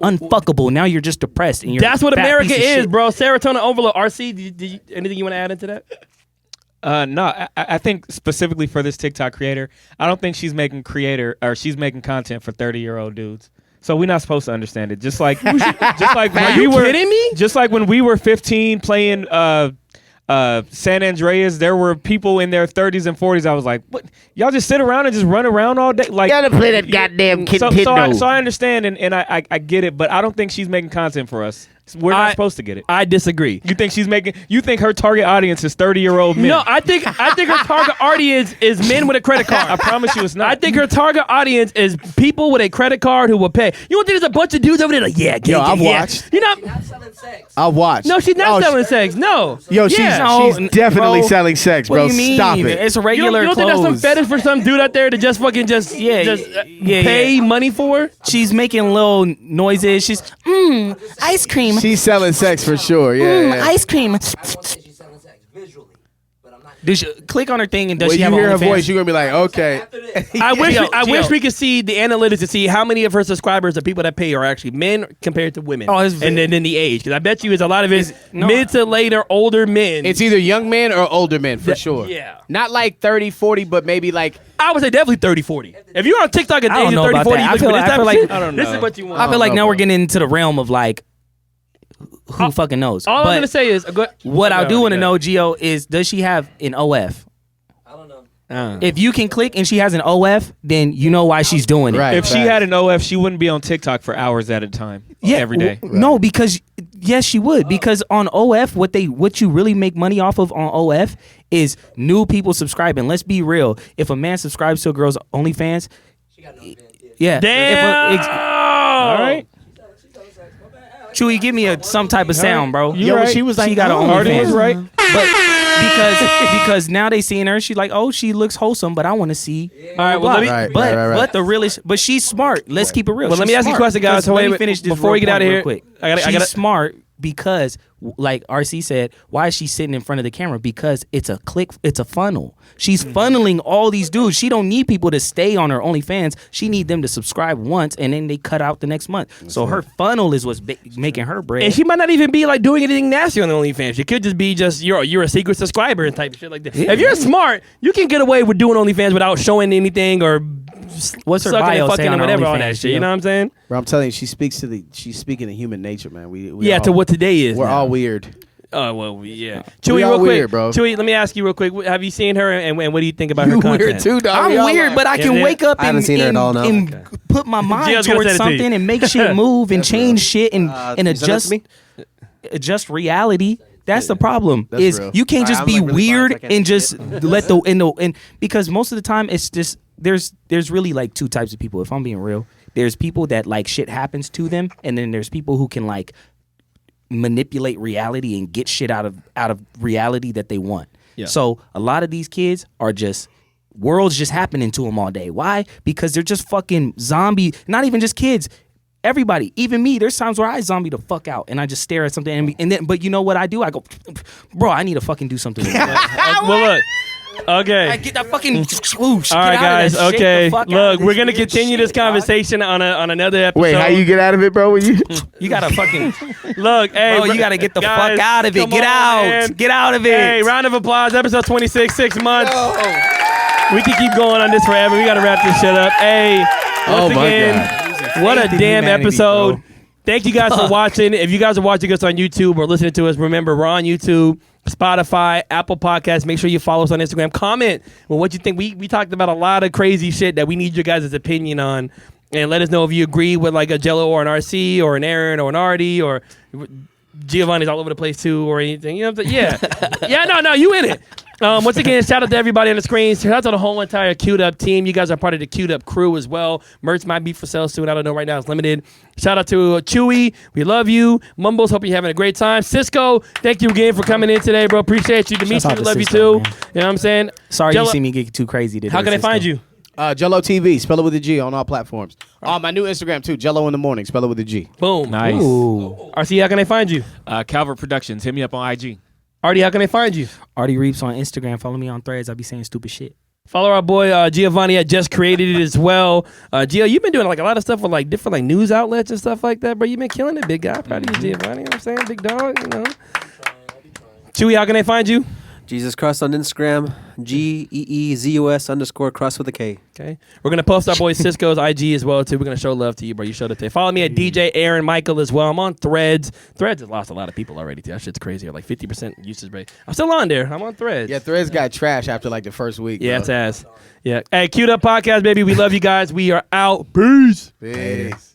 S3: unfuckable. Now you're just depressed. And you're
S2: That's what
S3: a fat
S2: America
S3: piece of
S2: is,
S3: shit.
S2: bro. Serotonin overload. RC, anything you want to add into that?
S4: No, I think specifically for this TikTok creator, I don't think she's making content for 30-year-old dudes. So we're not supposed to understand it. Just like when
S2: kidding me?
S4: Just like when we were 15 playing San Andreas, there were people in their 30s and 40s. I was like, "What? Y'all just sit around and just run around all day? Like,
S5: Gotta play that goddamn Nintendo.
S4: So I understand and I get it, but I don't think she's making content for us. We're not supposed to get it.
S2: I disagree.
S4: You think her target audience is 30-year-old men?
S2: No, I think her target audience is men with a credit card.
S4: I promise you it's not.
S2: I think her target audience is people with a credit card who will pay. You don't think there's a bunch of dudes over there like, yeah,
S6: Yo, I've watched.
S2: You're not.
S7: She's not selling sex.
S6: I've watched.
S2: No, she's not
S6: Oh,
S2: selling sex. No.
S6: Yo, she's definitely
S3: bro.
S6: selling sex,
S3: What
S6: bro.
S3: do you mean?
S6: Stop it.
S3: It's
S2: You
S3: regular
S2: don't think that's some
S3: clothes.
S2: fetish for some dude out there to just fucking pay money for?
S3: She's making little noises. She's ice cream.
S6: She's selling sex for sure. Yeah. yeah.
S3: Ice cream.
S7: I won't say she's selling sex visually, but I'm not.
S3: Does she click on her thing and does
S6: When
S3: she
S6: you
S3: have
S6: hear her
S3: OnlyFans?
S6: voice, you're gonna be like, okay.
S7: After this,
S2: I wish
S3: Gio.
S2: we could see the analytics to see how many of her subscribers, the people that pay, are actually men compared to women.
S3: Oh, it's
S2: and then the age, because I bet you it's a lot of it's
S3: no.
S2: mid to later older men.
S5: It's either young men or older men for sure.
S2: yeah.
S5: Not like 30, 40, but maybe like
S2: I would say definitely 30, 40. If you're on TikTok at the
S3: I don't
S2: age of
S3: know
S2: 30,
S3: about
S2: 40,
S3: that.
S2: you
S3: I
S2: look
S3: feel
S2: for
S3: like-
S2: this
S3: I
S2: type
S3: feel
S2: of
S3: like-
S2: shit,
S4: I don't
S2: this
S4: know.
S2: is what you want.
S3: I feel like
S6: know,
S3: now
S6: bro.
S3: we're getting into the realm of like, who fucking knows?
S2: All
S3: But
S2: I'm going to say is,
S3: what I do want to know, Gio, is does she have an OF?
S7: I don't know.
S3: If you can click and she has an OF, then you know why she's doing it.
S6: Right.
S4: If she had an OF, she wouldn't be on TikTok for hours at a time. Every day.
S3: No, because yes, she would. Because on OF, what you really make money off of on OF is new people subscribing. Let's be real. If a man subscribes to a girl's OnlyFans,
S7: She got no advantage. Yeah.
S3: yeah.
S2: damn.
S4: All right.
S7: She's selling sex. My bad.
S3: Chewie, give me some type of sound, bro.
S6: Yo,
S4: right.
S6: she was like,
S3: She got her
S6: oh,
S4: Artie
S3: OnlyFans.
S4: was right.
S3: But because now they seeing her, she's like, oh, she looks wholesome, but I want to see.
S2: All right, well, let me,
S6: Right.
S3: But the realest, but she's smart. Let's keep it real.
S2: Well, let
S3: She's
S2: me ask you a
S3: smart.
S2: question, guys.
S3: Because
S2: So
S3: let
S2: wait,
S3: me finish this
S2: before we
S3: real
S2: get out of
S3: point
S2: here,
S3: real quick.
S2: I
S3: She's
S2: gotta-
S3: smart because, like RC said, why is she sitting in front of the camera? Because it's a funnel. She's funneling all these dudes. She don't need people to stay on her OnlyFans. She need them to subscribe once and then they cut out the next month. So her funnel is what's making her bread.
S2: And she might not even be like doing anything nasty on the OnlyFans. She could just be you're a secret subscriber and type of shit like that. If you're smart, you can get away with doing OnlyFans without showing anything or
S3: What's her
S2: sucking
S3: bio
S2: and fucking
S3: say on
S2: and
S3: her
S2: whatever on
S3: OnlyFans,
S2: that shit. You
S3: Gio?
S2: know what I'm saying?
S6: Bro, I'm telling you, she's speaking of human nature, man. We
S2: Yeah,
S6: all,
S2: to what today is.
S6: we're
S2: now.
S6: all weird.
S2: Oh well, yeah.
S6: We
S2: Chewie,
S6: all
S2: real quick,
S6: weird, bro.
S2: Chewie, let me ask you real quick. Have you seen her, and what do you think about her
S6: You
S2: content?
S6: weird too, dog. We
S3: I'm
S6: all
S3: weird,
S6: are.
S3: but I can
S2: Yeah.
S3: wake up
S1: I haven't
S3: and,
S1: seen her at all, no.
S3: and put my mind
S2: Gio's gonna
S3: towards
S2: send it to you.
S3: something and make shit move and change shit and
S1: you send that
S3: adjust
S1: to me?
S3: adjust reality. That's the problem.
S6: That's
S3: is
S6: real.
S3: you can't just
S1: I'm,
S3: be
S1: like, really
S3: weird
S1: biased. I can't
S3: and
S1: see
S3: just
S1: it.
S3: let and because most of the time it's just there's really like two types of people. If I'm being real, there's people that like shit happens to them, and then there's people who can like manipulate reality and get shit out of reality that they want.
S2: Yeah.
S3: So a lot of these kids are just worlds just happening to them all day. Why? Because they're just fucking zombie. Not even just kids. Everybody, even me. There's times where I zombie the fuck out and I just stare at something and then. But you know what I do? I go, bro. I need to fucking do something.
S2: Well, look. Okay.
S3: I get that fucking swoosh.
S2: All right, guys. Okay. Look, we're gonna
S3: this
S2: continue
S3: weird
S2: this conversation on another episode.
S6: Wait, how you get out of it, bro? When you
S3: You gotta fucking.
S2: Look, hey,
S3: Bro, you gotta get the
S2: guys,
S3: fuck out of it.
S2: come
S3: Get
S2: on,
S3: out.
S2: man.
S3: Get out of it.
S2: Hey, round of applause. Episode 26, 6 months. We can keep going on this forever. We gotta wrap this shit up. Hey, once
S6: Oh my
S2: again, what a
S3: Faith in
S2: damn
S3: humanity,
S2: episode.
S3: bro.
S2: Thank you guys for watching. If you guys are watching us on YouTube or listening to us, remember we're on YouTube, Spotify, Apple Podcasts. Make sure you follow us on Instagram. Comment well what you think. We talked about a lot of crazy shit that we need your guys' opinion on. And let us know if you agree with like a Jello or an RC or an Aaron or an Artie or Giovanni's all over the place too or anything. You know what I'm saying? Yeah. No, you in it. Once again, shout out to everybody on the screen. Shout out to the whole entire Queued Up team. You guys are part of the Queued Up crew as well. Merch might be for sale soon. I don't know right now. It's limited. Shout out to Chewy. We love you. Mumbles, hope you're having a great time. Cisco, thank you again for coming in today, bro. Appreciate you. Dimitri,
S3: out
S2: we
S3: to
S2: love you
S3: Cisco,
S2: too.
S3: man.
S2: You know what I'm saying?
S3: Sorry
S2: Jello-
S3: you see me get too crazy today.
S2: How can they
S3: Cisco.
S2: find you?
S5: Jello TV, spell it with a G on all platforms. My new Instagram too, Jello in the morning, spell it with a G.
S2: Boom.
S4: Nice.
S2: RC, how can they find you?
S4: Calvert Productions. Hit me up on IG.
S2: Artie, how can they find you?
S3: Artie Reeps on Instagram. Follow me on Threads. I be saying stupid shit.
S2: Follow our boy Giovanni at Just Created It as well. Gio, you've been doing like a lot of stuff with like different like news outlets and stuff like that, bro. You've been killing it, big guy. Proud of you, Giovanni. You know what I'm saying? Big dog, you know. Chewie, how can they find you?
S1: Jesus Crust on Instagram, GEEZUS_crust with a K.
S2: Okay. We're going to post our boy Cisco's IG as well, too. We're going to show love to you, bro. You showed it today. Follow me at DJ Aaron Michael as well. I'm on Threads. Threads has lost a lot of people already, too. That shit's crazy. Like 50% usage rate. I'm still on there. I'm on Threads.
S5: Yeah, Threads got trash after like the first week.
S2: Yeah,
S5: bro.
S2: it's ass. Yeah. Hey, Queued Up Podcast, baby. We love you guys. We are out. Peace.
S5: Peace.